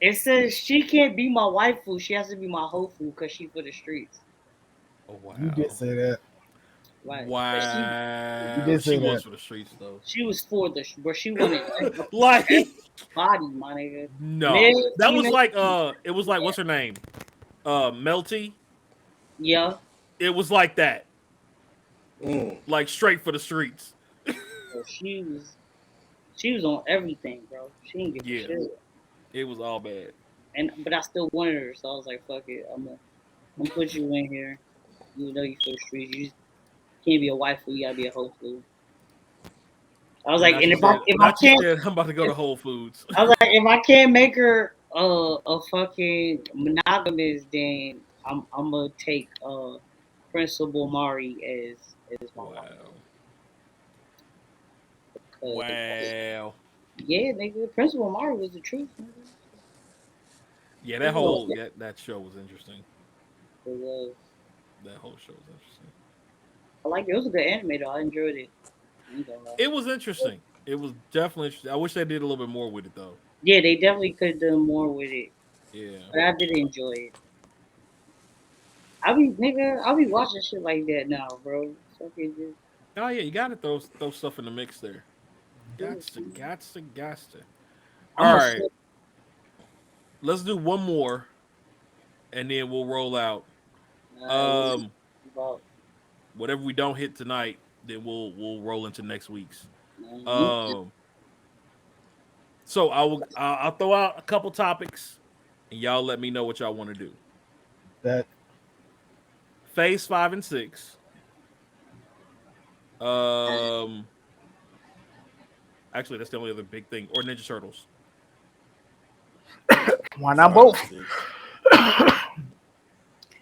It says she can't be my waifu, she has to be my hofu because she for the streets. Oh wow. You did say that. Right. But You Wow. did She say was that. for the streets though. she was for but she wanted Like body, my nigga. no. Male, That was female, like it was like what's her name? Melty. yeah. It was like that. Mm. Like straight for the streets. So she was on everything, bro. She didn't give a Yeah. shit. It was all bad. But I still wanted her, so I was like, fuck it, I'm gonna I'm put you in here. You know you for the streets. You just can't be a wife food. You gotta be a whole food. I was And like, not and you said, if I not you can't, said I'm about to go if, to Whole Foods. I was like, if I can't make her a fucking monogamous, then I'm gonna take Principal Mari as my wife. Wow. 'Cause, Wow. yeah, nigga, Principal Mari was the truth, nigga. Yeah, It was. that show was interesting. It was. That whole show was interesting. I like it. It was a good anime though. I enjoyed it. I ain't gonna lie. It was interesting. It was definitely interesting. I wish they did a little bit more with it though. Yeah, they definitely could have done more with it, Yeah. but I did enjoy it. I'll be watching shit like that now, bro. Fucking just Oh yeah, you gotta throw stuff in the mix there. do Got it. to, got to, got to. I'm All a right, slut. let's do one more, and then we'll roll out. What Um, about? whatever we don't hit tonight, then we'll roll into next week's. Mhm. Um, so I'll throw out a couple topics, and y'all let me know what y'all want to do. That Phase 5 and 6. Um, actually, that's the only other big thing. Or Ninja Turtles. why not 5 and both? 6.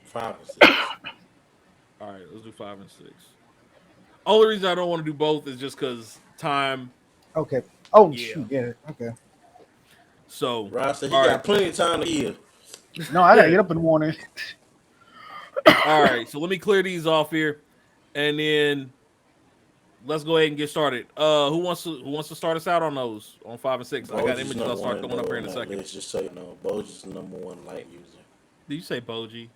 5 and 6. All right, let's do 5 and 6. Only reason I don't want to do both is just because time. Okay. Oh Yeah. shoot, yeah. Okay. So, Rob said he all got plenty of time to heal. No, I gotta right. get up in the morning. All right, so let me clear these off here, and then let's go ahead and get started. Who wants to start us out on those on 5 and 6? I got Boji's images I'll number start one throwing up though here on in a that second. list, just so you know. Boji's the number one light user. Did you say Boji?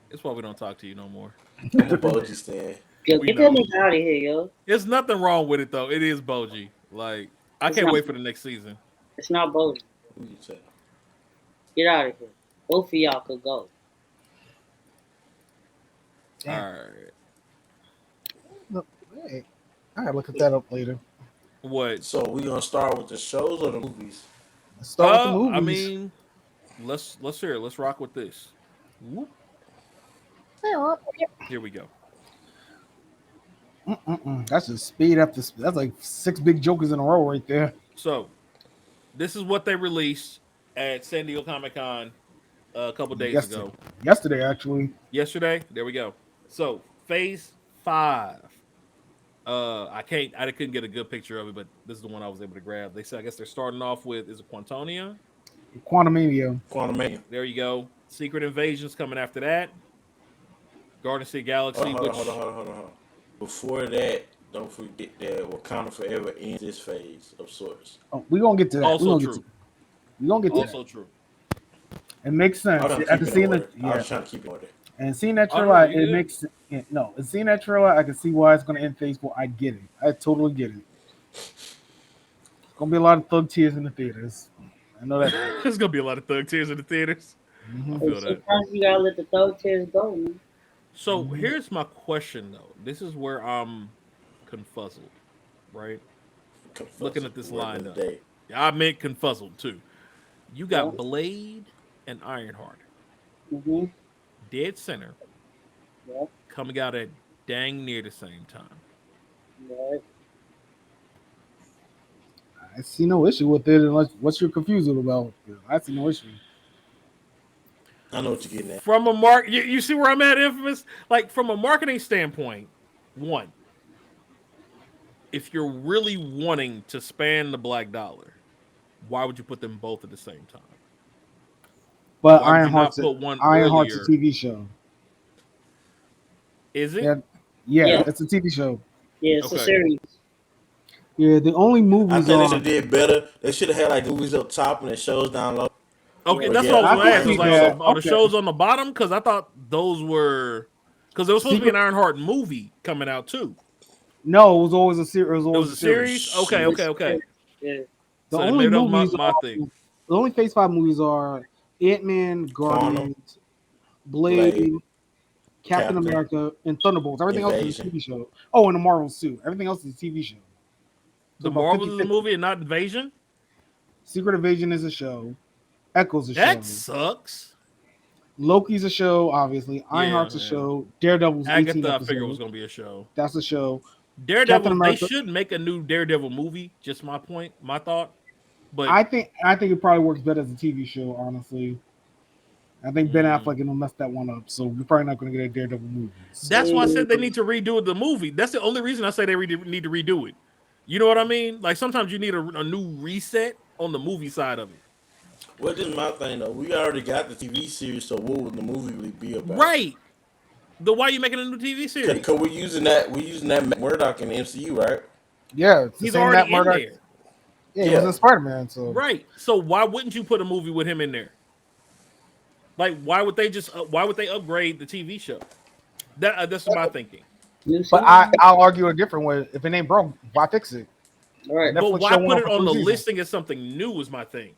It's why we don't talk to you no more. I'm a Boji stan. Yo, We get that know. nigga out of here, yo. There's nothing wrong with it though. It is Boji. Like I It's can't not. wait for the next season. It's not Bodie. Who you tell? Get out of here. Both of y'all could go. All Damn. right. Look, hey, I gotta look at that up later. What? So we gonna start with the shows or the movies? Let's start with the I movies. mean, let's hear it. Let's rock with this. Whoop. Here we go. That's just speed after speed. That's like 6 big jokers in a row right there. So this is what they released at San Diego Comic Con a couple days Yesterday, ago. yesterday actually. Yesterday, there we go. So Phase 5. I couldn't get a good picture of it, but this is the one I was able to grab. They said I guess they're starting off with is it Quantonia? Quantumania. Quantumania. There you go. Secret Invasion's coming after that. Garden State Galaxy, which Hold on. Before that, don't forget that Wakanda Forever ends this phase of sorts. Oh, we gonna get to that. also true. We gonna get to that. Also true. It makes sense. I was trying to After keep it in seeing order. it, I yeah, was trying to keep it in order. and seeing that Oh, no, trailer, you it good. makes no. And seeing that trailer, I can see why it's gonna end Phase 4. I get it. I totally get it. Gonna be a lot of thug tears in the theaters. I know that. There's gonna be a lot of thug tears in the theaters. I Mhm. Hey, feel that. sometimes you gotta let the thug tears go, man. So Mhm. here's my question though. This is where I'm confuzzled, right? Looking at this Word of the lineup. day. I meant confuzzled too. You Yeah. got Blade and Ironheart, Mhm. dead center, Yeah. coming out at dang near the same time. Yeah. I see no issue with it unless what you're confused about. I see no issue. I know what you're getting at. From you see where I'm at, Infamous? Like from a marketing standpoint, one, if you're really wanting to span the black dollar, why would you put them both at the same time? But Why would you not put one Ironheart's a earlier? TV show. Is it? Yeah, yeah, Yeah. it's a TV show. Yeah. It's a Okay. series. Yeah, the only I movies think they should are. have did better. They should have had like movies up top and the shows down low. Okay, Yeah. But that's yeah, what I was I gonna can ask. I was see like, Ironheart. that. are the Okay, shows on the bottom? Because I thought those were because there was supposed to be an Secret. Ironheart movie coming out too. No, it was always a series. It was It always was a a series. series. Okay, Shoot. okay, okay. Yeah. The So then only maybe that was movies my are thing. the only Phase 5 movies are Ant Man, Quantum, Guardians, Blade, Blade, Captain Captain, America, and Thunderbolts. Everything else is a Invasion. TV show. Oh, and the Marvel suit. Everything else is a TV show. So The about Marvels is a 50-50. movie and not Invasion. Secret Invasion is a show. Echo's a That show. sucks. Loki's a show, obviously. Yeah, Ironheart's a yeah. show. Daredevil's 18 Agatha, I figured was episodes. gonna be a show. That's a show. Captain Daredevil, they America. should make a new Daredevil movie. Just my point, my thought. But I think it probably works better as a TV show. Honestly, I think Ben mm, Affleck gonna mess that one up. So we're probably not gonna get a Daredevil movie. So that's why I said they need to redo the movie. That's the only reason I say they need to redo it. You know what I mean? Like sometimes you need a new reset on the movie side of it. Well, this is my thing though. We already got the TV series, so what would the movie really be about? Right. The why you making a new TV series? Cause we're using that Murdoch in the MCU, right? yeah, it's the He's same Matt already in Murdock. there. Yeah, he was Yeah. in Spider Man. So Right. So why wouldn't you put a movie with him in there? Like why would they just why would they upgrade the TV show? That's my thinking. New but season? I'll argue a different way. If it ain't broke, why fix it? Right. But Netflix why show went put on it for on three the seasons listing as something new is my thing.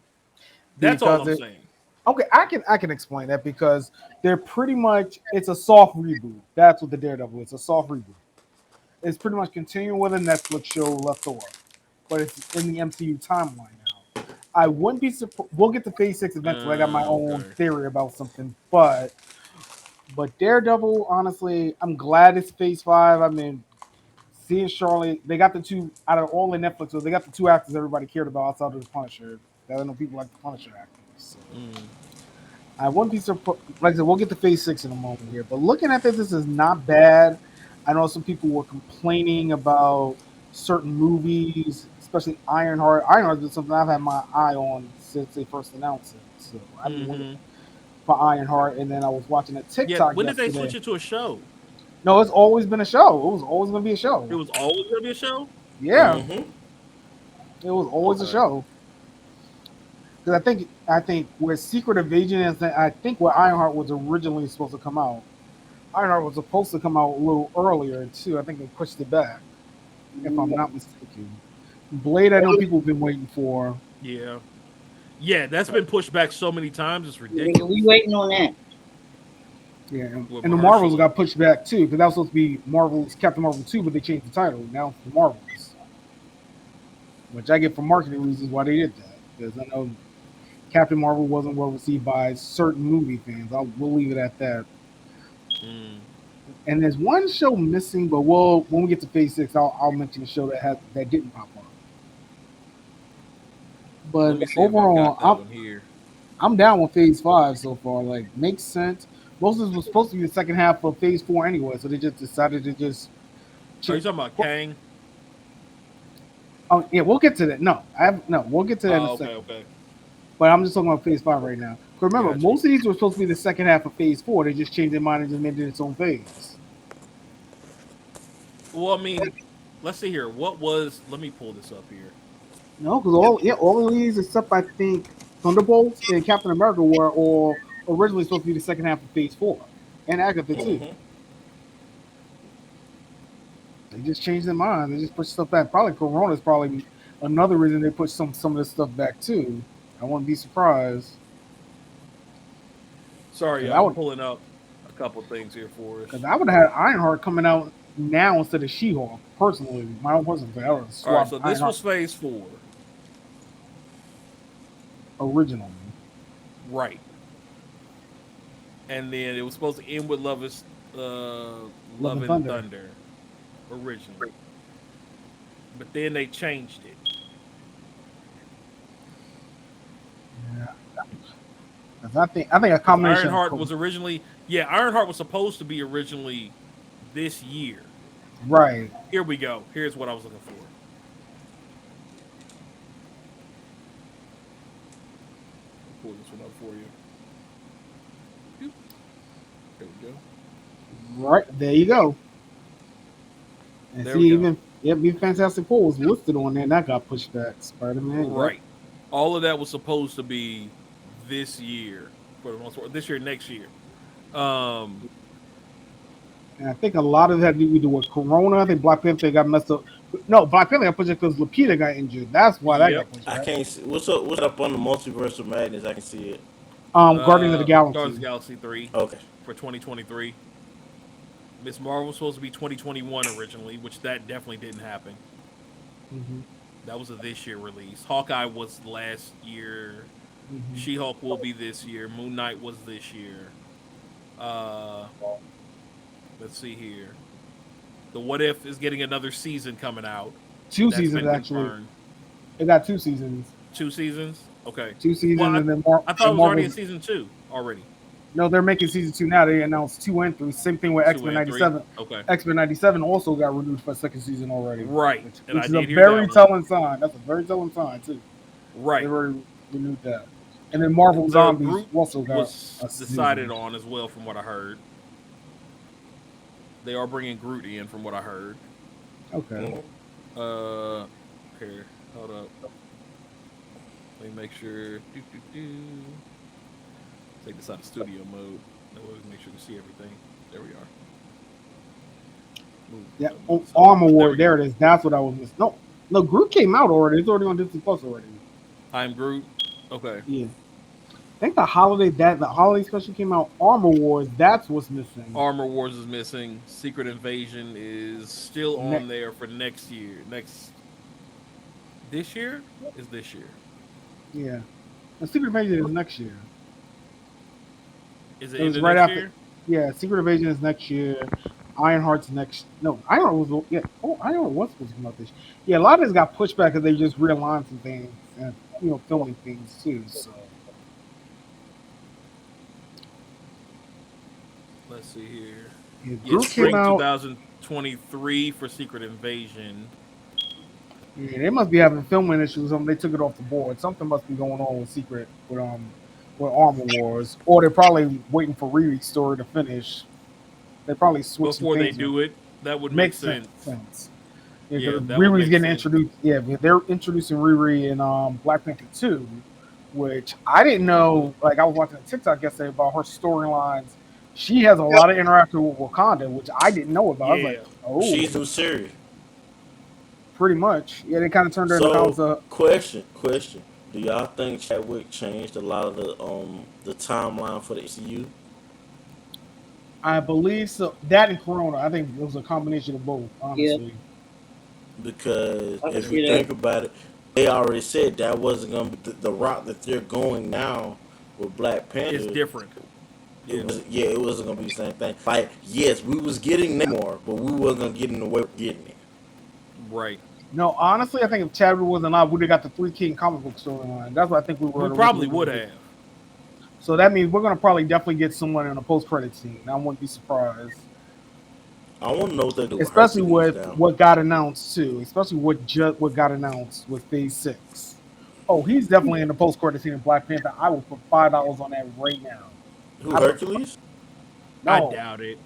That's all because I'm it. saying. Okay, I can explain that because they're pretty much it's a soft reboot. That's what the Daredevil is. A soft reboot. It's pretty much continuing where the Netflix show left off, but it's in the MCU timeline now. I wouldn't be surprised. We'll get to Phase 6 eventually. I got my own Okay. theory about something, but Daredevil, honestly, I'm glad it's Phase 5. I mean, seeing Charlotte, they got the two out of all the Netflix, so they got the two actors everybody cared about outside of the Punisher. I know people like the Punisher actors. So. Mm, I wouldn't be surprised. Like I said, we'll get to Phase 6 in a moment here. But looking at this is not bad. I know some people were complaining about certain movies, especially Ironheart. Ironheart is something I've had my eye on since they first announced it. So I've been waiting mm-hmm. for Ironheart, and then I was watching a Yeah. TikTok When did they yesterday. switch it to a show? No, it's always been a show. It was always going to be a It show. was always gonna be a show. Yeah, Mm-hmm. it was always a Okay. show. Because I think where Secret Invasion is, I think where Ironheart was originally supposed to come out. Ironheart was supposed to come out a little earlier too. I think they pushed it back, if I'm not mistaken. Blade, I know people have been waiting for. Yeah. Yeah. That's been pushed back so many times. It's Nigga, we ridiculous. waiting on that. Yeah, With and the Marvels Mahershala. got pushed back too because that was supposed to be Marvel's Captain Marvel 2, but they changed the title. Now it's the Marvels, which I get for marketing reasons why they did that. Because I know Captain Marvel wasn't well received by certain movie fans. We'll leave it at that. Mm. And there's one show missing, but when we get to Phase 6, I'll mention a show that didn't pop up. Let But me see if I overall, got that one here. I'm down with Phase 5 so far. Like, makes sense. Most of this was supposed to be the second half of Phase 4 anyway, so they just decided to just. Are you Ch- talking about Kang? oh yeah, we'll get to that. No, we'll get to that in a Oh, okay, second. okay. But I'm just talking about Phase 5 right now. 'Cause remember, Got you. most of these were supposed to be the second half of Phase 4. They just changed their mind and just made it its own phase. Well, I mean, let's see here. What was? Let me pull this up here. No, because all of these except I think Thunderbolts and Captain America were all originally supposed to be the second half of Phase 4, and Agatha too. Mm-hmm. They just changed their mind. They just pushed stuff back. Probably Corona is probably another reason they pushed some of this stuff back too. I wouldn't be surprised Sorry, because y'all. I'm pulling up a couple things here for us. I would have had Ironheart coming out now instead of She-Hulk. Personally, my own personal favorite. I would have All right, swapped so this Ironheart was Phase 4, originally. right? And then it was supposed to end with Love Love and and Thunder. Thunder, originally, but then they changed it. Yeah. 'Cause I think a Because combination Ironheart of was originally, yeah, Ironheart was supposed to be originally this year. right. Here we go. Here's what I was looking for. I'll pull this one up for you. Boop. There we go. Right there you go. And There see, we go. even Fantastic Four was listed on there, and that got pushed back. Spider Man, yep. Right. All of that was supposed to be this year for the most part. This year, next year. Um, And I think a lot of that had to do with Corona. I think Black Panther got messed up. No, Black Panther got pushed back because Lupita got injured. That's why that yep. got pushed I back. can't see what's up. What's up on the Multiverse of Madness? I can see it. Guardians of the Guardians of Galaxy. the Galaxy 3 Okay. for 2023. Miss Marvel was supposed to be 2021 originally, which that definitely didn't happen. Hmm. That was a this year release. Hawkeye was last year. Hmm. She Hulk will be this year. Moon Knight was this year. Uh, let's see here. The What If is getting another season coming out. Two That's seasons been actually. confirmed. It got 2 seasons. 2 seasons. Okay. Two Well, seasons, I, and then I thought it was already in Marvel's. season 2 already. No, they're making season 2 now. They announced 2 and 3. Same thing with X Two Men and three. '97. Okay. X Men '97 also got renewed for a second season already, Right. which And which I is a did hear very that one. telling sign. That's a very telling sign too. They Right. already renewed that. And then Marvel The Zombies Groot also got was a decided season. on as well, from what I heard. They are bringing Groot in, from what I heard. Okay. Mm. Uh, here, hold up. Let me make sure. Take this out of studio mode. That way we can make sure to see everything. There we are. Yeah. Move Oh, this over. Armor There War. we go. There it is. That's what I was missing. No, no, Groot came out already. It's already on Disney Plus already. I'm Groot. Okay. Yeah. I think the holiday special came out. Armor Wars. That's what's missing. Armor Wars is missing. Secret Invasion is still Ne- on there for next year. This year is this year. yeah. The Secret Invasion is next year. Is it It end was of right next after. year? Yeah, Secret Invasion is next year. Ironheart's next. No, Ironheart was. Yeah. Oh, Ironheart was supposed to come out this year. Yeah, a lot of this got pushed back because they just realigned some things and filming things too. So Let's see here. yeah, Yeah, Groot came spring out. 2023 for Secret Invasion. Yeah, they must be having filming issues. They took it off the board. Something must be going on with Secret with Armor Wars, or they're probably waiting for Riri's story to finish. They probably switched some Before they things. Up. do it, that would make Makes sense. sense. Sense. Yeah, Yeah, because that would Riri's make getting sense. introduced. Yeah, they're introducing Riri in Black Panther 2, which I didn't know. Like I was watching a TikTok yesterday about her storylines. She has a lot of interaction with Wakanda, which I didn't know about. I was like, Yeah. oh, She's new series. pretty much. Yeah, they kind of turned her into So, house of. question. Do y'all think Chadwick changed a lot of the timeline for the MCU? I believe so. That and Corona, I think it was a combination of both. Yeah, Honestly, Because I can if you see that. think about it, they already said that wasn't gonna be the route that they're going now with Black It's Panther. different. It Yeah. was it wasn't gonna be the same thing. Like yes, we was getting Namor, but we wasn't gonna get in the way of getting it. Right. no. Honestly, I think if Chadwick wasn't alive, we'd have got the Three King comic book storyline. That's what I think we were We probably originally would going to get. have. So that means we're going to probably definitely get someone in a post credit scene. I wouldn't be surprised, I want to know what they do with especially Hercules with now. what got announced too. Especially what got announced with Phase 6. Oh, he's definitely in the post credit scene in Black Panther. I will put $5 on that right now. Who I put Hercules? I no. doubt it.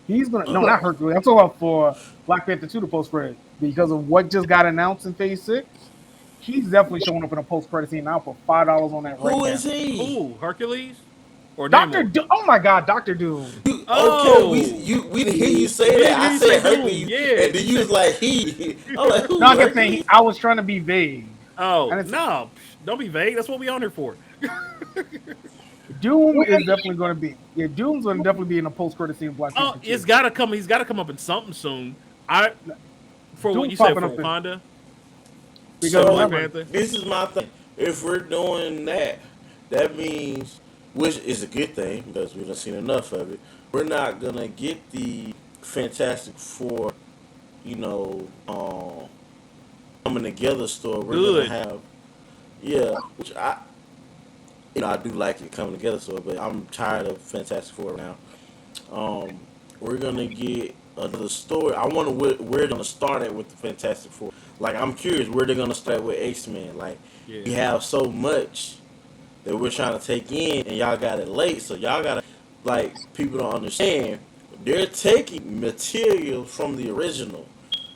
He's gonna no, Uh, not Hercules. I'm talking about for Black Panther 2 the post credit because of what just got announced in Phase 6. He's definitely showing up in a post credit scene. I'll put $5 on that right who now. is he? Who? Hercules or Doctor Namor? Doom. Oh my God, Doctor Doom. You okay? Oh, We didn't hear you say we that. didn't hear I you say said Doom. Hercules, Yeah, and then you you was said. like he. I'm like No, who I kept saying Hercules? I was trying to be vague. I Oh didn't say, no! Don't be vague. That's what we on here for. Doom is definitely going to be. Yeah, Doom's going to definitely be in a post credit scene in Black Oh, Panther it's 2. gotta come. He's gotta come up in something soon. I For what Doom's you said popping for up in Wakanda because for So Black remember, Panther. this is my thing. If we're doing that, that means, which is a good thing because we've seen enough of it. We're not gonna get the Fantastic Four, you know, coming together story. We're gonna Good. have, yeah, which I do like it coming together story, but I'm tired of Fantastic Four now. Um, we're gonna get another story. I wonder where they're gonna start it with the Fantastic Four. Like I'm curious where they're gonna start with X Men. Like we Yeah. have so much that we're trying to take in, and y'all got it late, so y'all gotta like people don't understand. They're taking material from the original,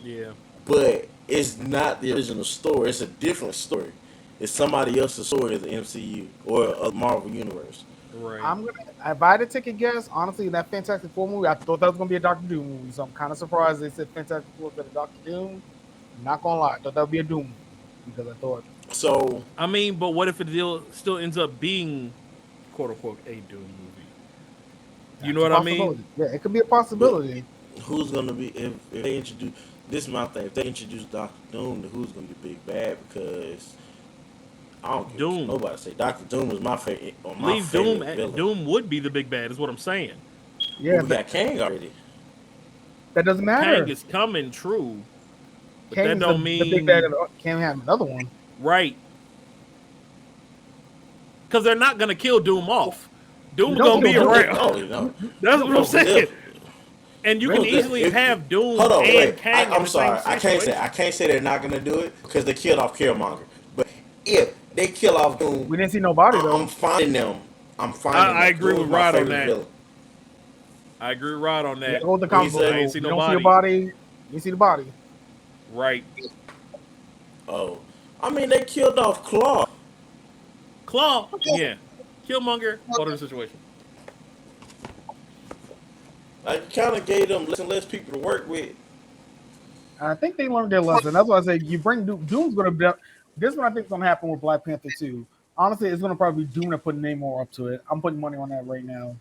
Yeah. but it's not the original story. It's a different story. It's somebody else's story of the MCU or a Marvel universe. Right. I'm gonna. If I had to take a guess, honestly, that Fantastic Four movie, I thought that was gonna be a Doctor Doom movie. So I'm kind of surprised they said Fantastic Four instead of Doctor Doom. I'm not gonna lie, I thought that would be a Doom movie because I thought So I mean, but what if it still ends up being quote unquote a Doom movie? You know that's a what I mean? possibility. Yeah, it could be a but possibility. who's gonna be if they introduce this is my thing, if they introduce Doctor Doom, then who's gonna be big bad because I don't care what Doom. nobody say. Doctor Doom was my favorite or my Leave Doom. favorite villain. Doom would be the big bad, is what I'm saying. But Yeah, we got Kang already. that doesn't Kang matter. is coming, true, but that Kang's don't the big bad. mean Can't have another one. right because they're not gonna kill Doom off. You Doom's don't gonna kill be No, Doom. around. no. That's what I'm Most saying. definitely. And you can Most easily definitely. have Hold Doom on, and wait. Kang in I'm the same sorry. I situation. can't say they're not gonna do it because they killed off Killmonger. But if they kill off Doom, We didn't see nobody I'm though. finding them. I'm finding I them. agree Doom's with my Rod on favorite that. villain. I agree with Rod on We that. gotta go with the What he comic book I say? ain't rule. see You don't see a nobody. body. You see the body. Right. Oh, I mean they killed off Claw. Claw, yeah. Killmonger, whole other situation. I kind of gave them less and less people to work with. I think they learned their lesson. That's why I say you bring Doom. Doom's gonna be. This one I think is gonna happen with Black Panther 2. Honestly, it's gonna probably be Doom to put Namor up to it. I'm putting money on that right now.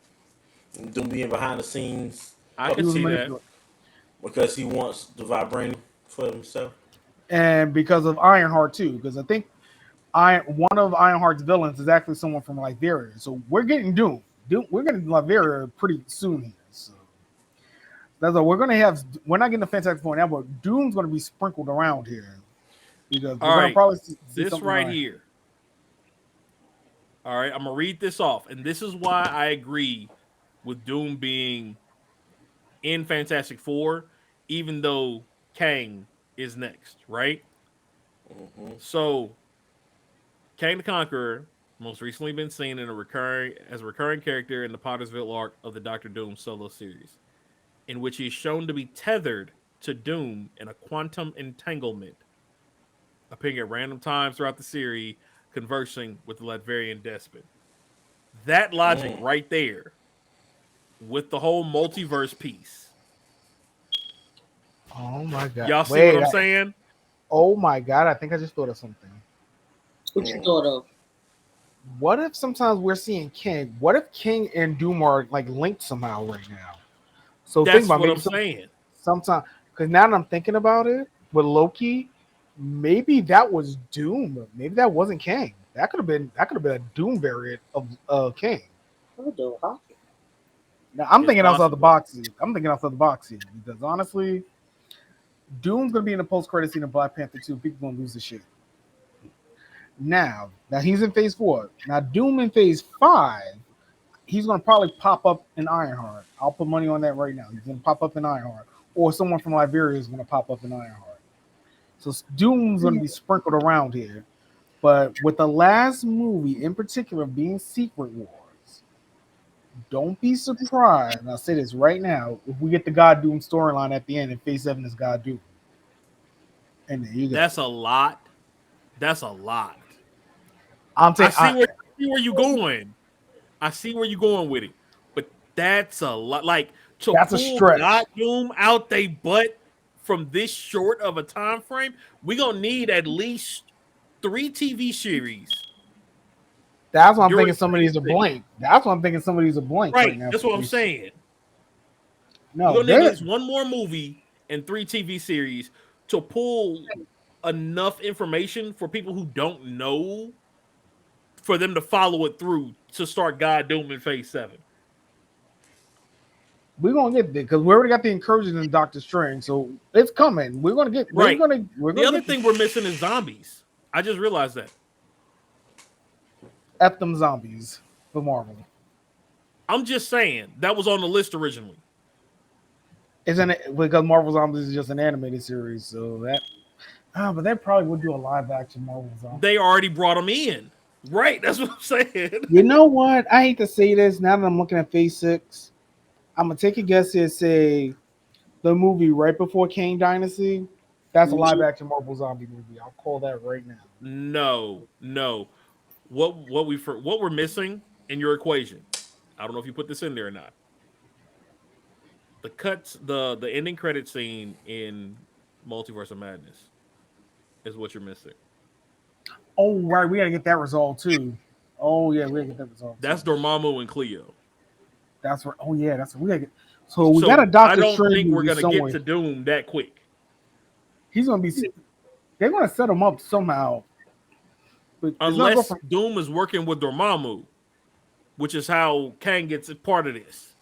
Doom being behind the scenes I He could was puppetry see that. manipulated, because he wants the vibranium for himself. and because of Ironheart too, because I think one of Ironheart's villains is actually someone from Liberia. So we're getting Doom. We're getting Liberia pretty soon here. So that's what we're gonna have. We're not getting the Fantastic Four now, but Doom's gonna be sprinkled around here because we're All gonna right. probably see This something in right Ironheart. here. All right. I'm going to read this off. And this is why I agree with Doom being in Fantastic Four, even though Kang is next, right? Hmm. So, Kang the Conqueror, most recently been seen in a recurring character in the Pottersville arc of the Doctor Doom solo series, in which he is shown to be tethered to Doom in a quantum entanglement, appearing at random times throughout the series, conversing with the Latverian despot. That logic Mm. right there, with the whole multiverse piece. Oh my god! Y'all see what Wait. I'm saying? Oh my god! I think I just thought of something. What you Mm. thought of? What if sometimes we're seeing King? What if King and Doom are like linked somehow right now? So think That's about what maybe I'm saying. sometime because now that I'm thinking about it with Loki, maybe that was Doom. Maybe that wasn't King. That could have been a Doom variant of King. Hold on, huh? Now I'm It's thinking outside the possible. box here. I'm thinking outside the box here because honestly, Doom's gonna be in the post credit scene of Black Panther 2. People gonna lose the shit. Now he's in phase 4. Now Doom in phase 5. He's gonna probably pop up in Ironheart. I'll put money on that right now. He's gonna pop up in Ironheart, or someone from Liberia is gonna pop up in Ironheart. So Doom's gonna be sprinkled around here. But with the last movie in particular being Secret Wars, don't be surprised. And I'll say this right now: if we get the God Doom storyline at the end, and Phase 7 is God Doom, and there you go. That's a lot. That's a lot. I'm I taking. see where you going. I see where you going with it. But that's a lot. Like to That's a pull God stretch. Doom out they butt from this short of a time frame, we gonna need at least 3 TV series That's why I'm during thinking some of phase these are six. blank. That's why I'm thinking some of these are blank right Right. now That's for what I'm Phase 6. saying. We're No, gonna need at they least one more movie and 3 TV series to pull enough information for people who don't know for them to follow it through to start God Doom in phase 7. we're gonna get there because we already got the incursion in Doctor Strange, so it's coming. We're gonna get. We're Right. gonna. We're The gonna other get thing we're missing is zombies. I just realized that. F them zombies for Marvel. I'm just saying that was on the list originally. Isn't it because Marvel Zombies is just an animated series? So that. But they probably would do a live action Marvel Zombie. They already brought them in. Right. That's what I'm saying. You know what? I hate to say this. Now that I'm looking at Phase 6, I'm gonna take a guess here. Say the movie right before Kang Dynasty. That's a live action Marvel Zombie movie. I'll call that right now. No, no. What we're missing in your equation. I don't know if you put this in there or not. The cuts, the ending credit scene in Multiverse of Madness is what you're missing. Oh right, we gotta get that resolved too. Oh yeah, we gotta get that resolved too. That's Dormammu and Cleo. That's right. Oh yeah, that's we gotta get. So we got a So I Doctor don't Strange think we're movie gonna get somewhere. to Doom that quick. He's gonna be. They're gonna set him up somehow, but it's not go Unless from. Doom is working with Dormammu, which is how Kang gets a part of this.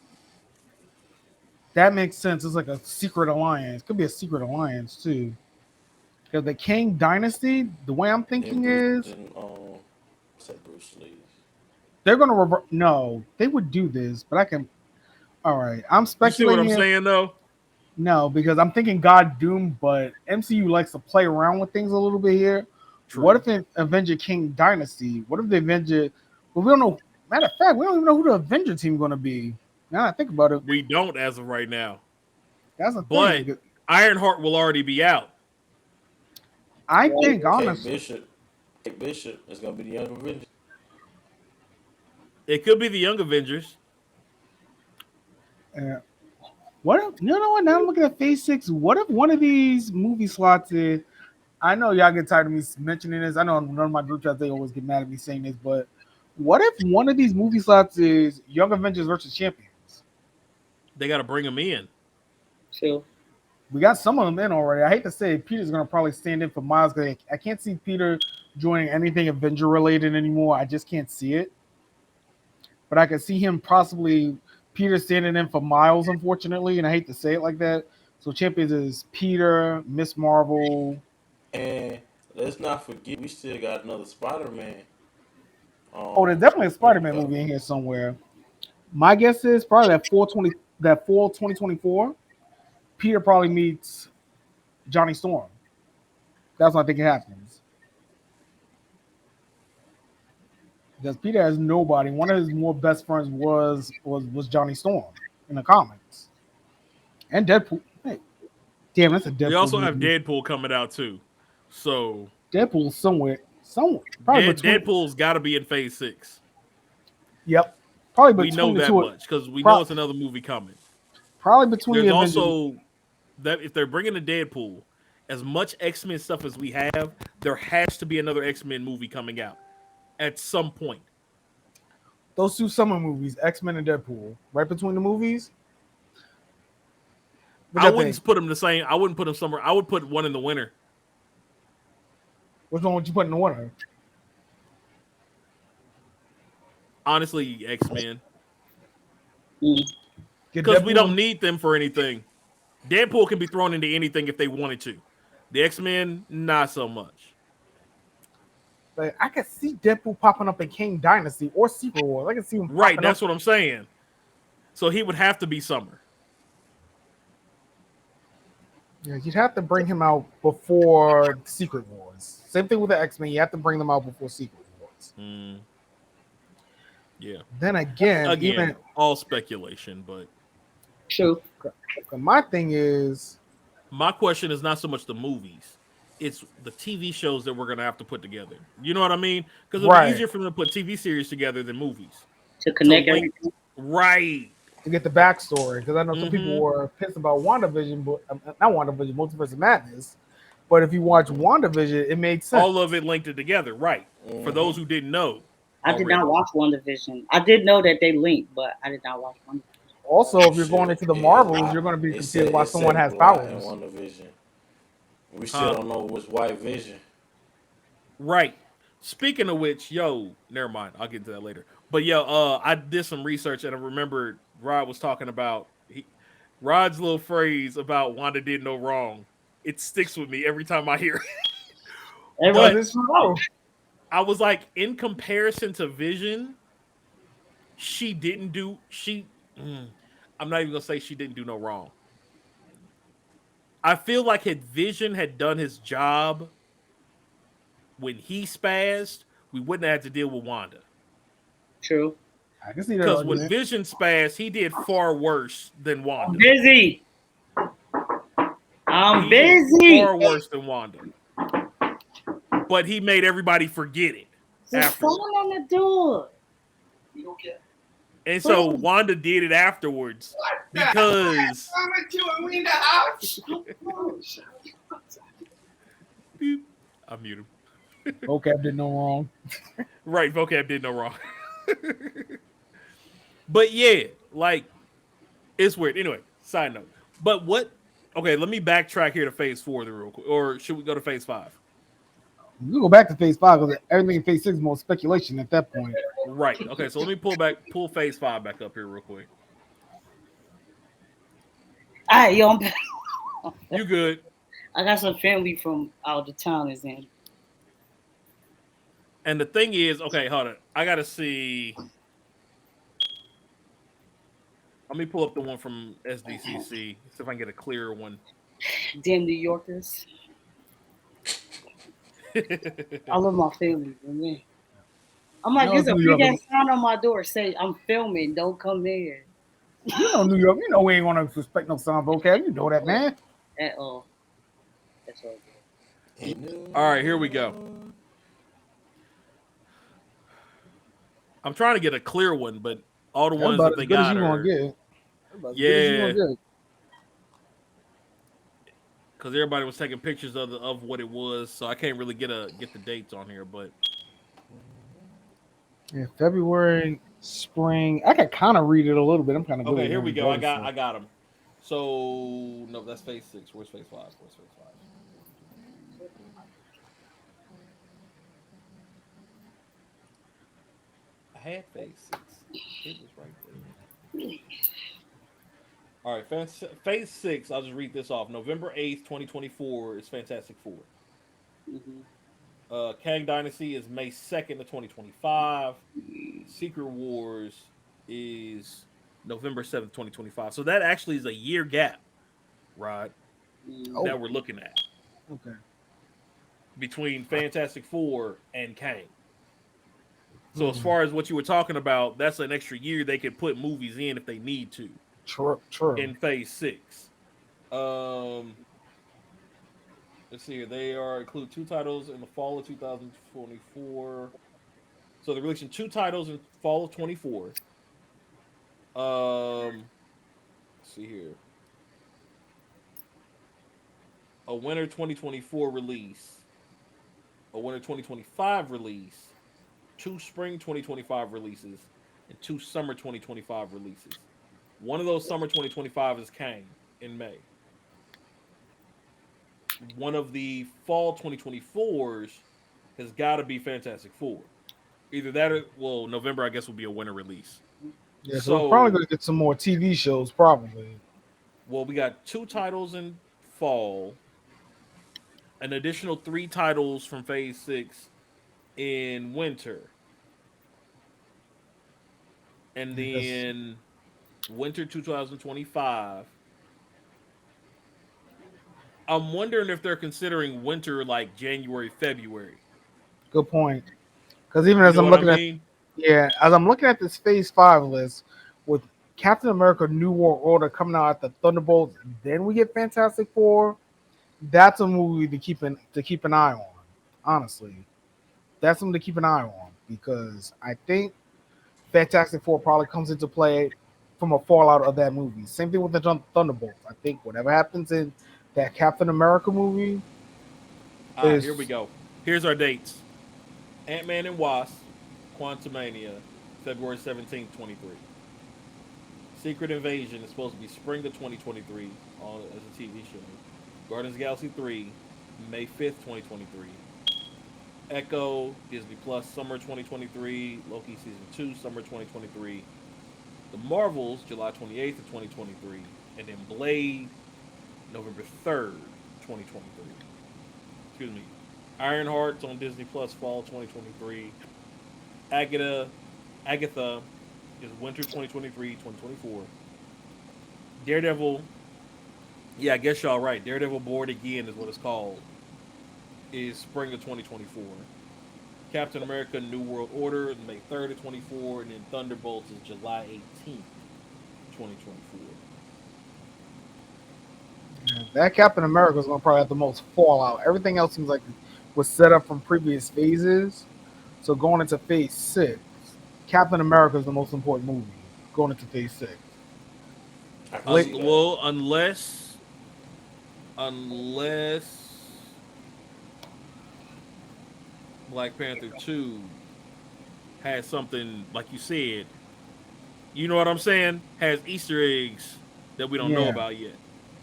That makes sense. It's like a secret alliance. Could be a secret alliance too. Because the King Dynasty, the way I'm Then thinking Bruce, is then say Bruce Lee. they're gonna revert. No, they would do this, but I can. All right, I'm You see what speculating I'm here. saying though? No, because I'm thinking God Doom, but MCU likes to play around with things a little bit here. What True. if in Avenger King Dynasty? What if the Avenger? But we don't know. Matter of fact, we don't even know who the Avenger team going to be. Now I think about it, We don't as of right now. that's the But thing. Ironheart will already be out. I Right. think Kate honestly, Bishop. Kate Bishop is gonna be the Young Avenger. It could be the Young Avengers. uh, what if you know what? Now I'm looking at Phase 6. What if one of these movie slots is? I know y'all get tired of me mentioning this. I know none of my group chats they always get mad at me saying this, but what if one of these movie slots is Young Avengers versus Champions? They got to bring them in. True. We got some of them in already. I hate to say it, Peter's gonna probably stand in for Miles because I can't see Peter joining anything Avenger related anymore. I just can't see it. But I can see him possibly Peter standing in for Miles, unfortunately, and I hate to say it like that. So champions is Peter, Miss Marvel. And let's not forget, we still got another Spider-Man Oh, there's definitely a movie Spider-Man coming. movie in here somewhere. My guess is probably that fall 2024. Peter probably meets Johnny Storm. That's what I think it happens. Because Peter has nobody. One of his more best friends was Johnny Storm in the comics. And Deadpool. Hey, damn, that's a We Deadpool also have movie. Deadpool coming out too. So Deadpool somewhere, probably between. Deadpool's got to be in Phase 6. Yep, probably We know between the that two. much because we know Pro, it's another movie coming. probably between the There's Avengers. also that if they're bringing a Deadpool, as much X-Men stuff as we have, there has to be another X-Men movie coming out at some point. Those two summer movies, X Men and Deadpool, right between the movies. What I y'all think? wouldn't put them the same. I wouldn't put them somewhere. I would put one in the winter. Which one would you put in the winner? Honestly, X-Men. Mm. Get Because we Deadpool. don't need them for anything. Deadpool can be thrown into anything if they wanted to. The X-Men, not so much. Like, I could see Deadpool popping up in King Dynasty or Secret Wars. I can see him Right, popping up. that's what I'm saying. So he would have to be summer. Yeah, you'd have to bring him out before Secret Wars. Same thing with the X Men. You have to bring them out before Secret Wars. Mm, yeah. Then again, Again, all speculation, but True. my thing is, my question is not so much the movies. It's the TV shows that we're going to have to put together. You know what I mean? Because it'll be right, easier for them to put TV series together than movies. To To connect link. everything. Right. to get the backstory, because I know some people Mm-hmm. were pissed about WandaVision, but not WandaVision, Multiverse of Madness. But if you watch WandaVision, it made sense. All of it linked it together. Right. For those who didn't know I did not already. watch WandaVision. I did know that they linked, but I did not watch WandaVision. Also, if you're going into the Marvels, It, you're going to be it confused said why it someone said has black in powers. one division. We still Huh. don't know which white vision. Right. Speaking of which, yo, never mind. I'll get into that later. But yo, I did some research and I remembered Rod was talking about Rod's little phrase about Wanda did no wrong. It sticks with me every time I hear it. Because But it's true. I was like, in comparison to Vision, she didn't do she. I'm not even gonna say she didn't do no wrong. I feel like had Vision had done his job when he spazzed, we wouldn't have had to deal with Wanda. True. I can see that Because when argument. Vision spazzed, he did far worse than I'm Wanda. busy. I'm He did busy. far worse than Wanda. But he made everybody forget it Just afterwards. someone on the door. And so Wanda did it afterwards because Beep. I mute him. Vocab did no wrong. Right, vocab did no wrong. But yeah, like it's weird. Anyway, side note. But what? Okay, let me backtrack here to Phase 4 real quick, or should we go to Phase 5? You can go back to Phase 5 because everything in Phase 6 is more speculation at that point. Right. Okay, so let me pull Phase 5 back up here real quick. All right, yo, You good? I got some family from out of town is in. And the thing is, okay, hold on. I gotta see. Let me pull up the one from SDCC. See if I can get a clearer one. Damn New Yorkers. I love my family, man. I'm You like, know, there's a New big York. ass sign on my door say I'm filming. Don't come in You know, New York. You know, we ain't gonna suspect no sound vocab. You know that, man. at all. That's all good. All right, here we go. I'm trying to get a clear one, but all the That's ones about that as they good as got you gonna are get. That's about as good as you gonna yeah, get. because everybody was taking pictures of what it was, so I can't really get the dates on here. But Yeah, February, spring. I can kind of read it a little bit. I'm kind of good okay, with here we numbers. go. I Other got stuff. I got them. So no, that's phase six. Where's phase five? Where's phase five? I had phase six. It was right there. All right, phase six. I'll just read this off. November 8th, 2024 is Fantastic Four. Mm-hmm. Kang Dynasty is May 2nd of 2025. Secret Wars is November 7th, 2025. So that actually is a year gap, right? Oh, That we're looking at okay. between Fantastic Four and Kang. So as Hmm. far as what you were talking about, that's an extra year they could put movies in if they need to True, true. in phase six. Um, let's see here. They are include two titles in the fall of 2024. So they're releasing two titles in fall of 24. Let's see here. A winter 2024 release, a winter 2025 release, two spring 2025 releases, and two summer 2025 releases. One of those summer 2025 is Kang in May. One of the fall 2024s has got to be Fantastic Four. Either that or, well, November, I guess, will be a winter release. Yeah, so we're probably So, gonna get some more TV shows, probably. well, we got two titles in fall, an additional three titles from phase six in winter, and Yeah, that's then winter 2025. I'm wondering if they're considering winter like January, February. a good point. Because even You as know I'm what I looking at, mean? yeah, as I'm looking at this Phase Five list with Captain America: New World Order coming out at the Thunderbolts, then we get Fantastic Four. That's a movie to keep an eye on. Honestly, that's something to keep an eye on because I think Fantastic Four probably comes into play from a fallout of that movie. Same thing with the Thunderbolts. I think whatever happens in that Captain America movie Here we is go. Here's our dates: Ant-Man and Wasp, Quantumania, February 17th, 23. Secret Invasion is supposed to be spring of 2023 as a TV show. Guardians of the Galaxy 3, May 5th, 2023. Echo, Disney Plus, summer 2023. Loki season 2, summer 2023. The Marvels, July 28th of 2023. And then Blade, November 3rd, 2023. Excuse me. Iron Hearts on Disney Plus, fall 2023. Agatha, Agatha is winter 2023, 2024. Daredevil, yeah, I guess y'all right. Daredevil Born Again is what it's called. Is spring of 2024. Captain America New World Order May 3rd of 24, and then Thunderbolts is July 18th, 2024. that Captain America is going to probably have the most fallout. Everything else seems like it was set up from previous phases. So going into Phase Six, Captain America is the most important movie going into Phase Six. I can Blade, see that. Well, unless Black Panther 2 has something like you said, you know what I'm saying? Has Easter eggs that we don't know yeah, about yet.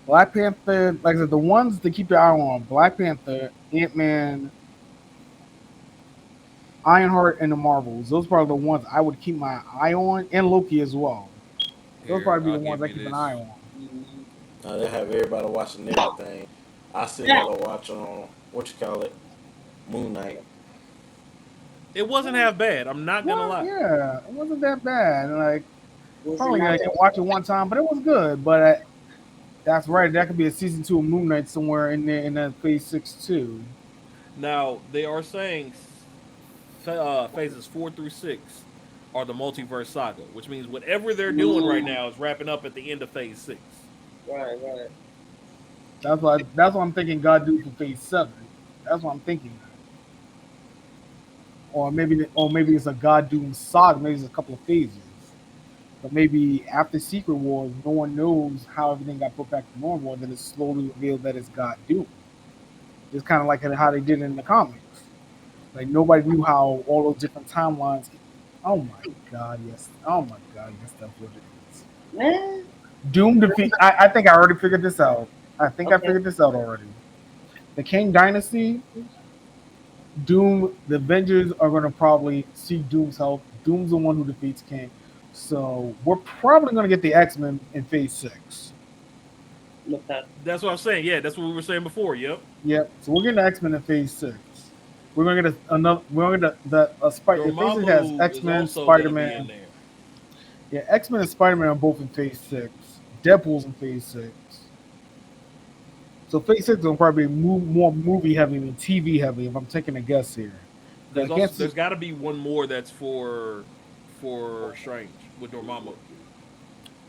Black Panther. Like I said, the ones to keep your eye on: Black Panther, Ant Man, Ironheart, and the Marvels. Those are probably the ones I would keep my eye on, and Loki as well. Those Here, probably be I'll the ones give I you keep an eye this. on. Mm-hmm. They have everybody watching everything. I still Yeah. gotta watch what you call it, Moon Knight. It wasn't half bad. I'm not gonna What? lie. Yeah, it wasn't that bad. Like Was it probably not gonna that? watch it one time, but it was good. But that's right. That could be a season 2 of Moon Knight somewhere in there in that phase 6 too. Now they are saying phases 4 through 6 are the multiverse saga, which means whatever they're doing right Mm, now is wrapping up at the end of phase 6. right, right. That's what I'm thinking. God do for phase 7. That's what I'm thinking. Or maybe it's a God Doom saga. Maybe it's a couple of phases. But maybe after Secret Wars, no one knows how everything got put back to normal, and then it's slowly revealed that it's God Doom. It's kind of like how they did it in the comics. Like nobody knew how all those different timelines. Oh my god, yes. Oh my god, yes, that's what it is. Man, Doom defeat. I think I already figured this out. I think I okay. figured this out already. The King Dynasty, Doom, the Avengers are going to probably see Doom's help. Doom's the one who defeats King. So we're probably going to get the X Men in phase 6. Look at That's what I'm saying. Yeah, that's what we were saying before. Yep. Yep. So we're getting the X Men in phase 6. We're going to get another. We're going to the Spider. Phase 6 has Dormammu X is Men, also Spider gonna be in Man. there. Yeah, X Men and Spider Man are both in phase 6. Deadpool's in phase 6. So phase 6 will probably be more movie heavy than TV heavy. If I'm taking a guess here, because I can't see There's got to be one more that's for Strange with Dormammu.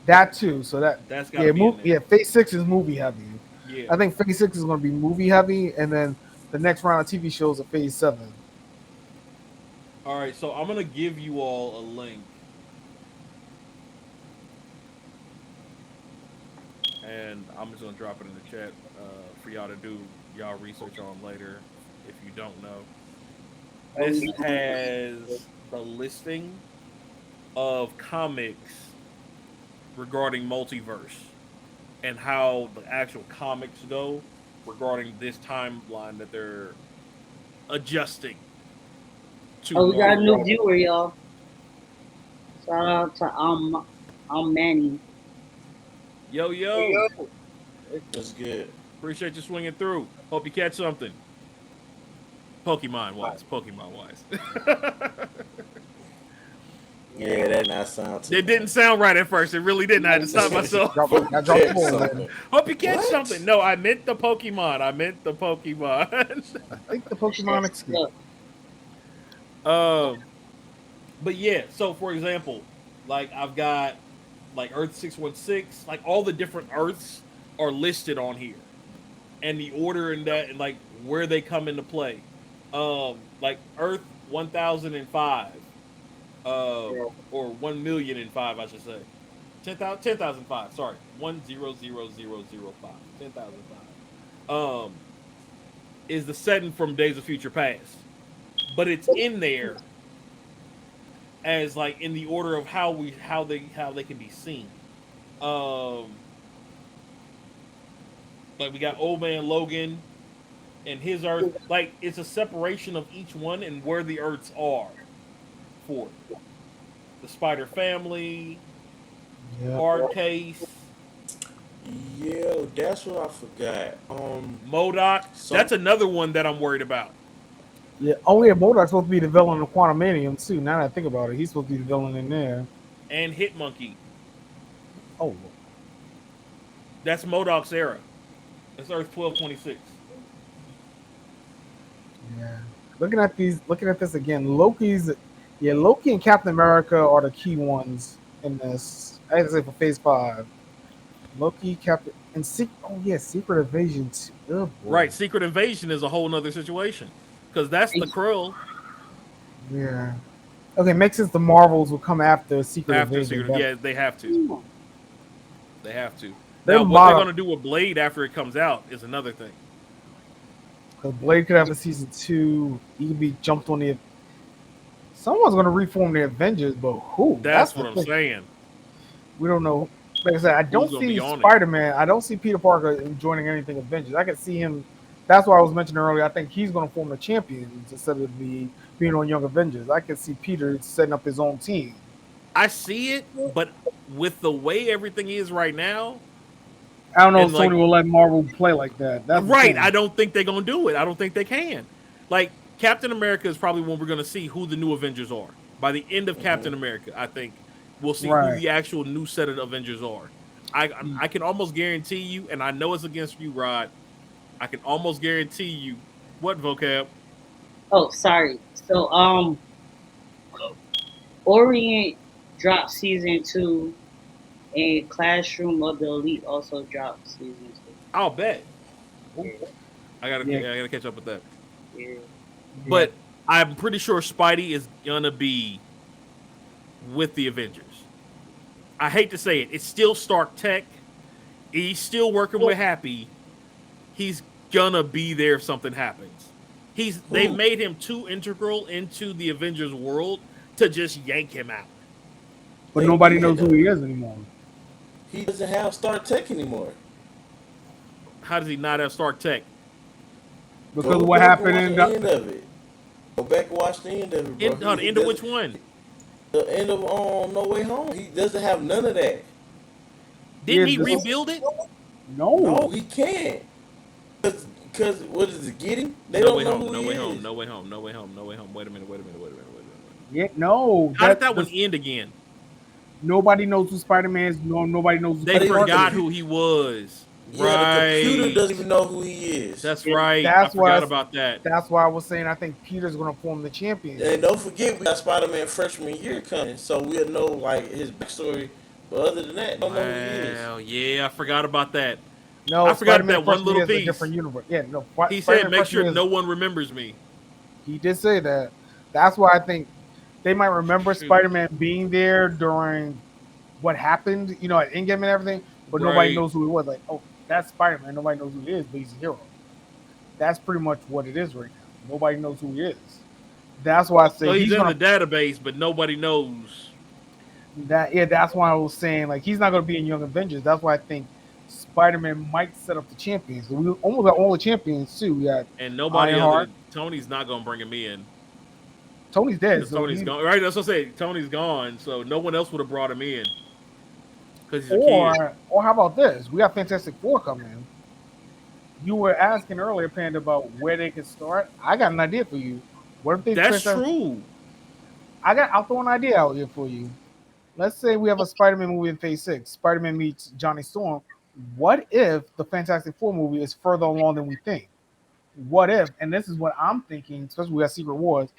that too. So that That's got to yeah, be in there. yeah. Phase 6 is movie heavy. Yeah. I think phase 6 is going to be movie heavy, and then the next round of TV shows are phase 7. All right. So I'm gonna give you all a link, and I'm just gonna drop it in the chat for y'all to do y'all research on later if you don't know. oh This yeah. has the listing of comics regarding multiverse and how the actual comics go regarding this timeline that they're adjusting to Oh, we got a Marvel. new viewer, y'all. Shout out to Manny. Yo, yo. That's good. Appreciate you swinging through. Hope you catch something. Pokemon wise. Pokemon wise. Yeah, that not sound too It didn't nice. sound right at first. It really didn't. I had to stop myself. Hope I you dropped the catch ball, man. something. Hope you catch something. What? No, I meant the Pokemon. I meant the Pokemon. I think the Pokemon escape. Look, um, but yeah. So for example, like I've got like Earth 616. Like all the different Earths are listed on here, and the order in that, and like where they come into play. Like Earth 1005. Or 1,000,005, I should say. 10,005. Sorry, 100005. 10,005. Is the setting from Days of Future Past, but it's in there as like in the order of how they can be seen. Um, like we got Old Man Logan and his Earth. Like it's a separation of each one and where the Earths are for it. The Spider Family, Yeah. Hard Case, Yeah, that's what I forgot. Modoc. Some That's another one that I'm worried about. Yeah. Oh yeah, Modok's supposed to be the villain of Quantumanium too. Now that I think about it, he's supposed to be the villain in there. And Hitmonkey. Oh That's Modoc's era. That's Earth 1226. yeah. Looking at this again, Loki and Captain America are the key ones in this. I have to say for Phase 5, Loki, Captain, and Secret Invasion too. Oh boy. Right. Secret Invasion is a whole nother situation. Because that's the Krill Yeah. Okay, makes sense. The Marvels will come after Secret after Invasion. Secret. Yeah, they have to. They have to. They're Now, what they're model. going to do with Blade after it comes out is another thing. Because Blade could have a season 2. He could be jumped on the. Someone's going to reform the Avengers, but who? That's The what I'm thing. saying. We don't know. Like I said, I Who's don't going to see be on it? Spider Man. I don't see Peter Parker joining anything Avengers. I can see him. That's why I was mentioning earlier. I think he's going to form the champions instead of being on Young Avengers. I can see Peter setting up his own team. I see it, but with the way everything is right now, I don't know if And Sony like, will let Marvel play like that. That's the right, I thing. don't think they're gonna do it. I don't think they can. Like Captain America is probably when we're gonna see who the new Avengers are. By the end of Captain America, I think we'll see who Right. the actual new set of Avengers are. I can almost guarantee you, and I know it's against you, Rod. I can almost guarantee you what vocab. Oh, sorry. So Orient dropped season 2, and Classroom of the Elite also dropped season 2. I'll bet. Yeah, Yeah, I gotta catch up with that. yeah. yeah. But I'm pretty sure Spidey is gonna be with the Avengers. I hate to say it, it's still Stark Tech. He's still working with Happy. He's gonna be there if something happens. They've Who? made him too integral into the Avengers world to just yank him out. But They nobody did knows who though. he is anymore He doesn't have Star Tech anymore. How does he not have Stark Tech? because Go of what back and happened watch in the end of it. Go back and watch the end of it, bro. In He into which doesn't. one? The end of No Way Home. He doesn't have none of that. yeah, Didn't he this rebuild it? no. No, he can't. Cause what is it getting? They No don't way know home. who No he way home. is. No way home. No way home. No way home. Wait a minute. Wait a minute. Wait a minute. Wait a minute. Wait a minute. Yeah, no. How did That that one this end again? nobody knows who Spider Man is. No, nobody knows who They Not Tony even the Stark forgot is. computer. who he was. Yeah, the computer Right. doesn't even know who he is. That's Yeah. right. I That's why. forgot about that. That's why I was saying I think Peter's gonna form the champions. And don't forget, we got Spider-Man freshman year coming, so we'll know like his backstory. But other than that, don't know who he is. Wow. Yeah, I forgot about that. No, I Spider forgot Man that one freshman little year is a piece. different universe. Yeah, no, He Spider said, Man "Make freshman sure year is. no one remembers me." He did say that. That's why I think they might remember Shoot. Spider Man being there during what happened, at Endgame and everything, but nobody Right. knows who he was. Like, oh, that's Spider Man. Nobody knows who he is, but he's a hero. That's pretty much what it is right now. Nobody knows who he is. That's why I So say he's he's in the gonna. database, but nobody knows. That's why I was saying like he's not gonna be in Young Avengers. That's why I think Spider Man might set up the champions. We almost got all the champions too. We got And nobody other Ironheart. than Tony's not gonna bring him in Tony's dead, because so Tony's he gone. Right? That's what I say. Tony's gone, so no one else would have brought him in because he's a kid. or how about this? We got Fantastic Four coming. You were asking earlier, Panda, about where they could start. I got an idea for you. What if they That's Fantastic? true. I'll throw an idea out here for you. Let's say we have a Spider-Man movie in Phase 6. Spider-Man meets Johnny Storm. What if the Fantastic Four movie is further along than we think? What if, and this is what I'm thinking, especially with Secret Wars,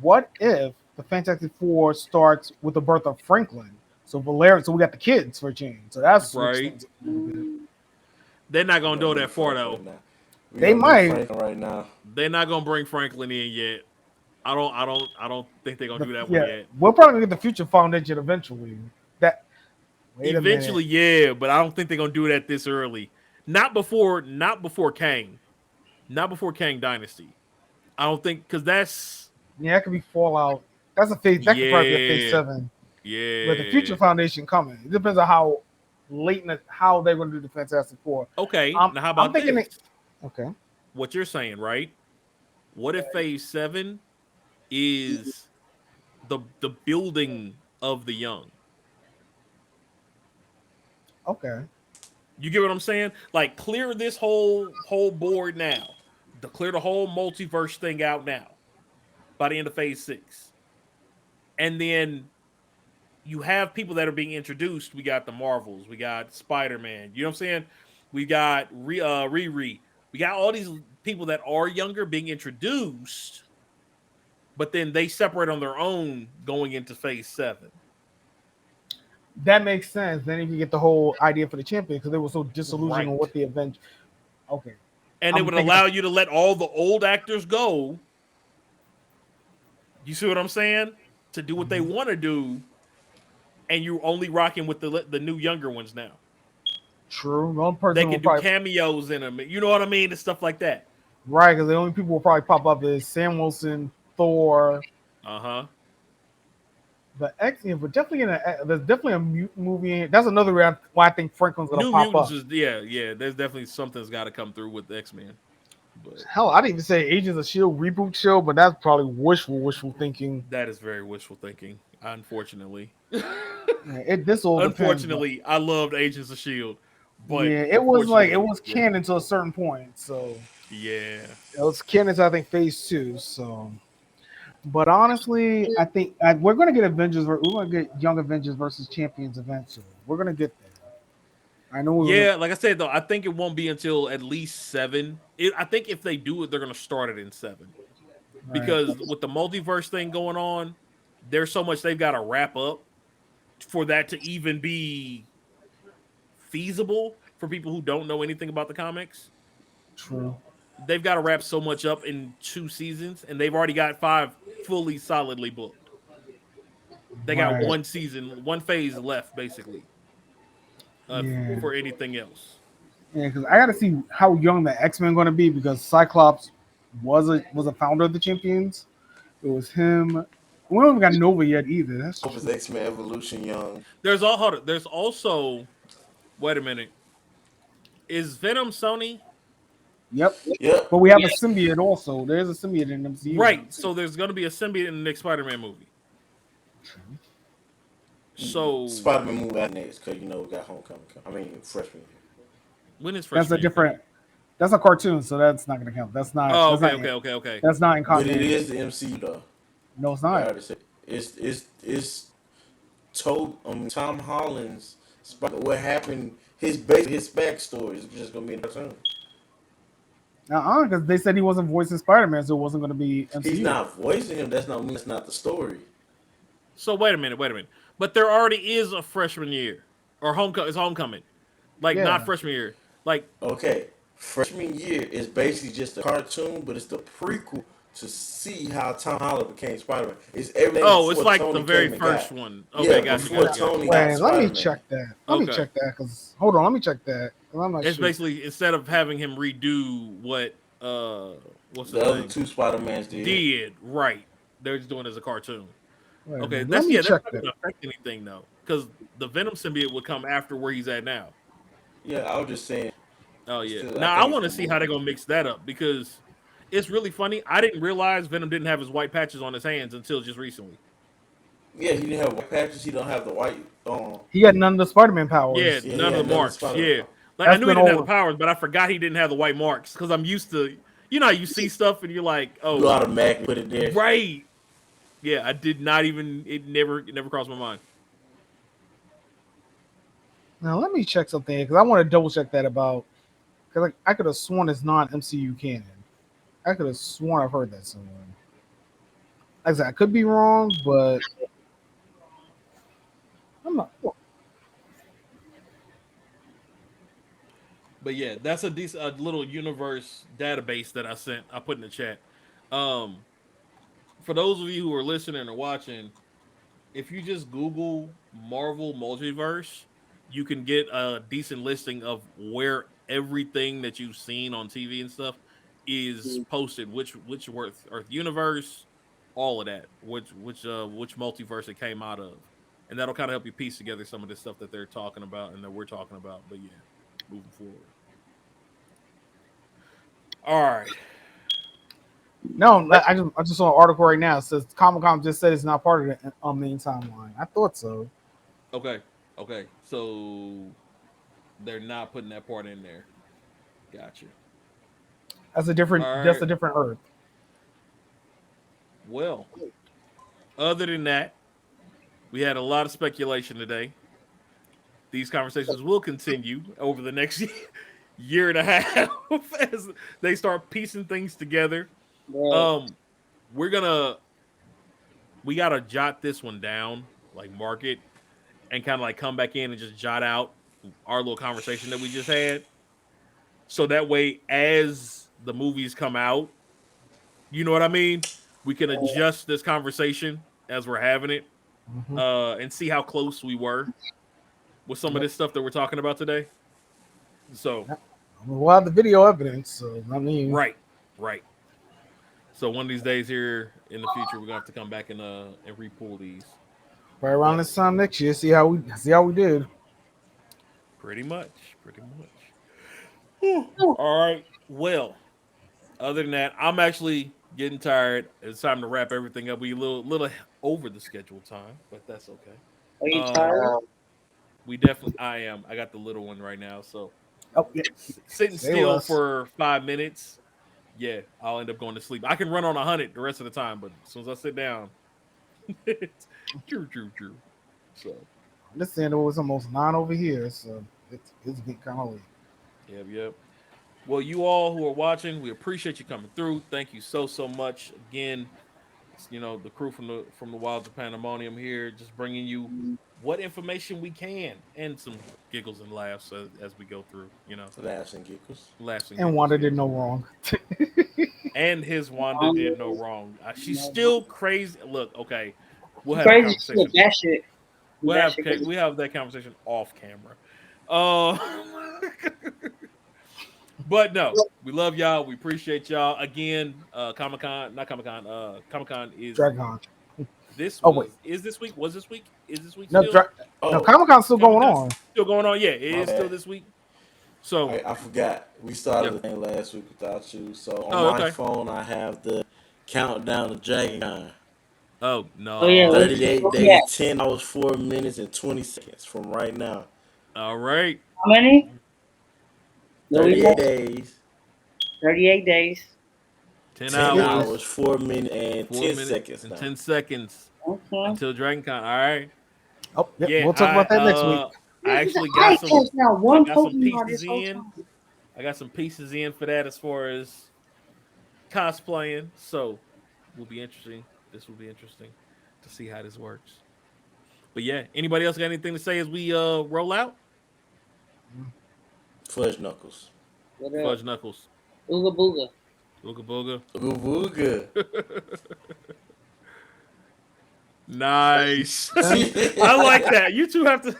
what if the Fantastic Four starts with the birth of Franklin? So Valerian, so we got the kids for a change. So that switch Right? things up a little bit. Mm, They're not We gonna gonna go need that far Frank right though. now. We They gonna need might. Franklin right now. They're not gonna bring Franklin in yet. I don't think they're gonna do that one Yeah, yet. we're probably gonna get the Future Foundation eventually. That wait a minute. Eventually, yeah, but I don't think they're gonna do that this early. Not before Kang. Not before Kang Dynasty. I don't think because that's Yeah, that could be Fallout. That's a phase. That could probably be a Phase yeah, 7. But the yeah. Future Foundation coming. It depends on how late how they're going to do the Fantastic Four. Okay, now how I'm about thinking. this? Okay. What you're saying, right? What if Phase 7 is the building of the young? Okay. You get what I'm saying? Like clear this whole board now. Clear the whole multiverse thing out now by the end of Phase 6, and then you have people that are being introduced. We got the Marvels, we got Spider-Man. You know what I'm saying? We got Riri. We got all these people that are younger being introduced, but then they separate on their own going into Phase 7. That makes sense. Then you can get the whole idea for the champion because they were so disillusioned on what Right. the event. Okay. And it I'm would thinking. allow you to let all the old actors go. You see what I'm saying? To do what they want to do, and you're only rocking with the new younger ones now. True. The only They person will can do probably cameos in them. You know what I mean? And stuff like that. right because the only people will probably pop up is Sam Wilson, Thor, Uh-huh. the X. Yeah, but definitely there's definitely a mutant movie. That's another reason why I think Franklin's gonna New pop Mutants up. is yeah. There's definitely something's got to come through with the X-Men. But Hell, I didn't even say Agents of Shield reboot show, but that's probably wishful thinking. that is very wishful thinking, unfortunately. This all depends. But Unfortunately, I loved Agents of Shield, but Yeah, it was like it unfortunately, was yeah, canon to a certain point. So yeah, it was canon to I think phase two. So, but honestly, I think we're gonna get Avengers. We're gonna get Young Avengers versus Champions eventually. We're gonna get there. I know we're gonna. yeah. Like I said though, I think it won't be until at least seven. I think if they do it, they're gonna start it in seven Right. because with the multiverse thing going on, there's so much they've got to wrap up for that to even be feasible for people who don't know anything about the comics. True. They've got to wrap so much up in 2 seasons, and they've already got five fully solidly booked. They got Right. one season, one phase left, basically, Yeah. for anything else. Yeah. Because I gotta see how young the X Men gonna be because Cyclops was a founder of the Champions. It was him. We don't even got Nova yet either. That's Hope it's true. X-Men Evolution Young. There's all. Hold on, there's also. Wait a minute. Is Venom Sony? Yep. Yep. But we have a symbiote also. There's a symbiote in MCU now Right. too. So there's going to be a symbiote in the next Spider-Man movie. So Spider-Man movie out next because we got Homecoming. I mean, freshman year. when is That's a freshman year coming? different. That's a cartoon, so that's not gonna count. That's not. Oh, That's okay, not. okay, okay, okay. That's not in But it continuity. is the MCU though. No, it's I not. already said it's told Tom Holland's what happened. His backstory is just gonna be in the cartoon. Because they said he wasn't voicing Spider Man, so it wasn't gonna be He's MCU. not voicing him. That's not the story. So wait a minute, wait a minute. But there already is a freshman year or homecoming. It's homecoming, like not Yeah. freshman year. Like Okay, freshman year is basically just a cartoon, but it's the prequel to see how Tom Holland became Spider-Man. It's everything oh, it's before like the Tony very came and first got. one. Yeah, Okay, gotcha, before gotcha, gotcha. Tony got Wait, let me Spider-Man. check that. Let me Okay, check that because hold on, let me check that. 'Cause I'm not it's sure. basically instead of having him redo what what's The his other name two Spider-Mans did. did, right? They're just doing it as a cartoon. Wait a Okay, minute. Let that's me yeah, that's check not that. gonna affect anything though, because the Venom symbiote would come after where he's at now. Yeah, I was just saying. Oh yeah. Still, I Now I think it's want to gonna see how move. they're gonna mix that up because it's really funny. I didn't realize Venom didn't have his white patches on his hands until just recently. Yeah, he didn't have white patches. He don't have the white. He had none of the Spider Man Yeah, powers. Yeah, he none of had the another marks. Spider-Man Yeah, power. like I That's knew he been didn't have the over. powers, but I forgot he didn't have the white marks because I'm used to, you know, how you see stuff and you're like, You oh, automatically put it there. right. Yeah, I did not even. It never crossed my mind. Now let me check something because I want to double check that about because I could have sworn it's not MCU canon. I could have sworn I've heard that somewhere. Like I said, I could be wrong, but I'm not. But yeah, that's a little universe database that I sent. I put in the chat. Um, for those of you who are listening or watching, if you just Google Marvel Multiverse, you can get a decent listing of where everything that you've seen on TV and stuff is posted. Which Earth universe, all of that. Which multiverse it came out of, and that'll kind of help you piece together some of the stuff that they're talking about and that we're talking about. But yeah, moving forward. All right. No, I just saw an article right now. It says Comic Con just said it's not part of the main timeline. I thought so. Okay. Okay. So they're not putting that part in there. Gotcha. That's a different. All That's right. a different Earth. Well, other than that, we had a lot of speculation today. These conversations will continue over the next year and a half as they start piecing things together. Right. Um, we're gonna we gotta jot this one down, like mark it, and kind of like come back in and just jot out our little conversation that we just had. So that way, as the movies come out, you know what I mean? We can adjust this conversation as we're having it, Mm-hmm. and see how close we were with some of Yep. this stuff that we're talking about today. So, We'll have the video evidence. So I mean, right, right. So one of these days here in the future, we're gonna have to come back and repull these. right around But this time next year, see how we did. pretty much. Whew. All right. Well, other than that, I'm actually getting tired. It's time to wrap everything up. We a little over the scheduled time, but that's okay. Are you Um, tired? We definitely. I am. I got the little one right now, so Oh yeah, sitting stay still less. for 5 minutes. Yeah, I'll end up going to sleep. I can run on 100 the rest of the time, but as soon as I sit down, it's true. So, Understand it was almost 9 over here, so it's getting kind of late. yep. Well, you all who are watching, we appreciate you coming through. Thank you so much again. It's, the crew from the wilds of Pandemonium here, just bringing you what information we can and some giggles and laughs as we go through. Laughs and giggles. Laughs and And giggles, Wanda did yes. no wrong. And his Wanda Um, did no wrong. She's no, still crazy. Look, okay, we'll have that crazy shit. conversation. That shit. We'll That have shit. Crazy. we have that conversation off camera. Uh, but no, we love y'all. We appreciate y'all again. Comic Con, not Comic Con. Comic Con is Dragon. this Oh wait, was is this week? Was this week? Is this week no, still? no, Oh, Comic Con's still Comic going Con on. still going on? Yeah, it my is still bad. this week. So I forgot. We started yeah. the thing last week without you. So on Oh my okay. phone, I have the countdown to Dragon Con. Oh Oh yeah. no. 38 Where we at? days, 10 hours, 4 minutes, and 20 seconds from right now. All right. How many? Where we 38 at? days, 38 days. 10 10 hours, hours, 4 minutes, and 10 4 minutes, seconds and now. 10 seconds Okay. until Dragon Con. All right. Oh, yep, Yeah, we'll talk about that next week. I Nigga, actually I got ain't some catch out I one got some Pokemon pieces this whole in. time. I got some pieces in for that as far as cosplaying. So will be interesting. This will be interesting to see how this works. But yeah, anybody else got anything to say as we roll out? Fudge Knuckles. What up? Fudge Knuckles. Ooga booga. Ooga booga. Ooga booga. Nice. And I like that. You two have to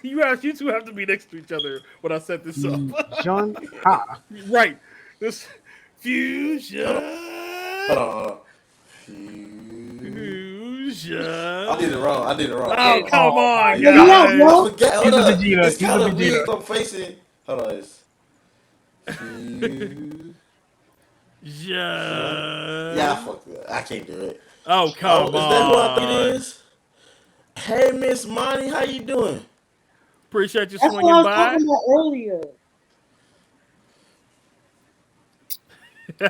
be next to each other when I set this up. Fusion Ha. Right. This Hold on. fusion. Hold on. Hold on. I did it Fusion. wrong. I did it wrong. Oh, Oh come my on, Let me out, god. I guys. bro. forgot. He's Hold a up. Vegeta. It's He's a kind of Vegeta. weird. I'm facing. Hold on. It's Fusion. Yeah, I Fusion. fucked it up. I can't do it. Oh, Oh, come is that who I think it on. is? Hey, Miss Monty, how you doing? Appreciate you That's what I swinging was by. talking about earlier.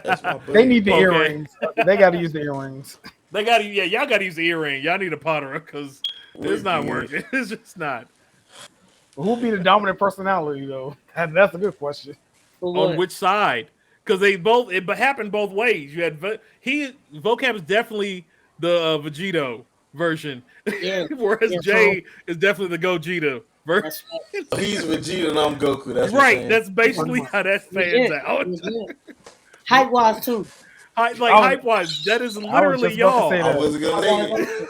That's my They buddy. need the Okay. earrings. They got to use the earrings. They gotta, yeah, y'all gotta use the earring. Y'all need a potter because We're it's not good. working. It's just not. Who'll be the dominant personality though? That's a good question. For On what? which side? Because it happened both ways. You had vocab is definitely the Vegito version, Yeah. whereas Yeah. True. Jay is definitely the Gogeta version. That's right. So he's Vegeta and I'm Goku. That's what you're Right. saying. That's Pretty basically much. how that fans Legit. out. Legit. Height wise too. Like I was, hype wise, that is I was literally just about to say y'all. I that. wasn't gonna Height say wise it. also.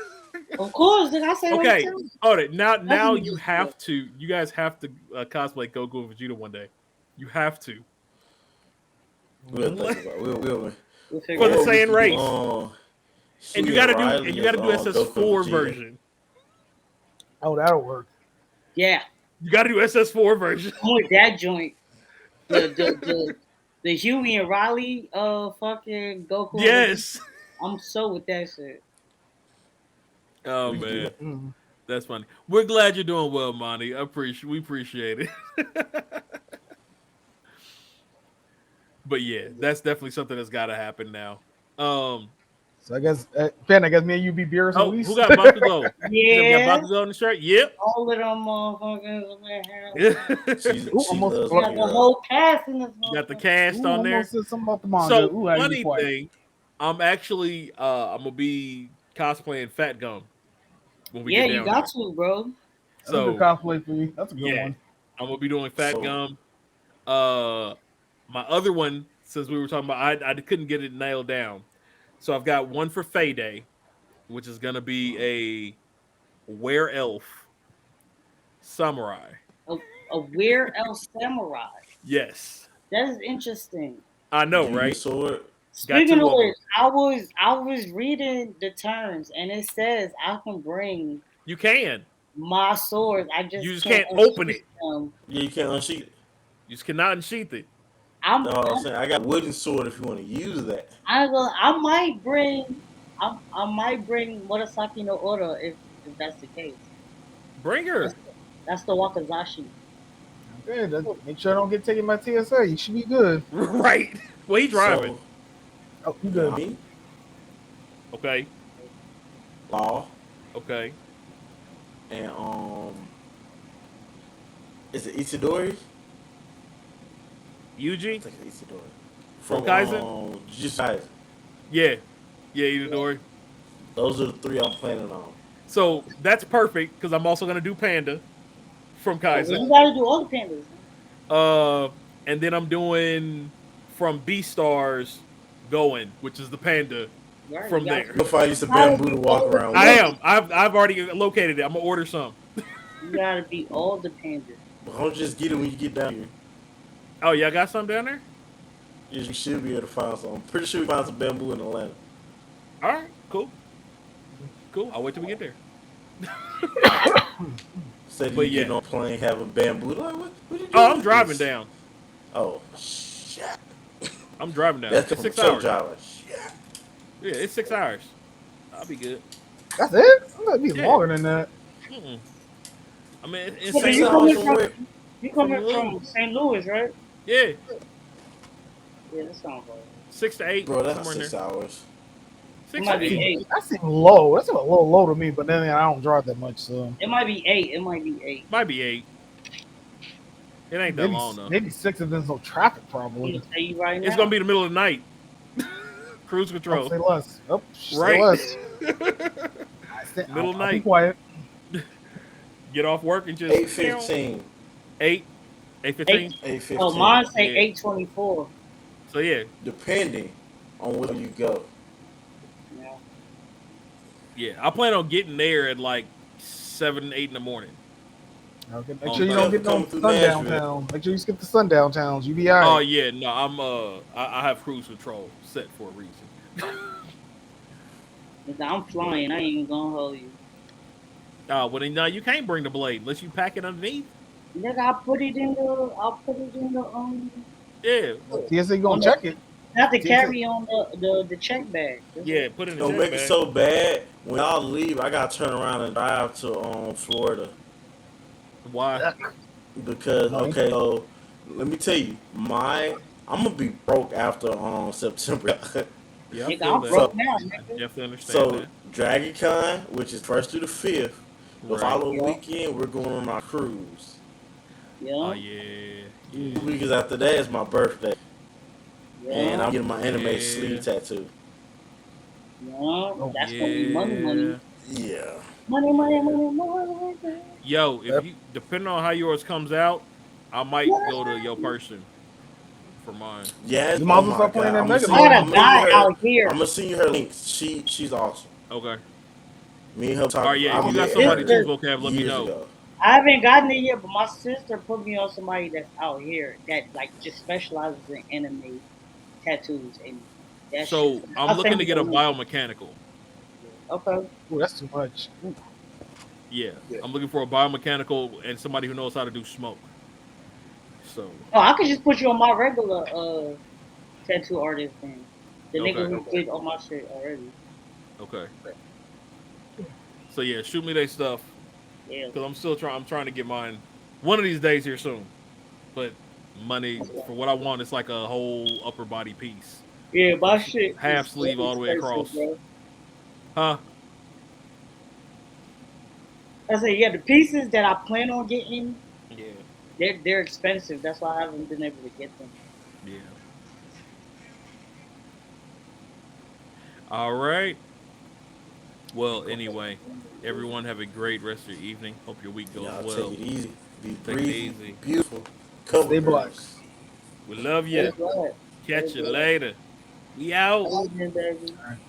Of course, did I say height Okay, too? hold it. Now Definitely you Vegeta. have to. You guys have to cosplay Goku and Vegeta one day. You have to We'll think about it. We'll We'll figure for it the out. or we Saiyan could do race, and Sweet and Riley you as gotta do Goku and SS4 Vegeta. version. Oh, that'll work. Yeah. You gotta do SS4 version. I'm with that joint. The Huey and Riley fucking Goku and Vegeta. Yes. I'm so with that shit. Oh We could do man, that. Mm. that's funny. We're glad you're doing well, Monty. We appreciate it. But yeah, that's definitely something that's got to happen now. Um. So I guess, Ben, I guess me and you be Beerus and Oh, who Whis. got Bakugo? You said we got Yeah. Bakugo on the shirt. Yep. All of them motherfuckers in Ooh, She almost, loves We got the Akira. whole cast in this Got the motherfucker. cast ooh, on there. almost said something about the manga. So Ooh, I had to be funny quiet. thing, I'm gonna be cosplaying Fat Gum when we Yeah, get you down got there. to, bro. That's a good So cosplay for you. That's a good yeah, one. I'm gonna be doing Fat So Gum. Uh, my other one, since we were talking about, I couldn't get it nailed down. So I've got one for Fay Day, which is gonna be a were elf samurai. A, a weird elf samurai. Yes, That is interesting. I do know, you use right? sword? Got Speaking two of of them. which, I was reading the terms and it says I can bring You can. my swords. I You just just can't can't open unsheath it. them. Yeah, you can't unsheath it. You just cannot unsheath it. I'm No, I'm saying I got a wooden sword if you want to use that. I might bring I might bring Murasaki no Ora if that's the case. Bring Let's her. That's the Wakazashi. Okay, make sure I don't get taken by TSA. You should be good. Right. Well, he driving. So Oh, you yeah, I good? mean, Okay. Law Okay. and is it Itadori? I Yuji think it's Itadori from from Kaizen. Jujutsu Kaisen. Yeah. Yeah, Yeah. Itadori. Those are the three I'm planning on. So that's perfect because I'm also gonna do Panda from Oh, well, Kaizen. you gotta do all the pandas. Man. Uh, and then I'm doing from B Stars going, which is the Panda Right? from there. You'll find you some Gotta bamboo be to walk all the around I with. pandas. am. I've already located it. I'm gonna order some. You gotta be all the pandas. But don't just get it when you get down here. Oh, y'all got some down there? You should be able to find some. I'm pretty sure we find some bamboo in Atlanta. All right, cool, cool. I'll wait till we get there. Said But you yeah. getting on a plane having bamboo. Like, what you Oh, doing I'm with driving this? down. Oh, shit. I'm driving down. That's It's from a 6 hours. truck driver. Shit. Yeah, it's 6 hours. I'll be good. That's it. I'm gonna be Yeah. longer than that. Mm-mm. I mean, it's Yeah, but 6 St. you hours Louis coming from from where? you from coming from Louis. St. Louis, right? Yeah, Yeah, that sounds right. 6 to 8, Bro, that's somewhere in 6 there. hours. It Six might to be eight. eight. That seems low. That's a little low to me. But then I don't drive that much, so It might be eight. It might be eight. Might be 8. It ain't that maybe long though. maybe 6 if there's no traffic. I'm Probably. gonna tell you right It's now. gonna be the middle of the night. Cruise Don't control. say less. Oh, say Right. less. Middle of I'll be night. quiet. Get off work and just 8:15. 8, Eight. 8:15. Oh, 8:15. mine say Yeah. 8:24. So yeah, Depending on where you go. Yeah. yeah. I plan on getting there at like 7, 8 in the morning. Okay, make On sure you don't get no Coming through sundown Nashville. towns. Make sure you skip the sundown towns. You be Oh alright. yeah, no, I have cruise control set for a reason. I'm flying. I ain't even gonna hold you. Well then no, you can't bring the blade unless you pack it underneath. Nigga, I'll put it in the Yeah, TSA on gonna the check it. have to TSA. carry on the check bag. That's yeah. it. Put it in the Don't check make it bag. so bad. When y'all leave, I gotta turn around and drive to Florida. Why? Because Money. okay, so let me tell you, I'm gonna be broke after September. Yeah, I Nigga, feel I'm that. broke so now, I nigga. definitely understand so that. Dragon Con, which is first through the fifth, the Right. following Yeah. weekend we're going on our cruise. Oh Yeah. yeah, 2 weeks after that is my birthday, and Yeah. I'm getting my anime yeah, sleeve tattoo. Yeah. Oh, That's gonna be money, money. yeah, Yeah, Money, money, yeah. money, money. Yo, if yep. you depending on how yours comes out, I might go to your person for mine. yeah. You might Oh as well my start playing god, that Mega I Man. got a guy out I'm here. gonna send you her links. She's awesome. Okay. Me and her All talk. right. Yeah. I If you got met somebody her too, Sister, vocab, let me years know. ago. I haven't gotten it yet, but my sister put me on somebody that's out here that like just specializes in anime tattoos and that shit. So I'm I'll looking send to you get the a link. biomechanical. Okay. Ooh, that's too much. Yeah, I'm looking for a biomechanical and somebody who knows how to do smoke. So Oh, I could just put you on my regular tattoo artist thing. The nigga okay, who did all my shit already. okay. So yeah, shoot me their stuff Yeah. because I'm still trying. I'm trying to get mine one of these days here soon. But money for what I want is like a whole upper body piece Yeah, from my shit half is sleeve really all the way expensive, across. bro. Huh? I say, yeah, the pieces that I plan on getting, Yeah. they're expensive. That's why I haven't been able to get them. Yeah. All right. Well, anyway, everyone have a great rest of your evening. Hope your week goes Y'all take well. it easy. Be Take it breezy. easy. Beautiful. Cover Stay black. girls. We love Stay you. black. Stay Catch you black. later. We out. Evening, baby. All right.